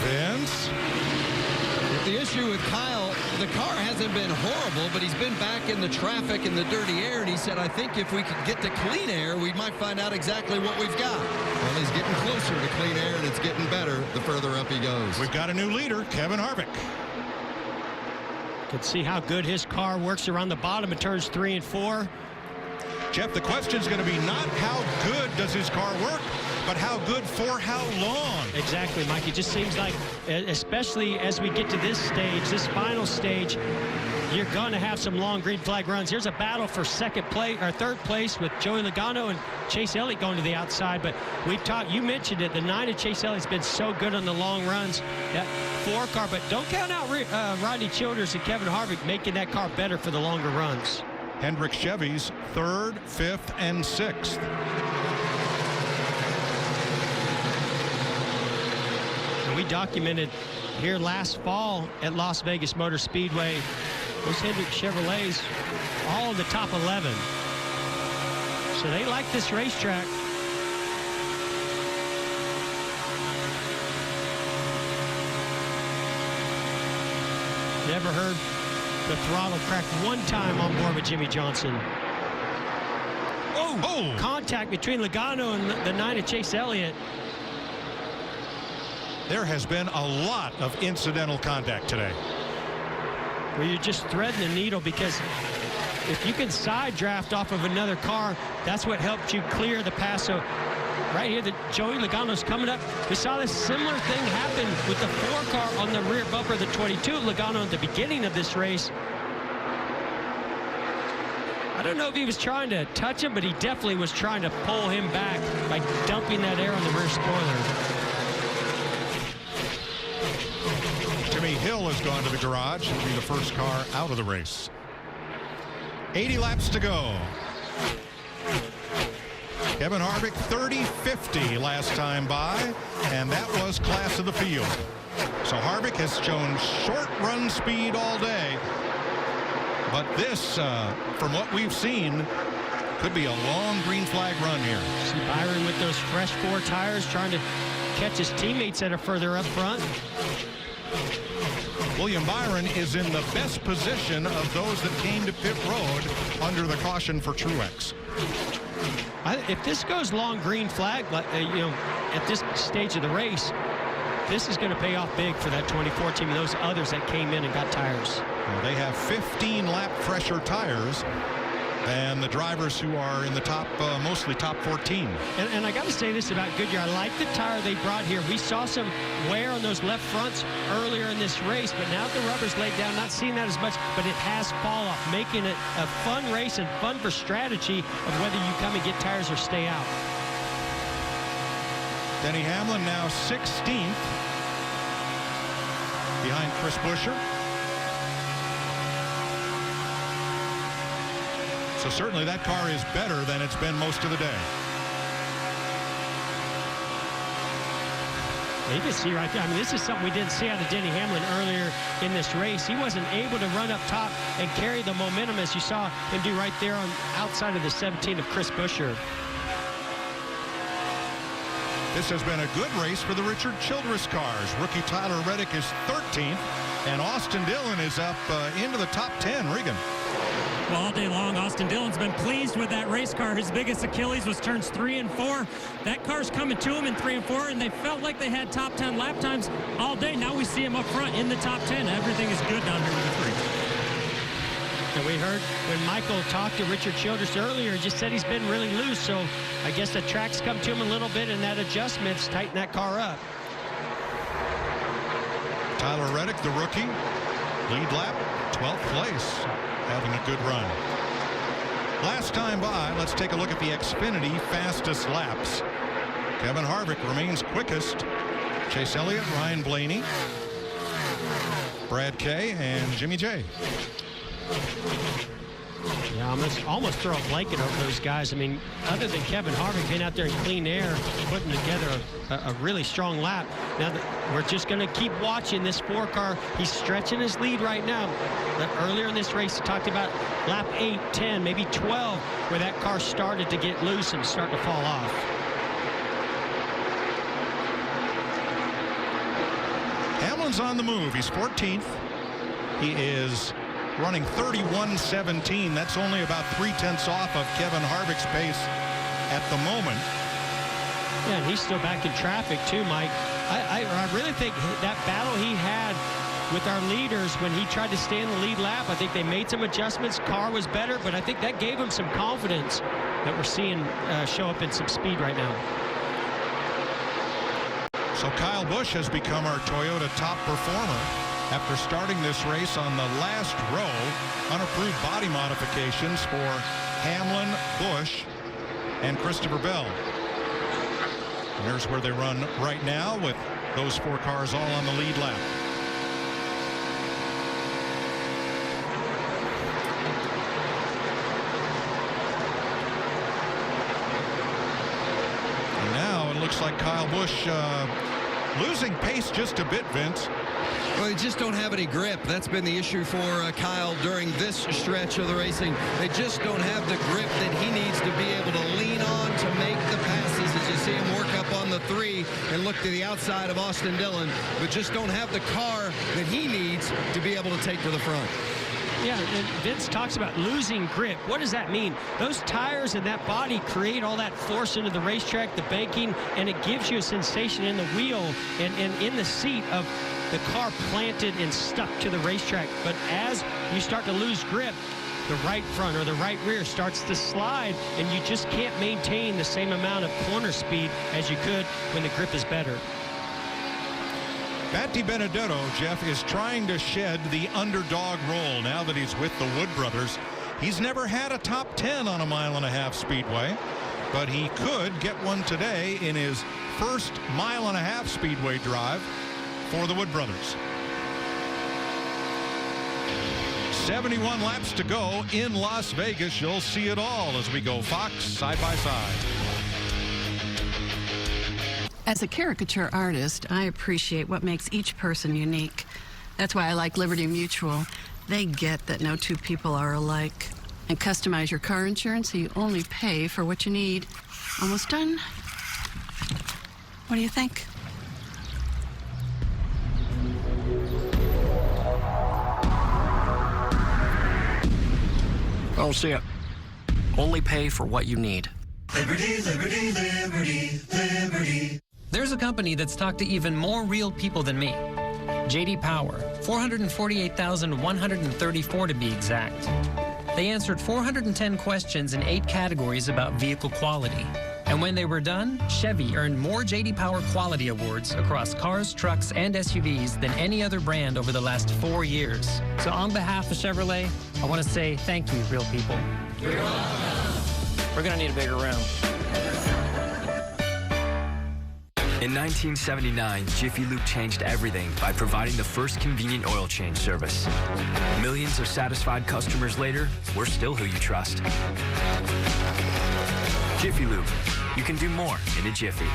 Vince? The issue with Kyle, the car hasn't been horrible, but he's been back in the traffic and the dirty air, and he said, I think if we could get to clean air, we might find out exactly what we've got. Well, he's getting closer to clean air, and it's getting better the further up he goes. We've got a new leader, Kevin Harvick. Could see how good his car works around the bottom of turns 3 and 4. Jeff, the question's going to be not how good does his car work, but how good for how long. Exactly, Mike. It just seems like, especially as we get to this stage, this final stage, you're going to have some long green flag runs. Here's a battle for third place with Joey Logano and Chase Elliott going to the outside. But we've talked, you mentioned it, the 9 of Chase Elliott's been so good on the long runs. That 4 car, but don't count out Rodney Childers and Kevin Harvick making that car better for the longer runs. Hendrick Chevys 3rd, 5th, and 6th. And we documented here last fall at Las Vegas Motor Speedway, those Hendrick Chevrolets, all in the top 11. So they like this racetrack. Never heard the throttle crack one time on board with Jimmy Johnson. Oh! Contact between Logano and the 9 of Chase Elliott. There has been a lot of incidental contact today. Where you're just threading the needle, because if you can side draft off of another car, that's what helped you clear the pass. So right here, Joey Logano's coming up. We saw this similar thing happen with the 4 car on the rear bumper of the 22 of Logano at the beginning of this race. I don't know if he was trying to touch him, but he definitely was trying to pull him back by dumping that air on the rear spoiler. Jimmy Hill has gone to the garage. He'll be the first car out of the race. 80 laps to go. Kevin Harvick 30.50 last time by, and that was class of the field. So Harvick has shown short run speed all day, but this, from what we've seen, could be a long green flag run here. See Byron with those fresh 4 tires trying to catch his teammates that are further up front. William Byron is in the best position of those that came to pit road under the caution for Truex. If this goes long green flag, at this stage of the race, this is going to pay off big for that 24 team and those others that came in and got tires. Well, they have 15 lap fresher tires than the drivers who are in the top, mostly top 14. And I got to say this about Goodyear. I like the tire they brought here. We saw some wear on those left fronts earlier in this race, but now the rubber's laid down, not seeing that as much, but it has fall off, making it a fun race and fun for strategy of whether you come and get tires or stay out. Denny Hamlin now 16th behind Chris Buescher. So certainly that car is better than it's been most of the day. You can see right there, I mean, this is something we didn't see out of Denny Hamlin earlier in this race. He wasn't able to run up top and carry the momentum as you saw him do right there on outside of the 17 of Chris Buescher. This has been a good race for the Richard Childress cars. Rookie Tyler Reddick is 13th, and Austin Dillon is up into the top 10. Regan. Well, all day long, Austin Dillon's been pleased with that race car. His biggest Achilles was turns 3 and 4. That car's coming to him in 3 and 4, and they felt like they had top 10 lap times all day. Now we see him up front in the top 10. Everything is good down here with the 3. And we heard when Michael talked to Richard Childress earlier, he just said he's been really loose. So I guess the track's come to him a little bit, and that adjustment's tighten that car up. Tyler Reddick, the rookie, lead lap, 12th place, having a good run. Last time by, let's take a look at the Xfinity fastest laps. Kevin Harvick remains quickest. Chase Elliott, Ryan Blaney, Brad Kay, and Jimmy J. Yeah, almost throw a blanket over those guys. I mean, other than Kevin Harvick being out there in clean air, putting together a really strong lap. Now, we're just going to keep watching this 4-car. He's stretching his lead right now. Earlier in this race, he talked about lap 8, 10, maybe 12, where that car started to get loose and start to fall off. Hamlin's on the move. He's 14th. He is running 31.17. That's only about 0.3 off of Kevin Harvick's pace at the moment. Yeah, and he's still back in traffic too, Mike. I really think that battle he had with our leaders when he tried to stay in the lead lap, I think they made some adjustments. Car was better, but I think that gave him some confidence that we're seeing show up in some speed right now. So Kyle Busch has become our Toyota top performer after starting this race on the last row. Unapproved body modifications for Hamlin, Busch, and Christopher Bell. And there's where they run right now with those 4 cars all on the lead lap. And now it looks like Kyle Busch losing pace just a bit, Vince. Well, they just don't have any grip. That's been the issue for Kyle during this stretch of the racing. They just don't have the grip that he needs to be able to lean on to make the passes, as you see him work up on the 3 and look to the outside of Austin Dillon, but just don't have the car that he needs to be able to take to the front. Yeah, and Vince talks about losing grip. What does that mean? Those tires and that body create all that force into the racetrack, the banking, and it gives you a sensation in the wheel and in the seat of the car planted and stuck to the racetrack. But as you start to lose grip, the right front or the right rear starts to slide, and you just can't maintain the same amount of corner speed as you could when the grip is better. Matt DiBenedetto, Jeff, is trying to shed the underdog role now that he's with the Wood brothers. He's never had a top 10 on a 1.5-mile speedway, but he could get one today in his first 1.5-mile speedway drive for the Wood brothers. 71 laps to go in Las Vegas. You'll see it all as we go Fox side by side. As a caricature artist, I appreciate what makes each person unique. That's why I like Liberty Mutual. They get that no two people are alike. And customize your car insurance so you only pay for what you need. Almost done? What do you think? I don't see it. Only pay for what you need. Liberty, liberty, liberty, liberty. There's a company that's talked to even more real people than me. J.D. Power, 448,134 to be exact. They answered 410 questions in 8 categories about vehicle quality. And when they were done, Chevy earned more J.D. Power quality awards across cars, trucks, and SUVs than any other brand over the last 4 years. So on behalf of Chevrolet, I want to say thank you, real people. We're going to need a bigger room. In 1979, Jiffy Lube changed everything by providing the first convenient oil change service. Millions of satisfied customers later, we're still who you trust. Jiffy Lube. You can do more in a jiffy.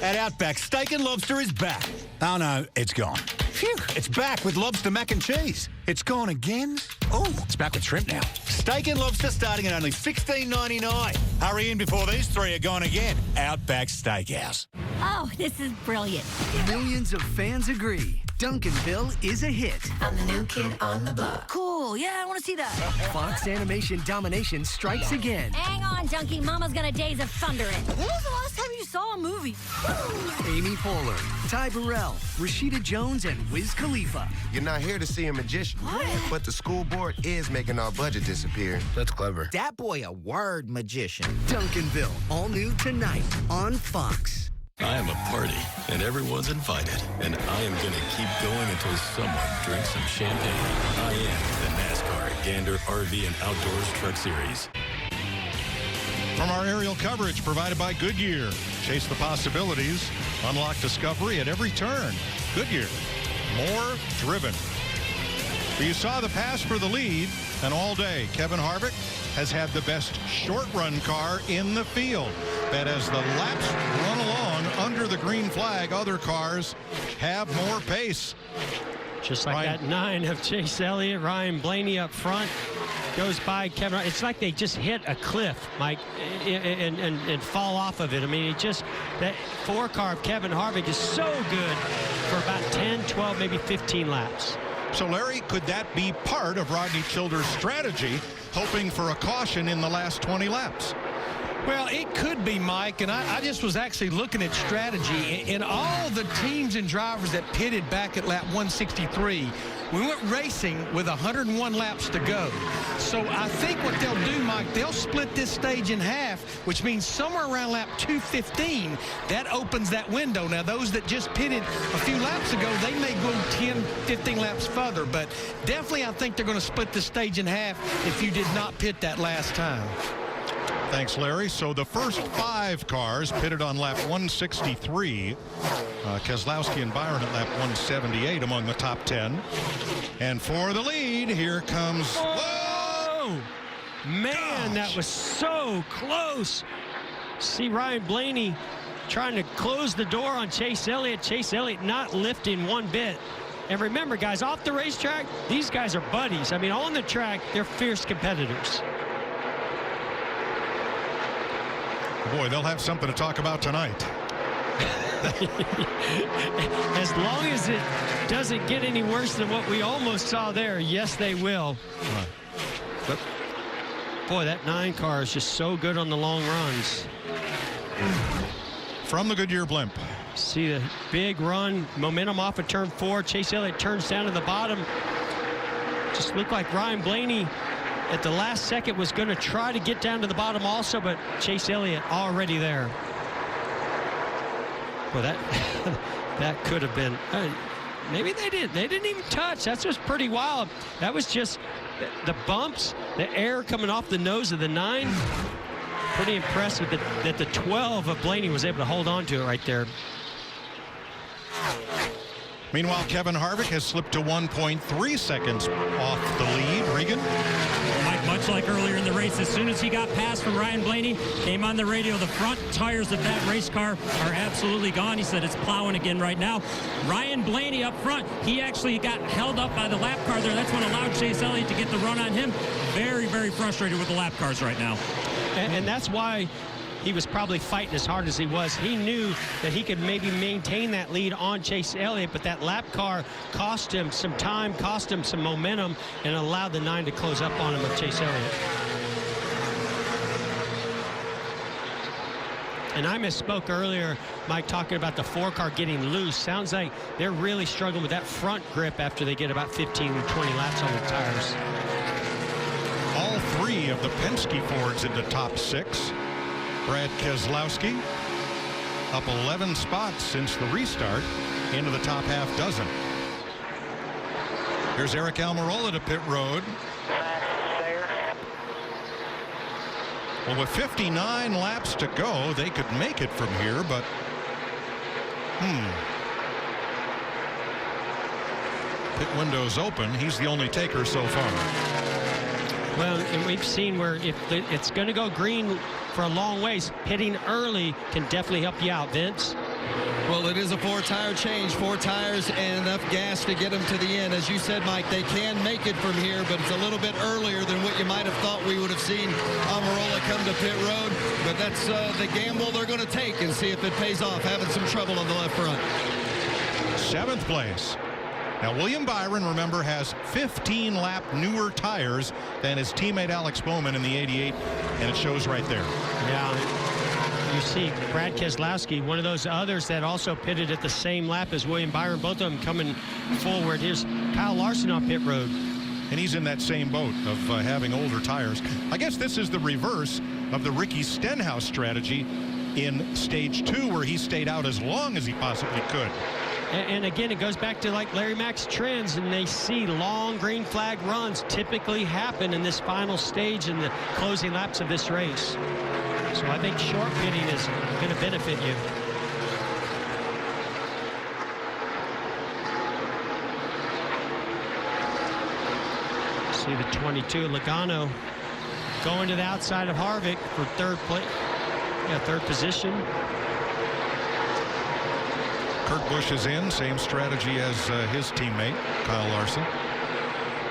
At Outback, Steak and Lobster is back. Oh, no, it's gone. Phew, it's back with lobster mac and cheese. It's gone again? Oh, it's back with shrimp now. Steak and Lobster starting at only $16.99. Hurry in before these 3 are gone again. Outback Steakhouse. Oh, this is brilliant. Millions of fans agree. Duncanville is a hit. I'm the new kid on the block. Cool, yeah, I want to see that. Fox Animation Domination strikes again. Hang on, Junkie. Mama's gonna Days of Thunder it. When was the last time you saw a movie? Amy Poehler, Ty Burrell, Rashida Jones, and Wiz Khalifa. You're not here to see a magician. What? But the school board is making our budget disappear. That's clever. That boy a word magician. Duncanville, all new tonight on Fox. I am a party, and everyone's invited, and I am going to keep going until someone drinks some champagne. I am the NASCAR Gander RV and Outdoors Truck Series. From our aerial coverage provided by Goodyear. Chase the possibilities. Unlock discovery at every turn. Goodyear. More driven. You saw the pass for the lead, and all day, Kevin Harvick has had the best short-run car in the field. But as the laps run along under the green flag, other cars have more pace. Just like that 9 of Chase Elliott, Ryan Blaney up front. Goes by Kevin. It's like they just hit a cliff, Mike, and fall off of it. I mean, that 4-car of Kevin Harvick is so good for about 10, 12, maybe 15 laps. So, Larry, could that be part of Rodney Childers' strategy, hoping for a caution in the last 20 laps? Well, it could be, Mike, and I just was actually looking at strategy. In all the teams and drivers that pitted back at lap 163, we went racing with 101 laps to go. So I think what they'll do, Mike, they'll split this stage in half, which means somewhere around lap 215, that opens that window. Now, those that just pitted a few laps ago, they may go 10, 15 laps further, but definitely I think they're going to split the stage in half if you did not pit that last time. Thanks, Larry. So the first 5 cars pitted on lap 163. Keselowski and Byron at lap 178 among the top 10. And for the lead, here comes... Whoa! Man, that was so close. See Ryan Blaney trying to close the door on Chase Elliott. Chase Elliott not lifting one bit. And remember, guys, off the racetrack, these guys are buddies. I mean, on the track, they're fierce competitors. Boy, they'll have something to talk about tonight. As long as it doesn't get any worse than what we almost saw there, yes, they will. But, boy, that 9 car is just so good on the long runs. From the Goodyear blimp. See the big run, momentum off of turn 4. Chase Elliott turns down to the bottom. Just looked like Ryan Blaney at the last second was going to try to get down to the bottom also, but Chase Elliott already there. Well, that could have been maybe they didn't even touch. That's just pretty wild. That was just the bumps, the air coming off the nose of the 9. Pretty impressive that the 12 of Blaney was able to hold on to it right there. Meanwhile, Kevin Harvick has slipped to 1.3 seconds off the lead. Regan? Mike, much much like earlier in the race. As soon as he got past from Ryan Blaney, came on the radio, the front tires of that race car are absolutely gone. He said it's plowing again right now. Ryan Blaney up front, he actually got held up by the lap car there. That's what allowed Chase Elliott to get the run on him. Very, very frustrated with the lap cars right now. And that's why he was probably fighting as hard as he was. He knew that he could maybe maintain that lead on Chase Elliott, but that lap car cost him some time, cost him some momentum, and allowed the 9 to close up on him with Chase Elliott. And I misspoke earlier, Mike, talking about the 4 car getting loose. Sounds like they're really struggling with that front grip after they get about 15 to 20 laps on the tires. All 3 of the Penske Fords in the top 6. Brad Keselowski up 11 spots since the restart into the top half dozen. Here's Eric Almirola to pit road. Well, with 59 laps to go, they could make it from here, but pit window's open. He's the only taker so far. Well, and we've seen where if it's going to go green for a long ways, hitting early can definitely help you out, Vince. Well, it is a 4-tire change, 4 tires and enough gas to get them to the end. As you said, Mike, they can make it from here, but it's a little bit earlier than what you might have thought we would have seen Almirola come to pit road. But that's the gamble they're going to take and see if it pays off, having some trouble on the left front. 7th place. Now, William Byron, remember, has 15-lap newer tires than his teammate Alex Bowman in the 88, and it shows right there. Yeah, you see Brad Keselowski, one of those others that also pitted at the same lap as William Byron, both of them coming forward. Here's Kyle Larson on pit road. And he's in that same boat of having older tires. I guess this is the reverse of the Ricky Stenhouse strategy in stage 2, where he stayed out as long as he possibly could. And again, it goes back to like Larry Mack's trends, and they see long green flag runs typically happen in this final stage in the closing laps of this race. So I think short pitting is going to benefit you. See the 22, Logano, going to the outside of Harvick for third position. Kurt Busch is in, same strategy as his teammate, Kyle Larson.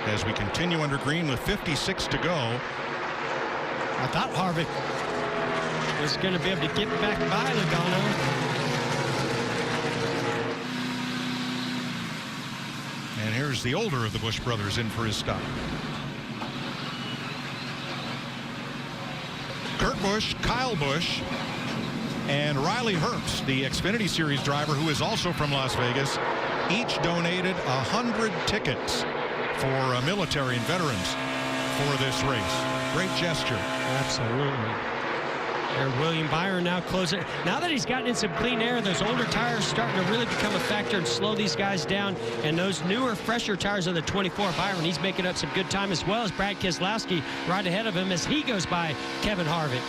As we continue under green with 56 to go. I thought Harvick was going to be able to get back by Logano. And here's the older of the Busch brothers in for his stop. Kurt Busch, Kyle Busch, and Riley Herbst, the Xfinity Series driver, who is also from Las Vegas, each donated 100 tickets for military and veterans for this race. Great gesture. Absolutely. And William Byron now closing. Now that he's gotten in some clean air, those older tires starting to really become a factor and slow these guys down. And those newer, fresher tires on the 24, Byron, he's making up some good time, as well as Brad Keselowski right ahead of him as he goes by Kevin Harvick.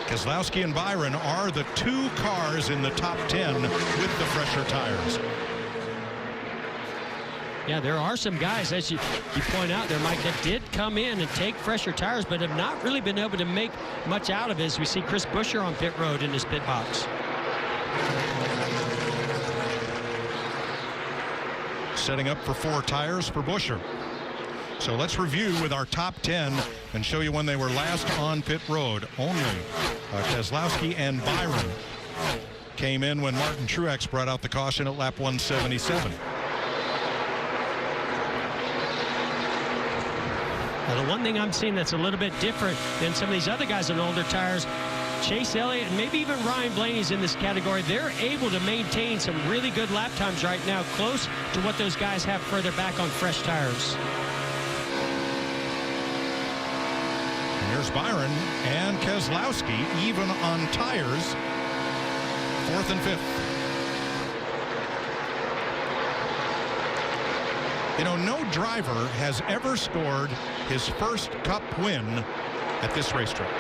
Keselowski and Byron are the 2 cars in the top 10 with the fresher tires. Yeah, there are some guys, as you point out there, Mike, that did come in and take fresher tires, but have not really been able to make much out of it, as we see Chris Buescher on pit road in his pit box. Setting up for 4 tires for Buescher. So let's review with our top 10 and show you when they were last on pit road. Only Keselowski and Byron came in when Martin Truex brought out the caution at lap 177. Well, the one thing I'm seeing that's a little bit different than some of these other guys on older tires, Chase Elliott and maybe even Ryan Blaney's in this category, they're able to maintain some really good lap times right now, close to what those guys have further back on fresh tires. Here's Byron and Keselowski even on tires, 4th and 5th. You know, no driver has ever scored his first Cup win at this racetrack.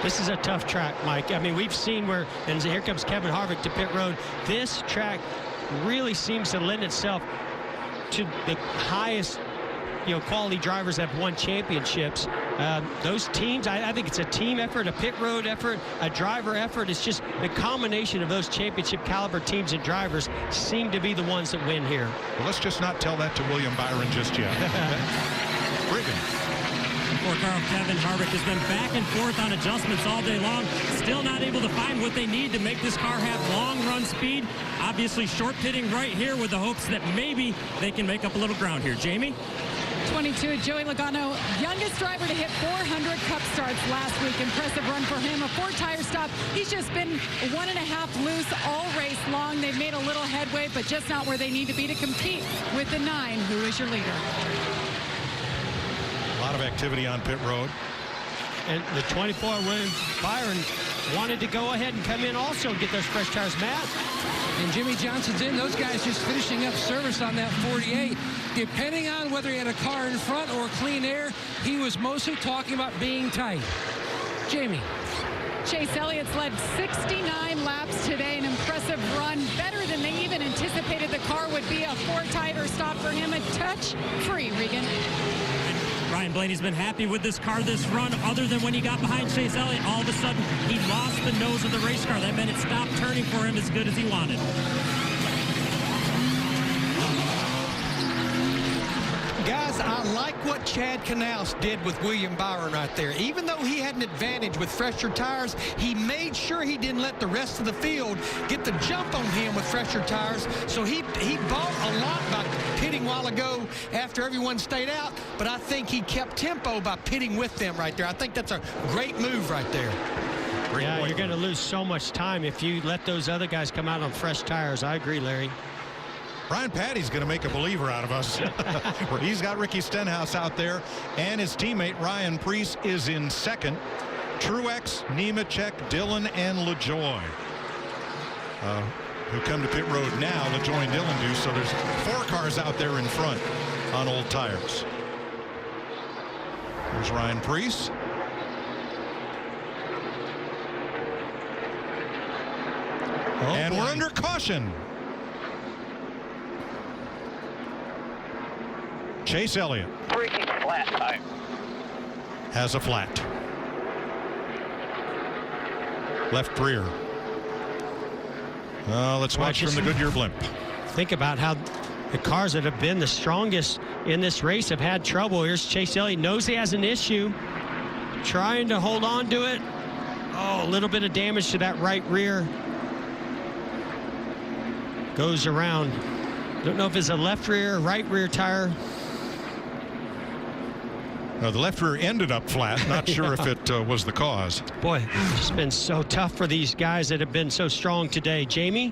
This is a tough track, Mike. I mean, we've seen where, and here comes Kevin Harvick to pit road. This track really seems to lend itself to the highest quality drivers have won championships. Those teams, I think it's a team effort, a pit road effort, a driver effort. It's just the combination of those championship caliber teams and drivers seem to be the ones that win here. Well, let's just not tell that to William Byron just yet. Brigham. Poor Carl Kevin Harvick has been back and forth on adjustments all day long, still not able to find what they need to make this car have long run speed. Obviously short pitting right here with the hopes that maybe they can make up a little ground here. Jamie? 22, Joey Logano, youngest driver to hit 400 Cup starts last week. Impressive run for him. A 4-tire stop. He's just been 1.5 loose all race long. They've made a little headway, but just not where they need to be to compete with the 9, who is your leader. A lot of activity on pit road. And the 24, William Byron, wanted to go ahead and come in also and get those fresh tires. Matt? And Jimmy Johnson's in. Those guys just finishing up service on that 48. Depending on whether he had a car in front or clean air, he was mostly talking about being tight. Jamie. Chase Elliott's led 69 laps today, an impressive run, better than they even anticipated the car would be. A 4-tire stop for him, a touch free, Regan. Ryan Blaney's been happy with this car this run, other than when he got behind Chase Elliott. All of a sudden, he lost the nose of the race car. That meant it stopped turning for him as good as he wanted. Guys, I like what Chad Knaus did with William Byron right there. Even though he had an advantage with fresher tires, he made sure he didn't let the rest of the field get the jump on him with fresher tires. So he bought a lot by pitting a while ago after everyone stayed out, but I think he kept tempo by pitting with them right there. I think that's a great move right there. Yeah, you're going to lose so much time if you let those other guys come out on fresh tires. I agree, Larry. Brian Patty's going to make a believer out of us. He's got Ricky Stenhouse out there, and his teammate Ryan Preece is in second. Truex, Nemechek, Dillon, and LaJoie, who come to pit road now. LaJoie and Dillon do, so there's 4 cars out there in front on old tires. There's Ryan Preece. And we're under caution. Chase Elliott flat tire. has a flat. Left rear. Let's watch from the Goodyear blimp. Think about how the cars that have been the strongest in this race have had trouble. Here's Chase Elliott, knows he has an issue, trying to hold on to it. Oh, a little bit of damage to that right rear. Goes around. Don't know if it's a left rear, right rear tire. No, the left rear ended up flat. Not sure if it was the cause. Boy, it's been so tough for these guys that have been so strong today. Jamie?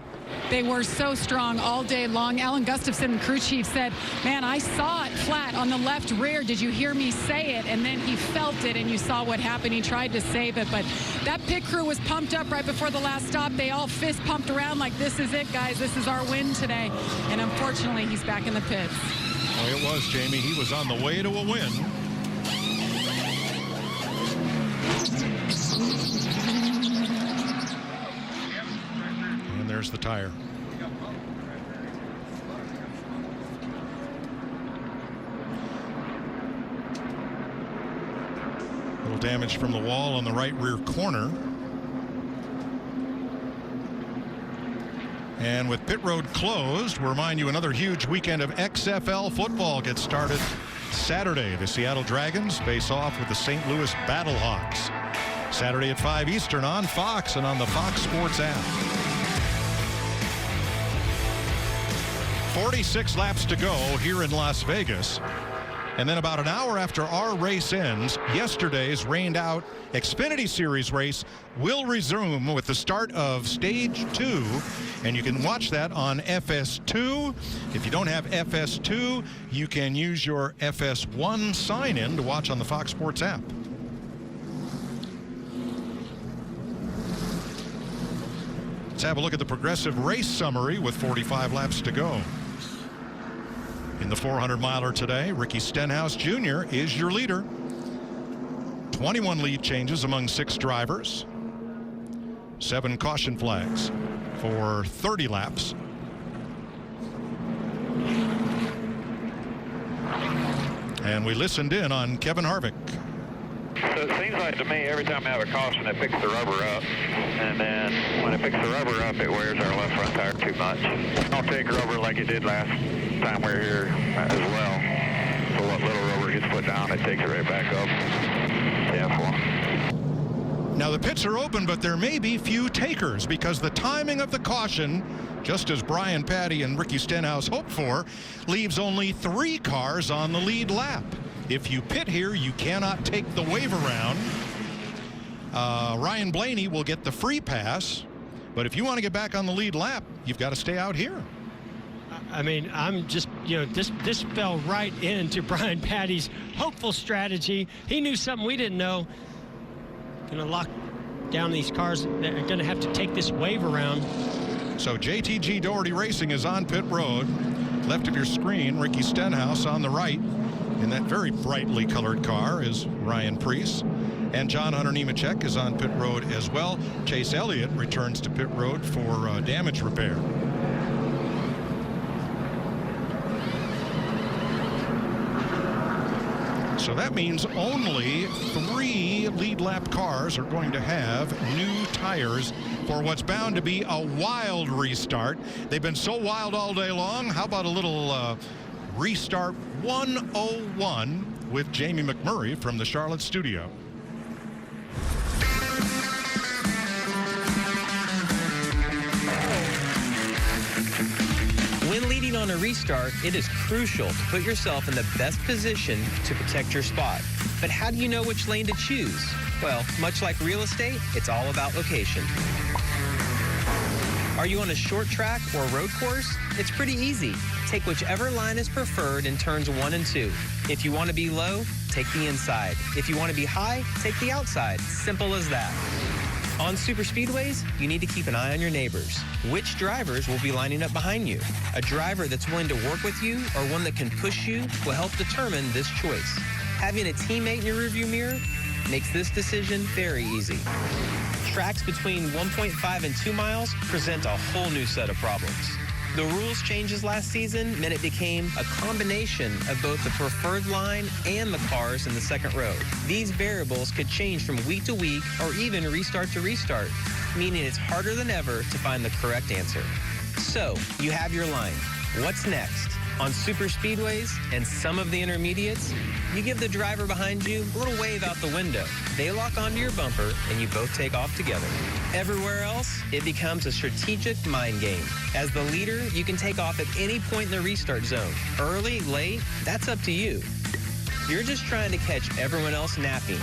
They were so strong all day long. Alan Gustafson, crew chief, said, man, I saw it flat on the left rear. Did you hear me say it? And then he felt it, and you saw what happened. He tried to save it, but that pit crew was pumped up right before the last stop. They all fist pumped around like, this is it, guys. This is our win today. And unfortunately, he's back in the pits. Oh, it was, Jamie. He was on the way to a win. And there's the tire. Little damage from the wall on the right rear corner. And with pit road closed, we'll remind you another huge weekend of XFL football gets started Saturday. The Seattle Dragons face off with the St. Louis Battlehawks. Saturday at 5 Eastern on Fox and on the Fox Sports app. 46 laps to go here in Las Vegas. And then about an hour after our race ends, yesterday's rained out Xfinity Series race will resume with the start of Stage 2. And you can watch that on FS2. If you don't have FS2, you can use your FS1 sign-in to watch on the Fox Sports app. Let's have a look at the Progressive race summary with 45 laps to go. In the 400-miler today, Ricky Stenhouse Jr. is your leader. 21 lead changes among 6 drivers. 7 caution flags for 30 laps. And we listened in on Kevin Harvick. So it seems like to me every time I have a caution, it picks the rubber up. And then when it picks the rubber up, it wears our left front tire too much. Don't take rubber like it did last time we were here as well. So what little rubber gets put down, it takes it right back up. Now the pits are open, but there may be few takers because the timing of the caution, just as Brian Patty and Ricky Stenhouse hoped for, leaves only 3 cars on the lead lap. If you pit here, you cannot take the wave around. Ryan Blaney will get the free pass, but if you want to get back on the lead lap, you've got to stay out here. I mean, I'm just, this fell right into Brian Patty's hopeful strategy. He knew something we didn't know. Going to lock down these cars that are going to have to take this wave around. So JTG Doherty Racing is on pit road. Left of your screen, Ricky Stenhouse on the right. In that very brightly colored car is Ryan Preece. And John Hunter Nemechek is on pit road as well. Chase Elliott returns to pit road for damage repair. So that means only 3 lead lap cars are going to have new tires for what's bound to be a wild restart. They've been so wild all day long. How about a little restart 101 with Jamie McMurray from the Charlotte studio. When leading on a restart, it is crucial to put yourself in the best position to protect your spot. But how do you know which lane to choose? Well, much like real estate, it's all about location. Are you on a short track or road course? It's pretty easy. Take whichever line is preferred in turns 1 and 2. If you want to be low, take the inside. If you want to be high, take the outside. Simple as that. On super speedways, you need to keep an eye on your neighbors. Which drivers will be lining up behind you? A driver that's willing to work with you or one that can push you will help determine this choice. Having a teammate in your rearview mirror makes this decision very easy. Tracks between 1.5 and 2 miles present a whole new set of problems. The rules changes last season meant it became a combination of both the preferred line and the cars in the second row. These variables could change from week to week or even restart to restart, meaning it's harder than ever to find the correct answer. So, you have your line. What's next? On super speedways and some of the intermediates, you give the driver behind you a little wave out the window. They lock onto your bumper and you both take off together. Everywhere else, it becomes a strategic mind game. As the leader, you can take off at any point in the restart zone. Early, late, that's up to you. You're just trying to catch everyone else napping.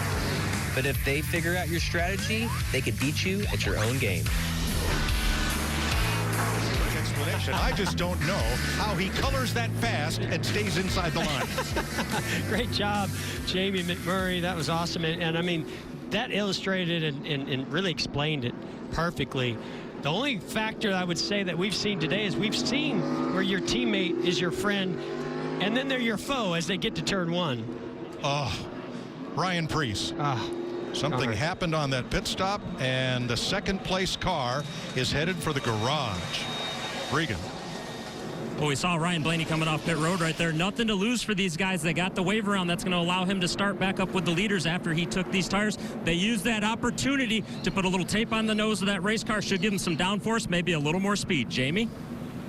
But if they figure out your strategy, they could beat you at your own game. I just don't know how he colors that fast and stays inside the line. Great job, Jamie McMurray. That was awesome. And I mean, that illustrated and really explained it perfectly. The only factor I would say that we've seen today is we've seen where your teammate is your friend and then they're your foe as they get to turn 1. Oh, Ryan Preece. Something happened on that pit stop, and the second place car is headed for the garage. Regan. Well, we saw Ryan Blaney coming off pit road right there. Nothing to lose for these guys. They got the wave around. That's going to allow him to start back up with the leaders after he took these tires. They used that opportunity to put a little tape on the nose of that race car. Should give him some downforce, maybe a little more speed. Jamie?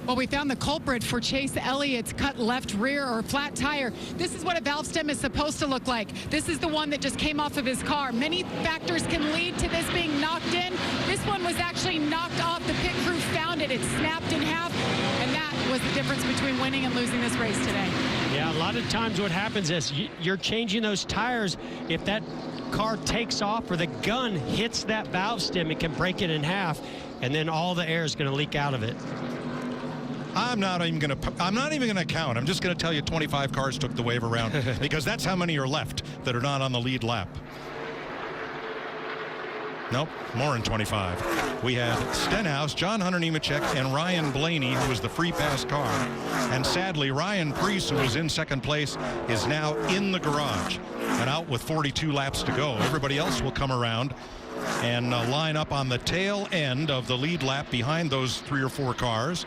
Well, we found the culprit for Chase Elliott's cut left rear or flat tire. This is what a valve stem is supposed to look like. This is the one that just came off of his car. Many factors can lead to this being knocked in. This one was actually knocked off. The pit crew found it. It snapped in half, and that was the difference between winning and losing this race today. Yeah, a lot of times what happens is you're changing those tires. If that car takes off or the gun hits that valve stem, it can break it in half, and then all the air is going to leak out of it. I'm not even going to count. I'm just going to tell you 25 cars took the wave around because that's how many are left that are not on the lead lap. Nope, more than 25. We had Stenhouse, John Hunter Nemechek, and Ryan Blaney, who was the free pass car. And sadly, Ryan Preece, who was in second place, is now in the garage and out with 42 laps to go. Everybody else will come around and line up on the tail end of the lead lap behind those 3 or 4 cars.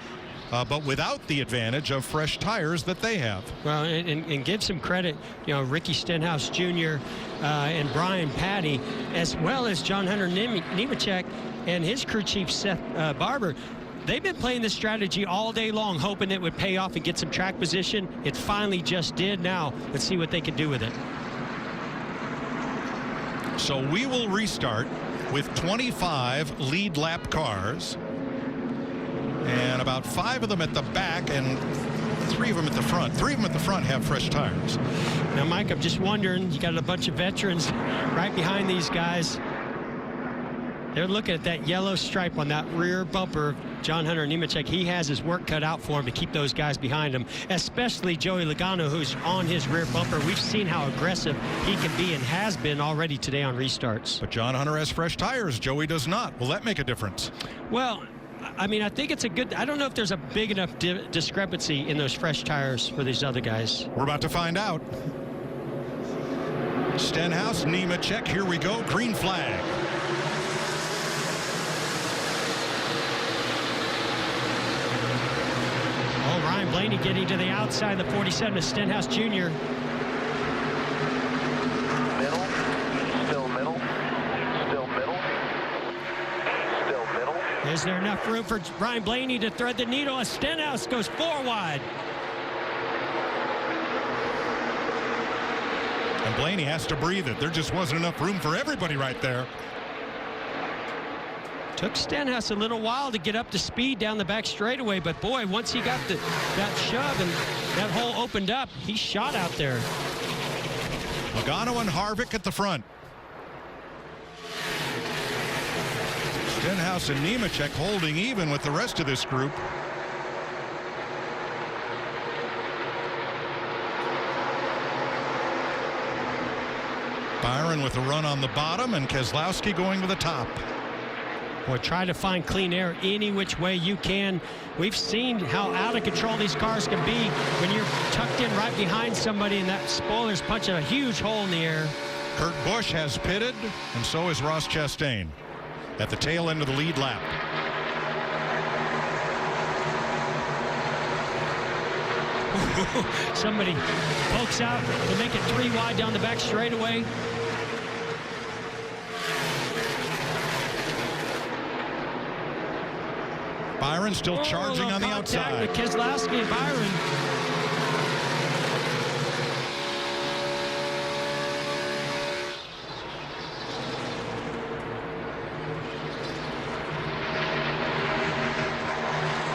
but without the advantage of fresh tires that they have. Well, and give some credit, Ricky Stenhouse Jr. And Brian Patty, as well as John Hunter Nemechek and his crew chief Seth Barber. They've been playing this strategy all day long, hoping it would pay off and get some track position. It finally just did. Now, let's see what they can do with it. So we will restart with 25 lead lap cars, and about 5 of them at the back and 3 of them at the front. 3 of them at the front have fresh tires. Now, Mike, I'm just wondering, you got a bunch of veterans right behind these guys. They're looking at that yellow stripe on that rear bumper. John Hunter Nemechek, he has his work cut out for him to keep those guys behind him, especially Joey Logano, who's on his rear bumper. We've seen how aggressive he can be and has been already today on restarts. But John Hunter has fresh tires. Joey does not. Will that make a difference? Well, I mean, I think it's a good, I don't know if there's a big enough discrepancy in those fresh tires for these other guys. We're about to find out. Stenhouse, Nemechek, here we go, green flag. Oh, Ryan Blaney getting to the outside, the 47 of Stenhouse Jr. Middle, still middle, still middle, still middle. Is there enough room for Ryan Blaney to thread the needle as Stenhouse goes 4 wide? And Blaney has to breathe it. There just wasn't enough room for everybody right there. Took Stenhouse a little while to get up to speed down the back straightaway, but boy, once he got that shove and that hole opened up, he shot out there. Logano and Harvick at the front. Stenhouse and Nemechek holding even with the rest of this group. Byron with a run on the bottom and Keselowski going to the top. Or try to find clean air any which way you can. We've seen how out of control these cars can be when you're tucked in right behind somebody and that spoiler's punching a huge hole in the air. Kurt Busch has pitted, and so is Ross Chastain at the tail end of the lead lap. Somebody pokes out to make it 3 wide down the back straightaway. Byron still charging on the outside. With Keselowski and Byron.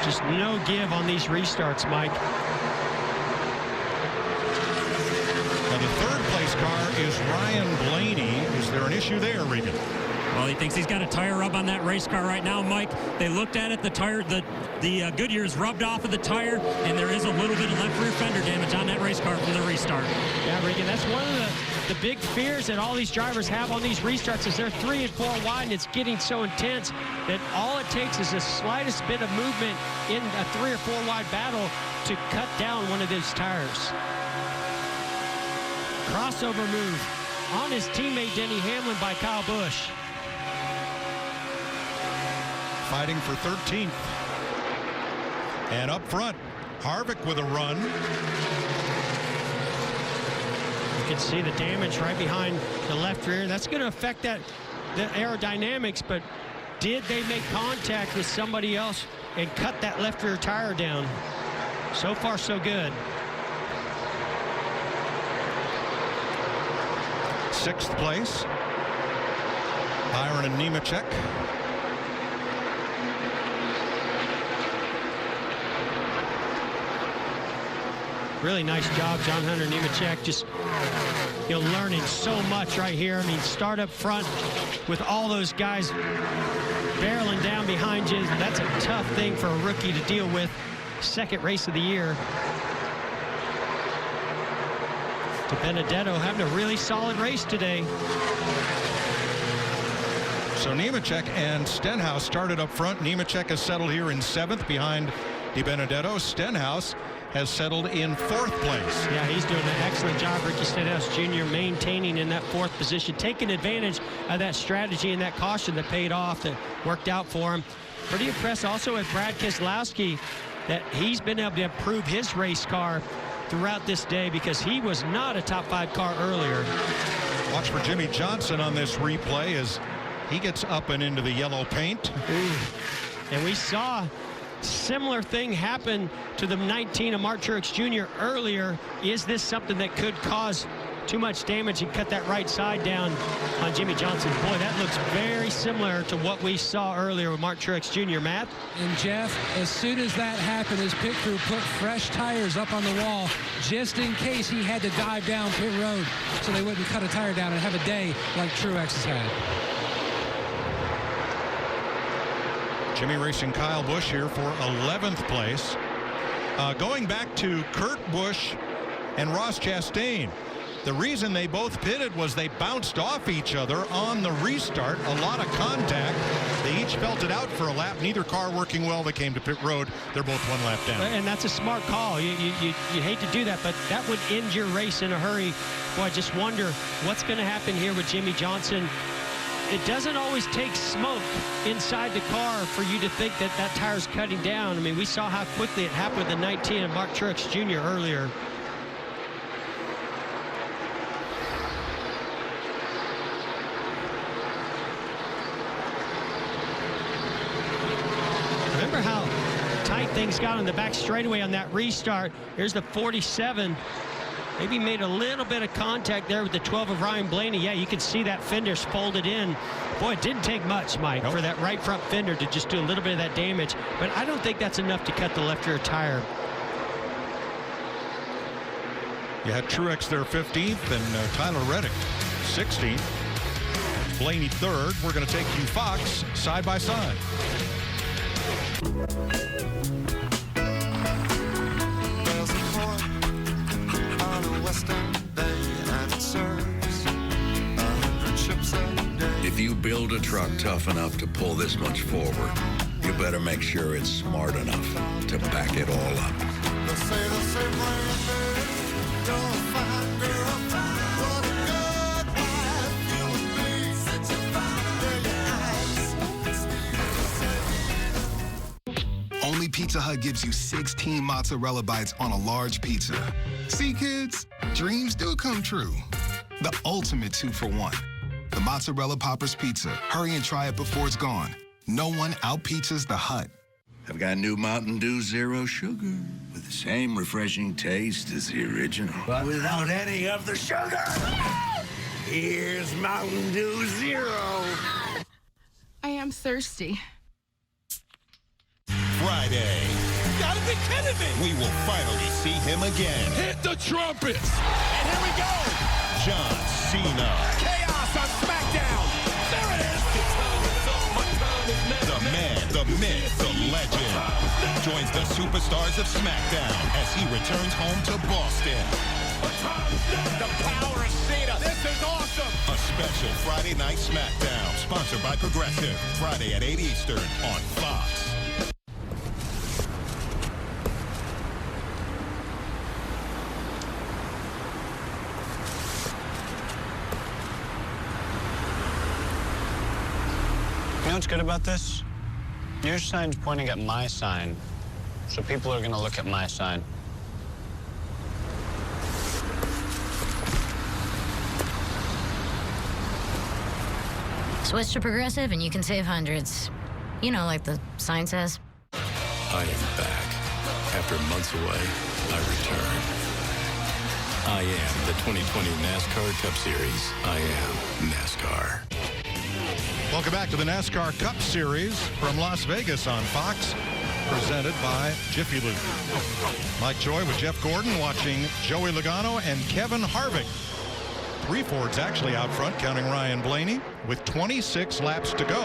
Just no give on these restarts, Mike. Now the third place car is Ryan Blaney. Is there an issue there, Regan? Well, he thinks he's got a tire rub on that race car right now, Mike. They looked at it. The tire, the Goodyear's rubbed off of the tire, and there is a little bit of left rear fender damage on that race car from the restart. Yeah, Regan, that's one of the big fears that all these drivers have on these restarts is they're 3 and 4 wide, and it's getting so intense that all it takes is the slightest bit of movement in a 3 or 4 wide battle to cut down one of these tires. Crossover move on his teammate Denny Hamlin by Kyle Busch. Fighting for 13th. And up front, Harvick with a run. You can see the damage right behind the left rear. That's going to affect the aerodynamics, but did they make contact with somebody else and cut that left rear tire down? So far, so good. 6th place. Byron and Nemechek. Really nice job, John Hunter Nemechek, just learning so much right here. I mean, start up front with all those guys barreling down behind you. That's a tough thing for a rookie to deal with. 2nd race of the year. DiBenedetto having a really solid race today. So Nemechek and Stenhouse started up front. Nemechek has settled here in 7th behind DiBenedetto. Stenhouse has settled in 4th place. Yeah, he's doing an excellent job, Ricky Stenhouse Jr., maintaining in that 4th position, taking advantage of that strategy and that caution that paid off, that worked out for him. Pretty impressed also with Brad Keselowski. that he's been able to improve his race car throughout this day, because he was not a top 5 car earlier. Watch for Jimmy Johnson on this replay as he gets up and into the yellow paint. Ooh. And we saw similar thing happen to the 19 of Mark Truex Jr. earlier. Is this something that could cause too much damage and cut that right side down on Jimmy Johnson? Boy, that looks very similar to what we saw earlier with Mark Truex Jr. Matt? And Jeff, as soon as that happened, his pit crew put fresh tires up on the wall just in case he had to dive down pit road so they wouldn't cut a tire down and have a day like Truex has had. Jimmy racing Kyle Busch here for 11th place. Going back to Kurt Busch and Ross Chastain. The reason they both pitted was they bounced off each other on the restart. A lot of contact. They each felt it out for a lap. Neither car working well. They came to pit road. They're both 1 lap down. And that's a smart call. You hate to do that, but that would end your race in a hurry. Boy, I just wonder what's going to happen here with Jimmy Johnson. It doesn't always take smoke inside the car for you to think that that tire's cutting down. I mean, we saw how quickly it happened with the 19 of Mark Truex Jr. earlier. Remember how tight things got on the back straightaway on that restart. Here's the 47. Maybe made a little bit of contact there with the 12 of Ryan Blaney. Yeah, you can see that fender's folded in. Boy, it didn't take much, Mike, for that right front fender to just do a little bit of that damage. But I don't think that's enough to cut the left rear tire. You had Truex there 15th and Tyler Reddick 16th. Blaney 3rd. We're going to take you Fox side by side. If you build a truck tough enough to pull this much forward, you better make sure it's smart enough to back it all up. Only Pizza Hut gives you 16 mozzarella bites on a large pizza. See, kids, dreams do come true. The ultimate 2-for-1. The Mozzarella Poppers Pizza. Hurry and try it before it's gone. No one out-pizzas the Hut. I've got new Mountain Dew Zero Sugar with the same refreshing taste as the original, but without any of the sugar. Here's Mountain Dew Zero. I am thirsty. Friday. You gotta be kidding me! We will finally see him again. Hit the trumpets! And here we go! John Cena. Chaos on SmackDown! There it is! The man, the myth, the legend joins the superstars of SmackDown as he returns home to Boston. The power of Cena! This is awesome! A special Friday Night SmackDown, sponsored by Progressive. Friday at 8 Eastern on Fox. You know what's good about this? Your sign's pointing at my sign, so people are going to look at my sign. Switch to Progressive and you can save hundreds. You know, like the sign says. I am back. After months away, I return. I am the 2020 NASCAR Cup Series. I am NASCAR. Welcome back to the NASCAR Cup Series from Las Vegas on Fox, presented by Jiffy Lube. Mike Joy with Jeff Gordon, watching Joey Logano and Kevin Harvick. 3 Fords actually out front, counting Ryan Blaney, with 26 laps to go.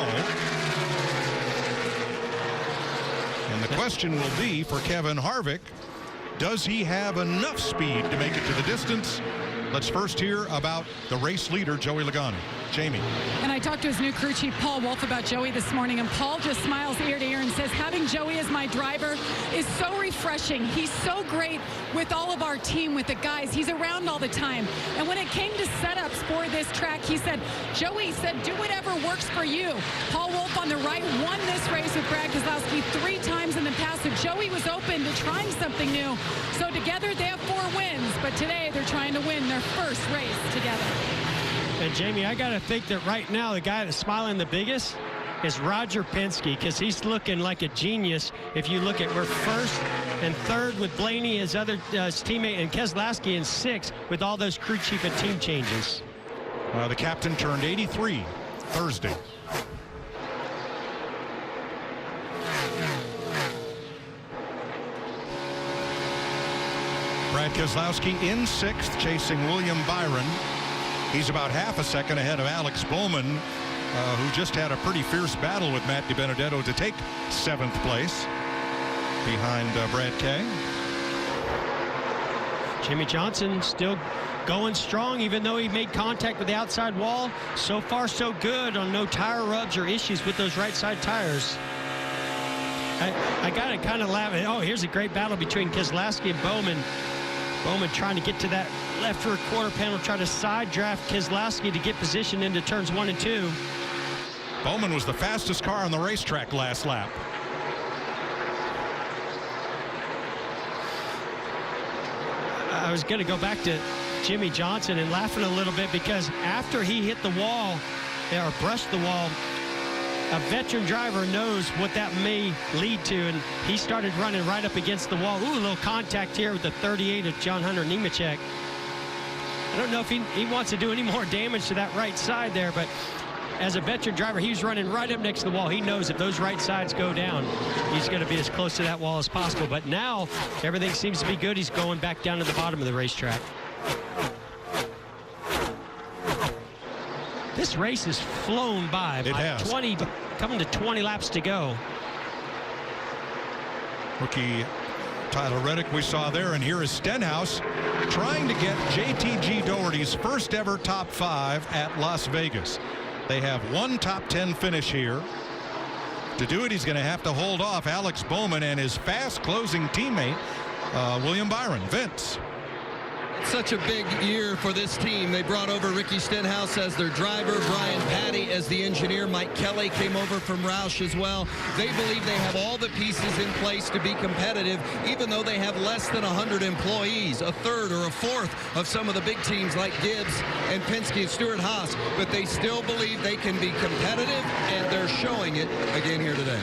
And the question will be for Kevin Harvick, does he have enough speed to make it to the distance? Let's first hear about the race leader, Joey Logano. Jamie. And I talked to his new crew chief, Paul Wolf, about Joey this morning, and Paul just smiles ear to ear and says, having Joey as my driver is so refreshing. He's so great with all of our team, with the guys. He's around all the time. And when it came to setups, for this track. He said, Joey said, do whatever works for you. Paul Wolf on the right won this race with Brad Keselowski 3 times in the past. So Joey was open to trying something new. So together they have 4 wins, but today they're trying to win their first race together. And Jamie, I got to think that right now the guy that's smiling the biggest is Roger Penske, because he's looking like a genius. If you look at, we're first and third with Blaney, his other teammate, and Keselowski in 6th with all those crew chief and team changes. The captain turned 83 Thursday. Brad Keselowski in 6th, chasing William Byron. He's about half a second ahead of Alex Bowman, who just had a pretty fierce battle with Matt DiBenedetto to take 7th place behind Brad Kay. Jimmy Johnson still going strong, even though he made contact with the outside wall. So far, so good on no tire rubs or issues with those right side tires. I got to kind of laugh. Oh, here's a great battle between Keselowski and Bowman. Bowman trying to get to that left rear quarter panel, try to side draft Keselowski to get position into turns 1 and 2. Bowman was the fastest car on the racetrack last lap. I was going to go back to Jimmy Johnson and laughing a little bit, because after he hit the wall or brushed the wall, a veteran driver knows what that may lead to, and he started running right up against the wall. Ooh, a little contact here with the 38 of John Hunter Nemechek. I don't know if he wants to do any more damage to that right side there, but as a veteran driver, he was running right up next to the wall. He knows if those right sides go down, he's going to be as close to that wall as possible. But now everything seems to be good. He's going back down to the bottom of the racetrack. This race has flown by. It has. Coming to 20 laps to go. Rookie Tyler Reddick we saw there, and here is Stenhouse trying to get JTG Doherty's first ever top 5 at Las Vegas. They have one top 10 finish here. To do it, he's going to have to hold off Alex Bowman and his fast closing teammate, William Byron. Vince. Such a big year for this team. They brought over Ricky Stenhouse as their driver, Brian Patty as the engineer. Mike Kelly came over from Roush as well. They believe they have all the pieces in place to be competitive, even though they have less than 100 employees, a third or a fourth of some of the big teams like Gibbs and Penske and Stewart-Haas. But they still believe they can be competitive, and they're showing it again here today.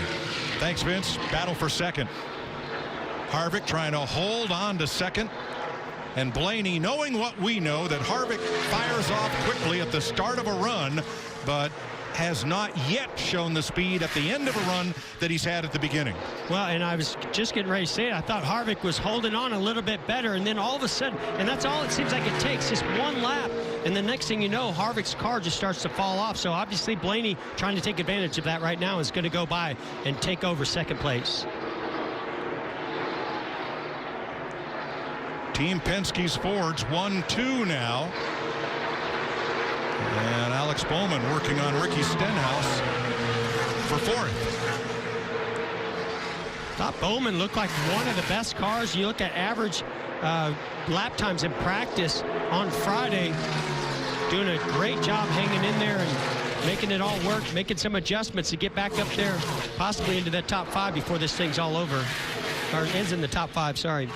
Thanks, Vince. Battle for second. Harvick trying to hold on to second. And Blaney, knowing what we know, that Harvick fires off quickly at the start of a run, but has not yet shown the speed at the end of a run that he's had at the beginning. Well, and I was just getting ready to say it. I thought Harvick was holding on a little bit better, and then all of a sudden, and that's all it seems like it takes, just one lap, and the next thing you know, Harvick's car just starts to fall off. So obviously Blaney trying to take advantage of that right now is going to go by and take over second place. Team Penske's Fords 1-2 now. And Alex Bowman working on Ricky Stenhouse for 4th. Thought Bowman looked like one of the best cars. You look at average lap times in practice on Friday, doing a great job hanging in there and making it all work, making some adjustments to get back up there, possibly into that top 5 before this thing's all over, or ends in the top 5, sorry.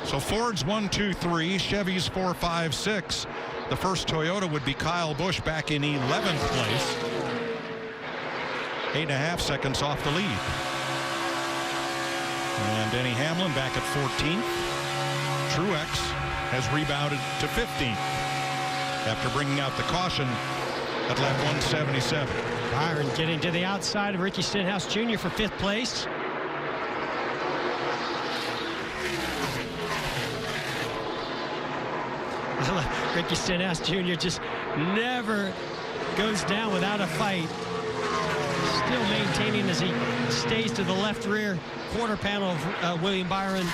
So Ford's 1, 2, 3, Chevy's 4, 5, 6. The first Toyota would be Kyle Busch back in 11th place. 8.5 seconds off the lead. And Denny Hamlin back at 14th. Truex has rebounded to 15th after bringing out the caution at lap 177. Byron getting to the outside of Ricky Stenhouse Jr. for 5th place. Ricky Stenhouse Jr. just never goes down without a fight. Still maintaining as he stays to the left rear quarter panel of William Byron.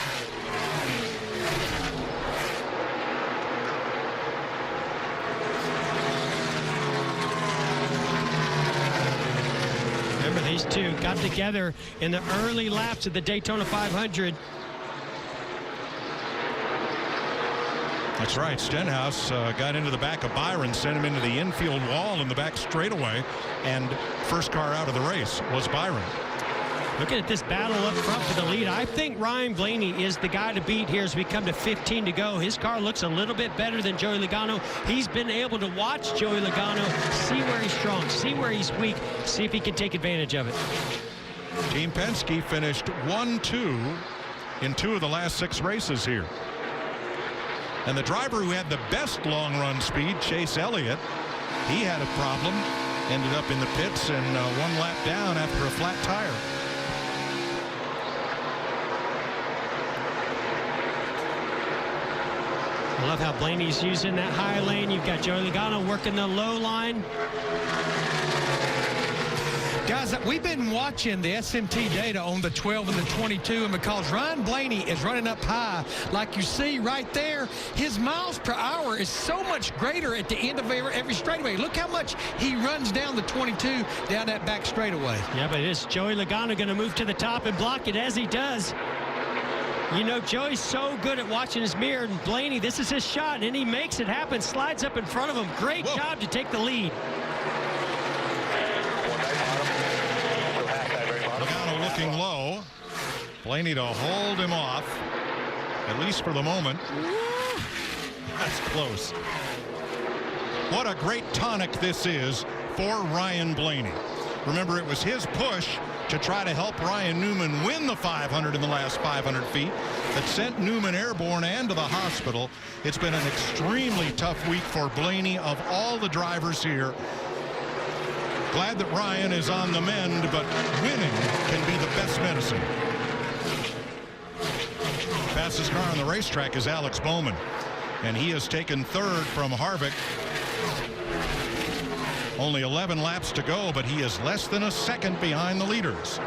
Remember, these two got together in the early laps of the Daytona 500. That's right. Stenhouse got into the back of Byron, sent him into the infield wall in the back straightaway, and first car out of the race was Byron. Looking at this battle up front for the lead, I think Ryan Blaney is the guy to beat here as we come to 15 to go. His car looks a little bit better than Joey Logano. He's been able to watch Joey Logano, see where he's strong, see where he's weak, see if he can take advantage of it. Team Penske finished 1-2 in 2 of the last 6 races here. And the driver who had the best long run speed, Chase Elliott, he had a problem, ended up in the pits and 1 lap down after a flat tire. I love how Blaney's using that high lane. You've got Joey Logano working the low line. Guys, we've been watching the SMT data on the 12 and the 22, and because Ryan Blaney is running up high, like you see right there, his miles per hour is so much greater at the end of every straightaway. Look how much he runs down the 22 down that back straightaway. Yeah, but is Joey Logano going to move to the top and block it? As he does. You know, Joey's so good at watching his mirror, and Blaney, this is his shot, and he makes it happen, slides up in front of him. Great job to take the lead. Logano looking low. Blaney to hold him off, at least for the moment. That's close. What a great tonic this is for Ryan Blaney. Remember, it was his push to try to help Ryan Newman win the 500 in the last 500 feet that sent Newman airborne and to the hospital. It's been an extremely tough week for Blaney of all the drivers here. Glad that Ryan is on the mend, but winning can be the best medicine. Fastest car on the racetrack is Alex Bowman, and he has taken 3rd from Harvick. Only 11 laps to go, but he is less than a second behind the leaders.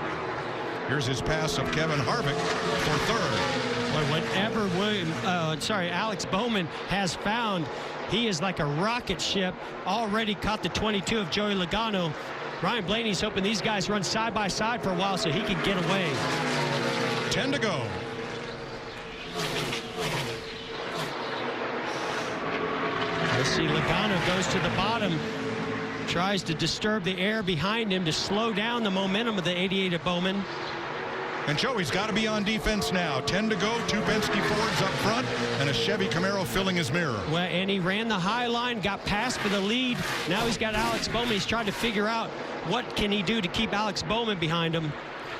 Here's his pass of Kevin Harvick for 3rd. Boy, whatever Alex Bowman has found, he is like a rocket ship. Already caught the 22 of Joey Logano. Ryan Blaney's hoping these guys run side by side for a while so he can get away. 10 to go. Let's see, Logano goes to the bottom. Tries to disturb the air behind him to slow down the momentum of the 88 of Bowman. And Joey's got to be on defense now. 10 to go, 2 Penske Fords up front, and a Chevy Camaro filling his mirror. Well, and he ran the high line, got past for the lead. Now he's got Alex Bowman. He's trying to figure out what can he do to keep Alex Bowman behind him.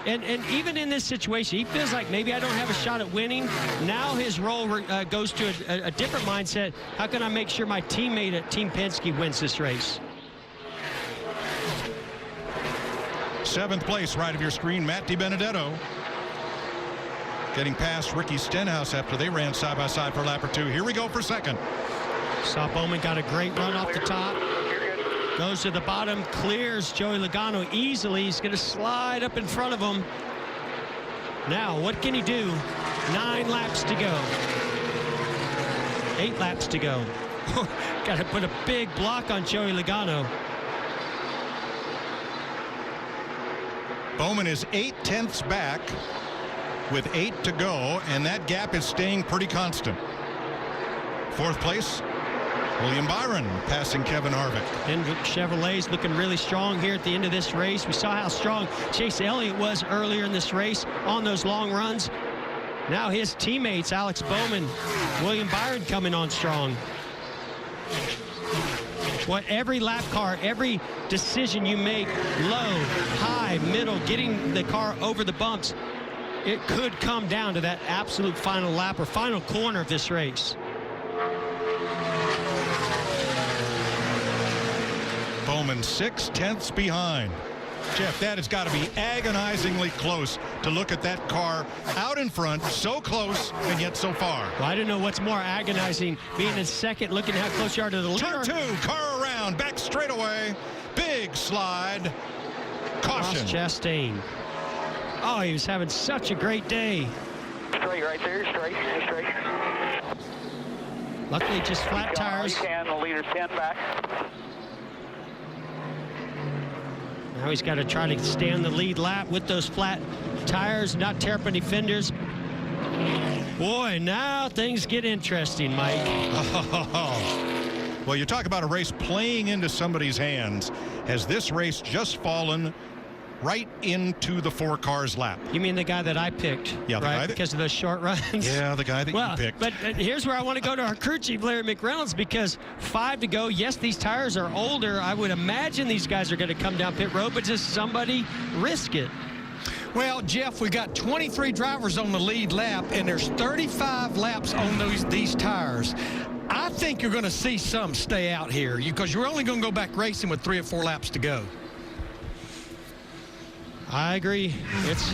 And even in this situation, he feels like maybe I don't have a shot at winning. Now his role goes to a different mindset. How can I make sure my teammate at Team Penske wins this race? 7th place, right of your screen, Matt DiBenedetto. Getting past Ricky Stenhouse after they ran side by side for a lap or 2. Here we go for 2nd. Saw Bowman got a great run off the top. Goes to the bottom, clears Joey Logano easily. He's going to slide up in front of him. Now, what can he do? 9 laps to go. 8 laps to go. Got to put a big block on Joey Logano. Bowman is 8/10ths back with 8 to go, and that gap is staying pretty constant. 4th place, William Byron passing Kevin Harvick. And Chevrolet's looking really strong here at the end of this race. We saw how strong Chase Elliott was earlier in this race on those long runs. Now his teammates, Alex Bowman, William Byron coming on strong. What every lap car, every decision you make, low, high, middle, getting the car over the bumps, it could come down to that absolute final lap or final corner of this race. Bowman 6/10ths behind. Jeff, that has got to be agonizingly close to look at that car out in front, so close and yet so far. Well, I don't know what's more agonizing, being in second, looking how close you are to the leader. Turn 2, car around, back straightaway, big slide, caution. Ross Chastain. Oh, he was having such a great day. Straight right there, straight. Luckily, just flat tires. You can, the leader's 10 back. Now he's got to try to stay on the lead lap with those flat tires, not tear up any fenders. Boy, now things get interesting, Mike. Well, you talk about a race playing into somebody's hands. Has this race just fallen right into the 4 cars lap? You mean the guy that I picked? Yeah, the right? guy that, because of those short runs? Yeah, the guy that you picked. But here's where I want to go to our crew chief, Larry McReynolds, because 5 to go. Yes, these tires are older. I would imagine these guys are going to come down pit road, but just somebody risk it. Well, Jeff, we got 23 drivers on the lead lap, and there's 35 laps on these tires. I think you're going to see some stay out here because you're only going to go back racing with 3 or 4 laps to go. I agree. It's,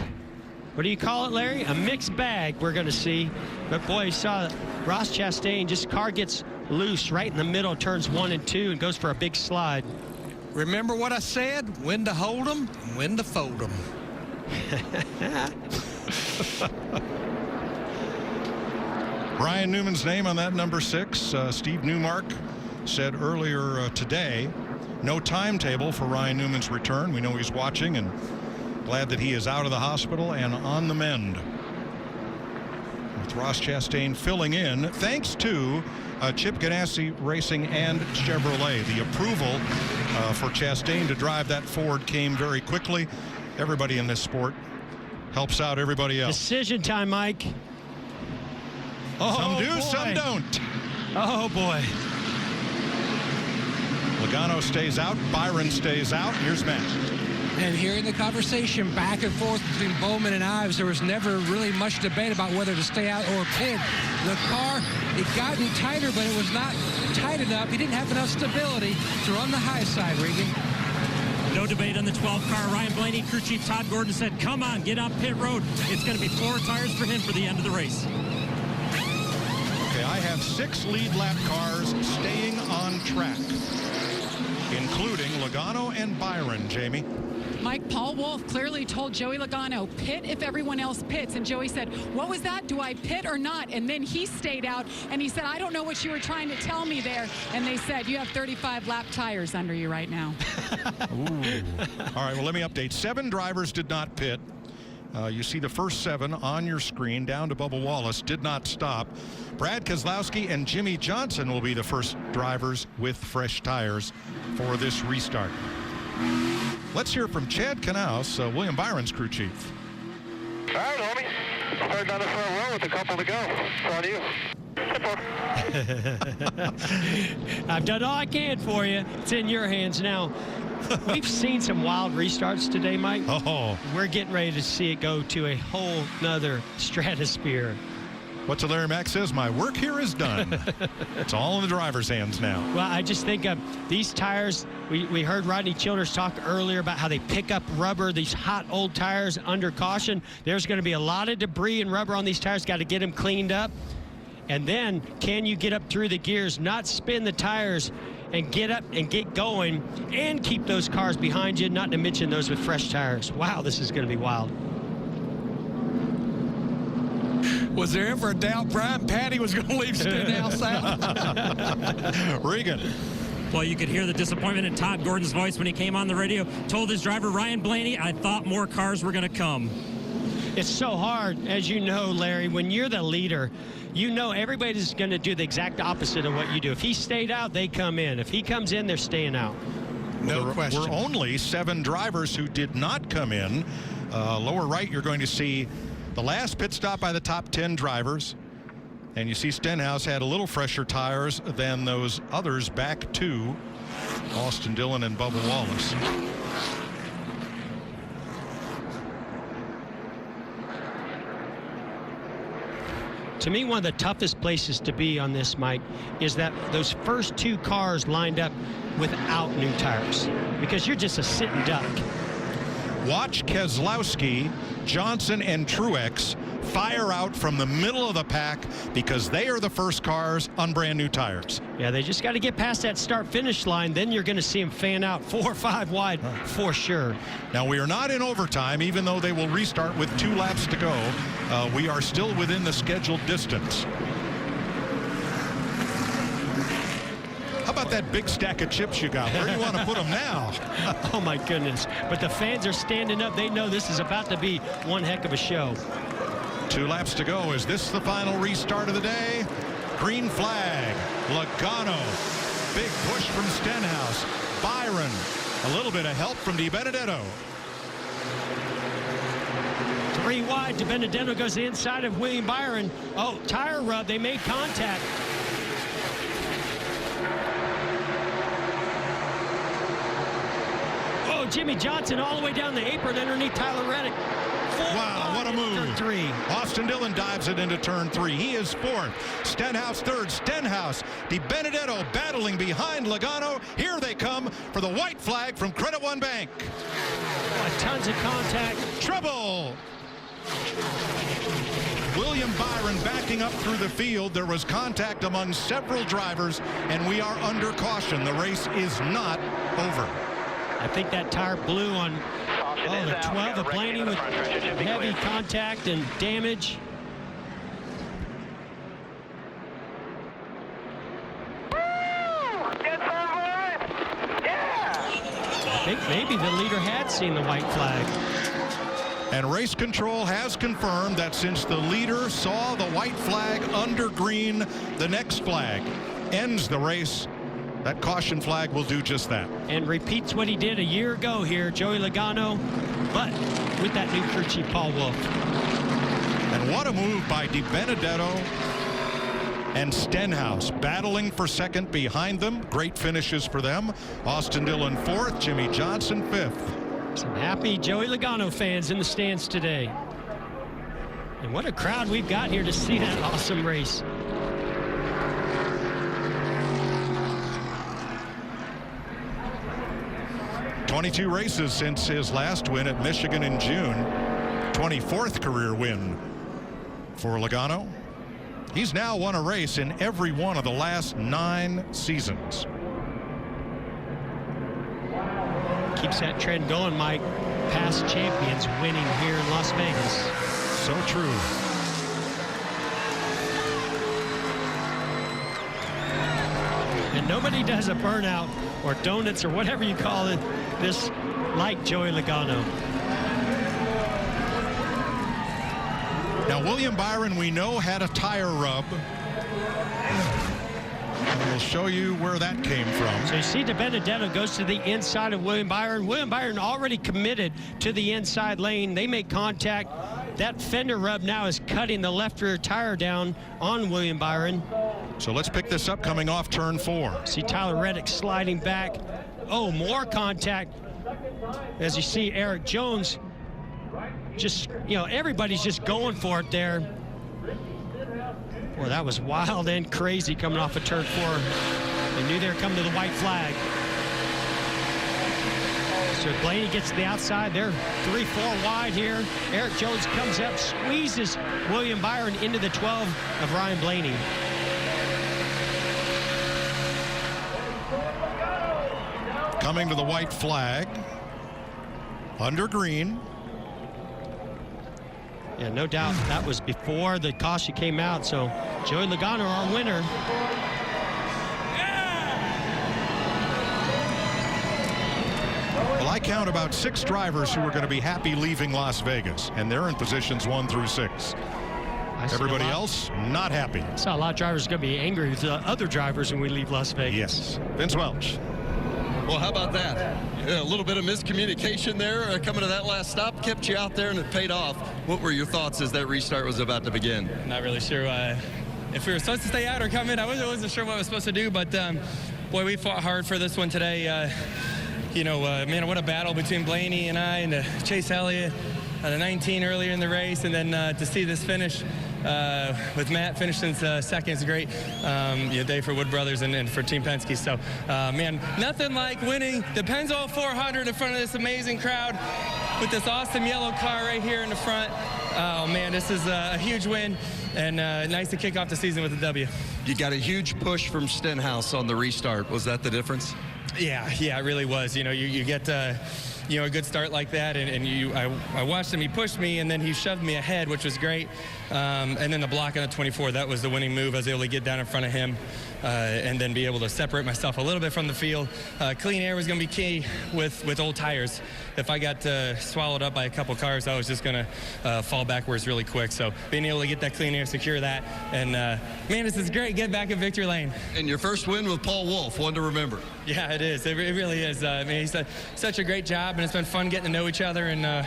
what do you call it, Larry? A mixed bag we're going to see. But, boy, you saw Ross Chastain, just car gets loose right in the middle, turns 1 and 2, and goes for a big slide. Remember what I said? When to hold them and when to fold them. Ryan Newman's name on that number 6. Steve Newmark said earlier today, no timetable for Ryan Newman's return. We know he's watching and glad that he is out of the hospital and on the mend. With Ross Chastain filling in, thanks to Chip Ganassi Racing and Chevrolet. The approval for Chastain to drive that Ford came very quickly. Everybody in this sport helps out everybody else. Decision time, Mike. Oh, some do, boy. Some don't. Oh, boy. Logano stays out. Byron stays out. Here's Matt. And hearing the conversation back and forth between Bowman and Ives, there was never really much debate about whether to stay out or pit. The car, it gotten tighter, but it was not tight enough. He didn't have enough stability to run the high side, Regan. No debate on the 12 car. Ryan Blaney, crew chief Todd Gordon said, come on, get on pit road. It's going to be 4 tires for him for the end of the race. Okay, I have 6 lead lap cars staying on track, including Logano and Byron, Jamie. Mike, Paul Wolfe clearly told Joey Logano, pit if everyone else pits. And Joey said, what was that? Do I pit or not? And then he stayed out, and he said, I don't know what you were trying to tell me there. And they said, you have 35 lap tires under you right now. Ooh. All right, well, let me update. 7 drivers did not pit. You see the first 7 on your screen, down to Bubba Wallace, did not stop. Brad Keselowski and Jimmy Johnson will be the first drivers with fresh tires for this restart. Let's hear from Chad Knaus, William Byron's crew chief. All right, homie. Start down the front row with a couple to go. It's on you. I've done all I can for you. It's in your hands now. We've seen some wild restarts today, Mike. Oh. We're getting ready to see it go to a whole nother stratosphere. What's Larry Mack says, my work here is done. It's all in the driver's hands now. Well, I just think of these tires. We heard Rodney Childers talk earlier about how they pick up rubber, these hot old tires under caution. There's going to be a lot of debris and rubber on these tires. Got to get them cleaned up. And then can you get up through the gears, not spin the tires, and get up and get going and keep those cars behind you, not to mention those with fresh tires. Wow, this is going to be wild. Was there ever a doubt Brian Patty was going to leave Stenhouse out? Regan. Well, you could hear the disappointment in Todd Gordon's voice when he came on the radio, told his driver, Ryan Blaney, I thought more cars were going to come. It's so hard, as you know, Larry, when you're the leader, you know everybody's going to do the exact opposite of what you do. If he stayed out, they come in. If he comes in, they're staying out. No question. We're only 7 drivers who did not come in. Lower right, you're going to see the last pit stop by the top 10 drivers. And you see Stenhouse had a little fresher tires than those others back to Austin Dillon and Bubba Wallace. To me, one of the toughest places to be on this, Mike, is that those first 2 cars lined up without new tires, because you're just a sitting duck. Watch Keselowski, Johnson, and Truex fire out from the middle of the pack because they are the first cars on brand new tires. Yeah, they just got to get past that start-finish line. Then you're going to see them fan out 4 or 5 wide for sure. Now, we are not in overtime, even though they will restart with 2 laps to go. We are still within the scheduled distance. How about that big stack of chips you got? Where do you want to put them now? Oh, my goodness. But the fans are standing up. They know this is about to be one heck of a show. 2 laps to go. Is this the final restart of the day? Green flag. Logano. Big push from Stenhouse. Byron. A little bit of help from DiBenedetto. 3 wide. DiBenedetto goes inside of William Byron. Oh, tire rub. They made contact. Oh, Jimmy Johnson all the way down the apron underneath Tyler Reddick. Wow, what a move. Turn 3. Austin Dillon dives it into turn 3. He is 4th. Stenhouse 3rd. Stenhouse. DiBenedetto battling behind Logano. Here they come for the white flag from Credit One Bank. Oh, tons of contact. Trouble. William Byron backing up through the field. There was contact among several drivers, and we are under caution. The race is not over. I think that tire blew on the 12 of Blaney with heavy contact and damage. I think maybe the leader had seen the white flag. And race control has confirmed that since the leader saw the white flag under green, the next flag ends the race. That caution flag will do just that. And repeats what he did a year ago here, Joey Logano, but with that new crew chief, Paul Wolf. And what a move by DiBenedetto and Stenhouse battling for second behind them. Great finishes for them. Austin Dillon 4th, Jimmy Johnson 5th. Some happy Joey Logano fans in the stands today. And what a crowd we've got here to see that awesome race. "22 races since his last win at Michigan in June. 24th career win for Logano. He's now won a race in every one of the last 9 seasons. Keeps that trend going, Mike. Past champions winning here in Las Vegas. So true. And nobody does a burnout or donuts or whatever you call it this like Joey Logano. Now, William Byron, we know, had a tire rub. We'll show you where that came from. So you see DiBenedetto goes to the inside of William Byron. William Byron already committed to the inside lane. They make contact. That fender rub now is cutting the left rear tire down on William Byron. So let's pick this up coming off turn 4. See Tyler Reddick sliding back. Oh, more contact. As you see Eric Jones, just, everybody's just going for it there. Boy, that was wild and crazy coming off of turn 4. They knew they were coming to the white flag. So Blaney gets to the outside. They're 3-4 wide here. Eric Jones comes up, squeezes William Byron into the 12 of Ryan Blaney. Coming to the white flag. Under green. Yeah, no doubt that was before the caution came out. So Joey Logano, our winner. Well, I count about 6 drivers who are going to be happy leaving Las Vegas, and they're in positions 1 through 6. Everybody else, not happy. I saw a lot of drivers going to be angry with other drivers when we leave Las Vegas. Yes. Vince Welch. Well, how about that? A little bit of miscommunication there coming to that last stop, kept you out there and it paid off. What were your thoughts as that restart was about to begin? Not really sure if we were supposed to stay out or come in. I wasn't sure what I was supposed to do, but boy, we fought hard for this one today. Man, what a battle between Blaney and I and Chase Elliott, the 19 earlier in the race, and then to see this finish with Matt finishing second is a great day for Wood Brothers and for Team Penske. So, man, nothing like winning the Pennzoil 400 in front of this amazing crowd with this awesome yellow car right here in the front. Oh, man, this is a huge win, and nice to kick off the season with a W. You got a huge push from Stenhouse on the restart. Was that the difference? Yeah, it really was. You get a good start like that, and I watched him. He pushed me, and then he shoved me ahead, which was great. And then the block on the 24, that was the winning move. I was able to get down in front of him. and then be able to separate myself a little bit from the field. Clean air was going to be key with old tires. If I got swallowed up by a couple cars, I was just going to fall backwards really quick. So being able to get that clean air, secure that, and man, this is great. Get back in victory lane. And your first win with Paul Wolf, one to remember. Yeah, it is. It really is. I mean, he's done such a great job, and it's been fun getting to know each other and.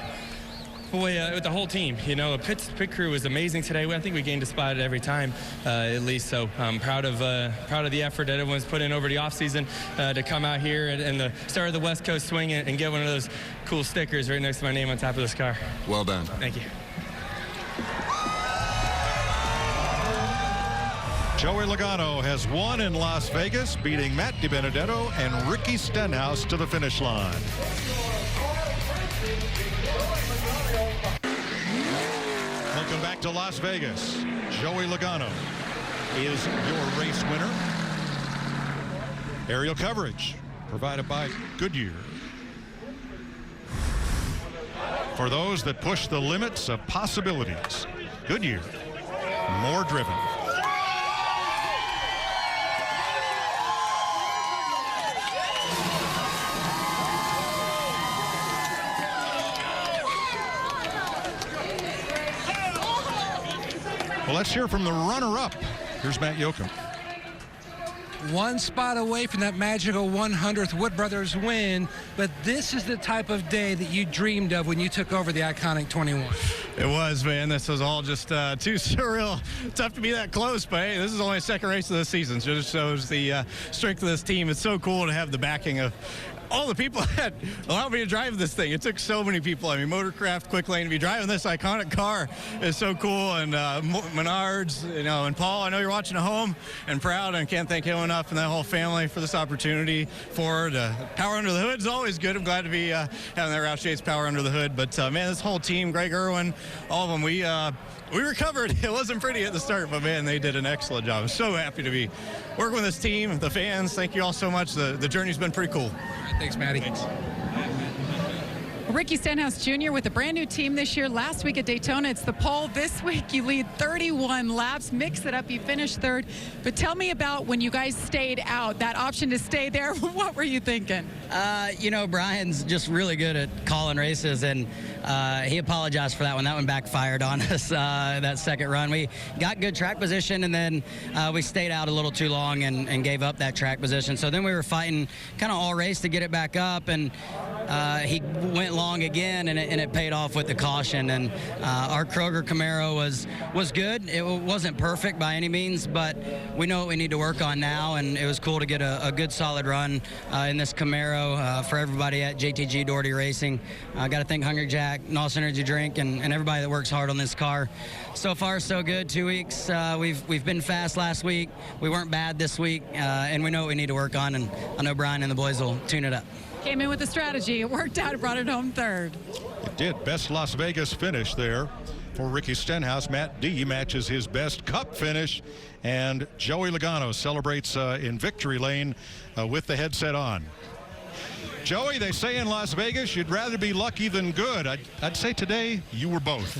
Boy, with the whole team, you know, pit crew was amazing today. I think we gained a spot every time, at least. So I'm proud of the effort that everyone's put in over the offseason to come out here and the start of the West Coast swing and get one of those cool stickers right next to my name on top of this car. Well done. Thank you. Joey Logano has won in Las Vegas, beating Matt DiBenedetto and Ricky Stenhouse to the finish line. Welcome back to Las Vegas. Joey Logano is your race winner. Aerial coverage provided by Goodyear. For those that push the limits of possibilities, Goodyear, more driven. Well, let's hear from the runner-up. Here's Matt Yoakum. One spot away from that magical 100th Wood Brothers win, but this is the type of day that you dreamed of when you took over the iconic 21. It was, man. This was all just too surreal. Tough to be that close, but hey, this is only the second race of the season. So it just shows the strength of this team. It's so cool to have the backing of all the people that allowed me to drive this thing. It took so many people. I mean, Motorcraft, Quick Lane, to be driving this iconic car is so cool. And Menards, you know, and Paul, I know you're watching at home and proud, and can't thank him enough and that whole family for this opportunity. Ford, power under the hood is always good. I'm glad to be having that Roush Yates power under the hood. But man, this whole team, Greg Irwin, all of them, we recovered. It wasn't pretty at the start, but man, they did an excellent job. I'm so happy to be working with this team, the fans. Thank you all so much. The journey's been pretty cool. Thanks, Matty. Thanks. Ricky Stenhouse Jr. with a brand new team this year. Last week at Daytona, it's the pole. This week, you lead 31 laps. Mix it up, you finish third. But tell me about when you guys stayed out, that option to stay there. What were you thinking? You know, Brian's just really good at calling races, and he apologized for that one. That one backfired on us, that second run. We got good track position, and then we stayed out a little too long and gave up that track position. So then we were fighting kind of all race to get it back up, and he went long again, and it paid off with the caution. And our Kroger Camaro was good. It wasn't perfect by any means, but we know what we need to work on now, and it was cool to get a good solid run in this Camaro for everybody at JTG Doherty Racing. I got to thank Hungry Jack, NOS Energy Drink, and everybody that works hard on this car. So far, so good. 2 weeks. We've been fast last week. We weren't bad this week, and we know what we need to work on, and I know Brian and the boys will tune it up. Came in with a strategy. It worked out. It brought it home third. It did. Best Las Vegas finish there for Ricky Stenhouse. Matt D matches his best Cup finish, and Joey Logano celebrates in victory lane with the headset on. Joey, they say in Las Vegas you'd rather be lucky than good. I'd say today you were both.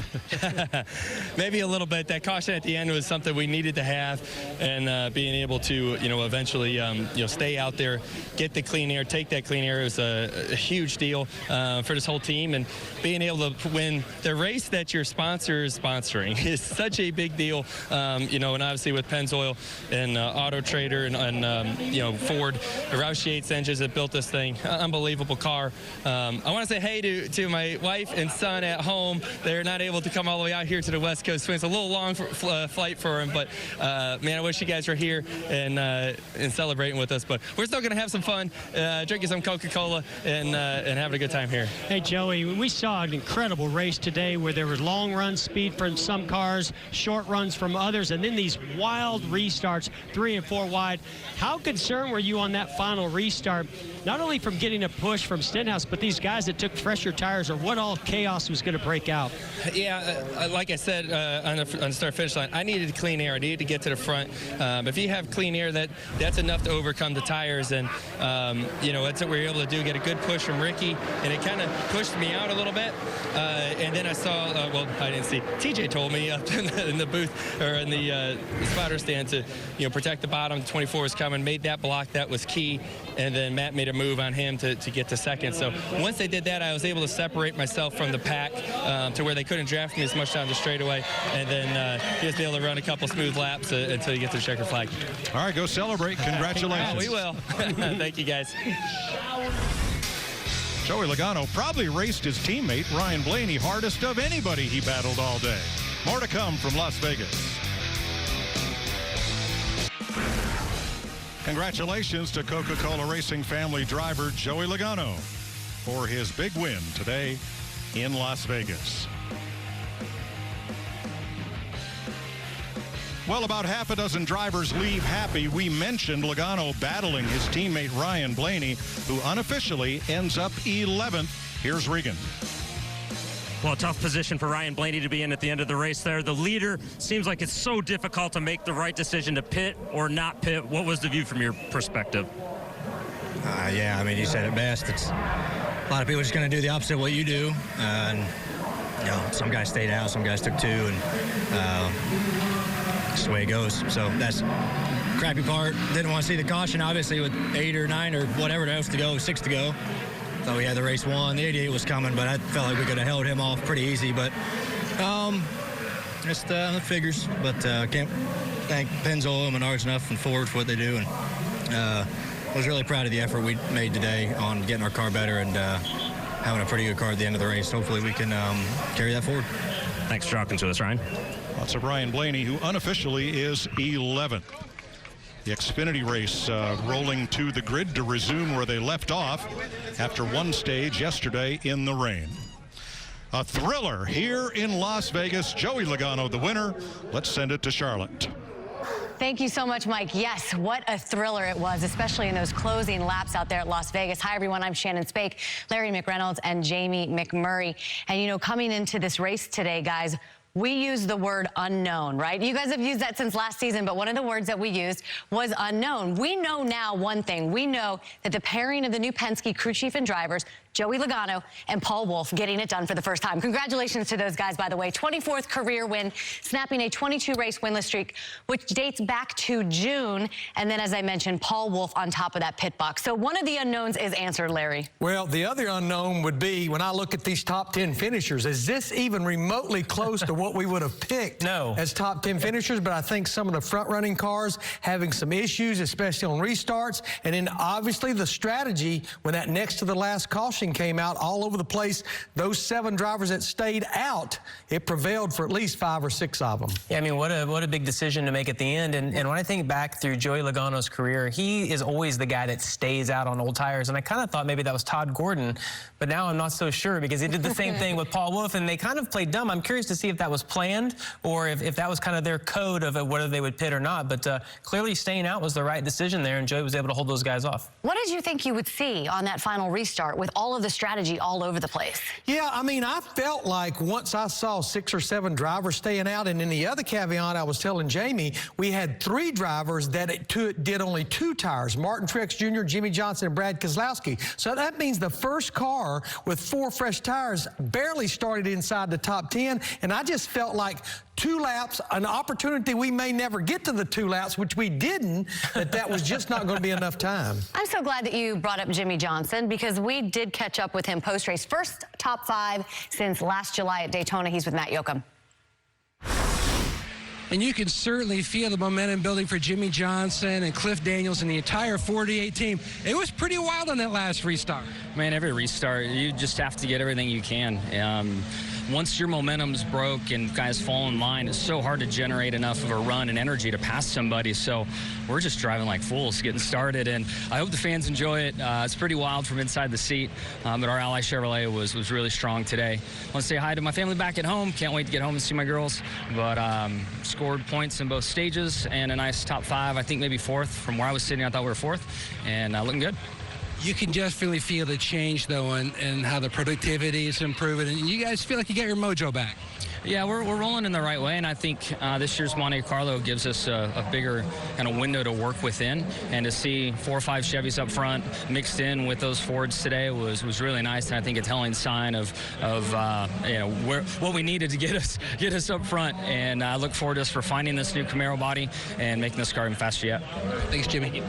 Maybe a little bit. That caution at the end was something we needed to have, and being able to, eventually, stay out there, get the clean air, take that clean air is a huge deal for this whole team, and being able to win the race that your sponsor is sponsoring is such a big deal. And obviously with Pennzoil and Auto Trader and Ford, the Roush Yates engines that built this thing. Unbelievable car. I want to say hey to my wife and son at home. They're not able to come all the way out here to the West Coast Swing. It's a little long flight for them, but man, I wish you guys were here and celebrating with us. But we're still going to have some fun, drinking some Coca-Cola and having a good time here. Hey, Joey, we saw an incredible race today where there was long run speed from some cars, short runs from others, and then these wild restarts, 3 and 4 wide. How concerned were you on that final restart not only from getting a push from Stenhouse, but these guys that took fresher tires, or what all chaos was going to break out. Yeah, like I said on the start-finish line, I needed clean air. I needed to get to the front. If you have clean air, that's enough to overcome the tires. And, that's what we were able to do, get a good push from Ricky. And it kind of pushed me out a little bit. And then I saw, I didn't see. TJ told me up in the booth, or in the spotter stand, to, protect the bottom. 24 was coming, made that block. That was key. And then Matt made a move on him to get to second. So once they did that, I was able to separate myself from the pack to where they couldn't draft me as much down the straightaway, and then just be able to run a couple smooth laps until you get to the checker flag. All right, go celebrate. Congratulations. We will. Thank you, guys. Joey Logano probably raced his teammate Ryan Blaney hardest of anybody he battled all day. More to come from Las Vegas. Congratulations to Coca-Cola Racing family driver Joey Logano for his big win today in Las Vegas. Well, about half a dozen drivers leave happy. We mentioned Logano battling his teammate Ryan Blaney, who unofficially ends up 11th. Here's Regan. Well, tough position for Ryan Blaney to be in at the end of the race there. The leader, seems like it's so difficult to make the right decision to pit or not pit. What was the view from your perspective? Yeah, I mean, you said it best. It's a lot of people just going to do the opposite of what you do. And, some guys stayed out, some guys took two, and that's the way it goes. So that's the crappy part. Didn't want to see the caution, obviously, with 8 or 9 or whatever else to go, 6 to go. Thought we had the race won. The 88 was coming, but I felt like we could have held him off pretty easy. But just the figures. But can't thank Pennzoil and Menards enough and Ford for what they do. And I was really proud of the effort we made today on getting our car better and having a pretty good car at the end of the race. Hopefully we can carry that forward. Thanks for talking to us, Ryan. Lots of Ryan Blaney, who unofficially is 11th. The Xfinity race rolling to the grid to resume where they left off after one stage yesterday in the rain. A thriller here in Las Vegas. Joey Logano, the winner. Let's send it to Charlotte. Thank you so much, Mike. Yes, what a thriller it was, especially in those closing laps out there at Las Vegas. Hi, everyone. I'm Shannon Spake, Larry McReynolds, and Jamie McMurray. And, coming into this race today, guys, we use the word unknown, right? You guys have used that since last season, but one of the words that we used was unknown. We know now one thing. We know that the pairing of the new Penske crew chief and drivers, Joey Logano and Paul Wolfe, getting it done for the first time. Congratulations to those guys, by the way. 24th career win, snapping a 22-race winless streak, which dates back to June. And then, as I mentioned, Paul Wolfe on top of that pit box. So one of the unknowns is answered, Larry. Well, the other unknown would be, when I look at these top 10 finishers, is this even remotely close to what we would have picked as top 10 finishers? But I think some of the front-running cars having some issues, especially on restarts. And then, obviously, the strategy when that next to the last caution came out all over the place. Those 7 drivers that stayed out, it prevailed for at least 5 or 6 of them. Yeah, I mean, what a big decision to make at the end. And when I think back through Joey Logano's career, he is always the guy that stays out on old tires. And I kind of thought maybe that was Todd Gordon, but now I'm not so sure, because he did the same thing with Paul Wolfe, and they kind of played dumb. I'm curious to see if that was planned or if that was kind of their code of whether they would pit or not. But clearly staying out was the right decision there, and Joey was able to hold those guys off. What did you think you would see on that final restart with all of the strategy all over the place? Yeah, I mean, I felt like once I saw 6 or 7 drivers staying out, and in the other caveat I was telling Jamie, we had 3 drivers that did only 2 tires, Martin Truex Jr., Jimmy Johnson, and Brad Keselowski. So that means the first car with 4 fresh tires barely started inside the top 10, and I just felt like 2 laps, an opportunity we may never get to the 2 laps, which we didn't, that was just not going to be enough time. I'm so glad that you brought up Jimmy Johnson, because we did catch up with him post-race. First top 5 since last July at Daytona. He's with Matt Yoakum. And you can certainly feel the momentum building for Jimmy Johnson and Cliff Daniels and the entire 48 team. It was pretty wild on that last restart. Man, every restart, you just have to get everything you can. Once your momentum's broke and guys fall in line, it's so hard to generate enough of a run and energy to pass somebody. So we're just driving like fools getting started, and I hope the fans enjoy it. It's pretty wild from inside the seat, but our Ally Chevrolet was really strong today. I want to say hi to my family back at home. Can't wait to get home and see my girls. But scored points in both stages and a nice top 5. I think maybe 4th. From where I was sitting, I thought we were 4th, and looking good. You can just really feel the change, though, and how the productivity is improving. And you guys feel like you get your mojo back. Yeah, we're rolling in the right way, and I think this year's Monte Carlo gives us a bigger kind of window to work within, and to see 4 or 5 Chevys up front mixed in with those Fords today was really nice, and I think a telling sign of what we needed to get us up front. And I look forward to us refining this new Camaro body and making this car even faster yet. Thanks, Jimmy.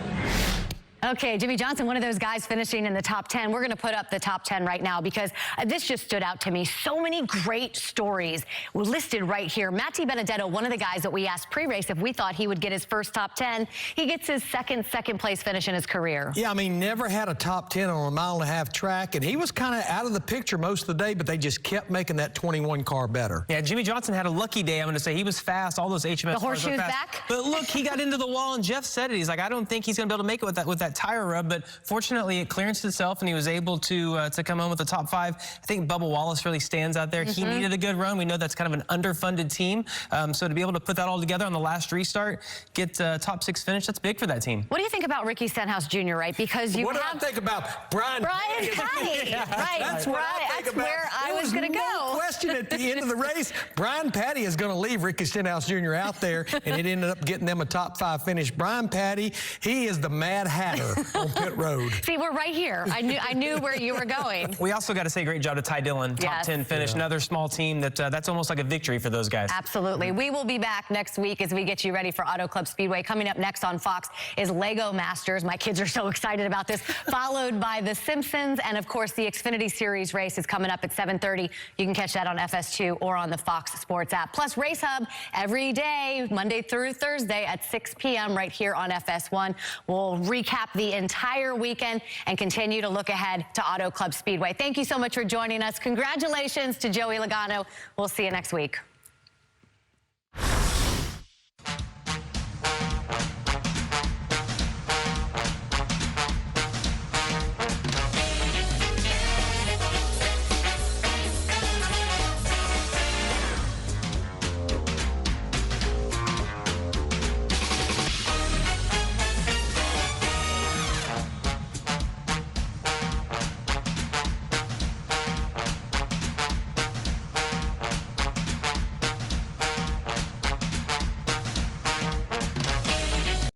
Okay, Jimmy Johnson, one of those guys finishing in the top 10. We're going to put up the top 10 right now because this just stood out to me. So many great stories were listed right here. Matty Benedetto, one of the guys that we asked pre-race if we thought he would get his first top 10. He gets his second place finish in his career. Yeah, I mean, never had a top 10 on a 1.5-mile track, and he was kind of out of the picture most of the day, but they just kept making that 21 car better. Yeah, Jimmy Johnson had a lucky day, I'm going to say. He was fast. All those HMS the horseshoes cars were fast. back. But look, he got into the wall, and Jeff said it. He's like, I don't think he's going to be able to make it with that tire rub, but fortunately it clearanced itself, and he was able to come home with the top 5. I think Bubba Wallace really stands out there. He needed a good run. We know that's kind of an underfunded team, so to be able to put that all together on the last restart, get top 6 finish, that's big for that team. What do you think about Ricky Stenhouse Jr., right? Because you What do I think about Brian Patty? Yeah, Right, that's what I think that's about. where I was going to go. No question at the end of the race, Brian Patty is going to leave Ricky Stenhouse Jr. out there, and it ended up getting them a top 5 finish. Brian Patty, he is the Mad Hatter on pit road. See, we're right here. I knew where you were going. We also got to say great job to Ty Dillon, top 10 finish, another small team that's almost like a victory for those guys. Absolutely. We will be back next week as we get you ready for Auto Club Speedway. Coming up next on Fox is Lego Masters. My kids are so excited about this. Followed by The Simpsons, and of course the Xfinity Series race is coming up at 7:30. You can catch that on FS2 or on the Fox Sports app. Plus Race Hub every day, Monday through Thursday at 6 p.m. right here on FS1. We'll recap the entire weekend and continue to look ahead to Auto Club Speedway. Thank you so much for joining us. Congratulations to Joey Logano. We'll see you next week.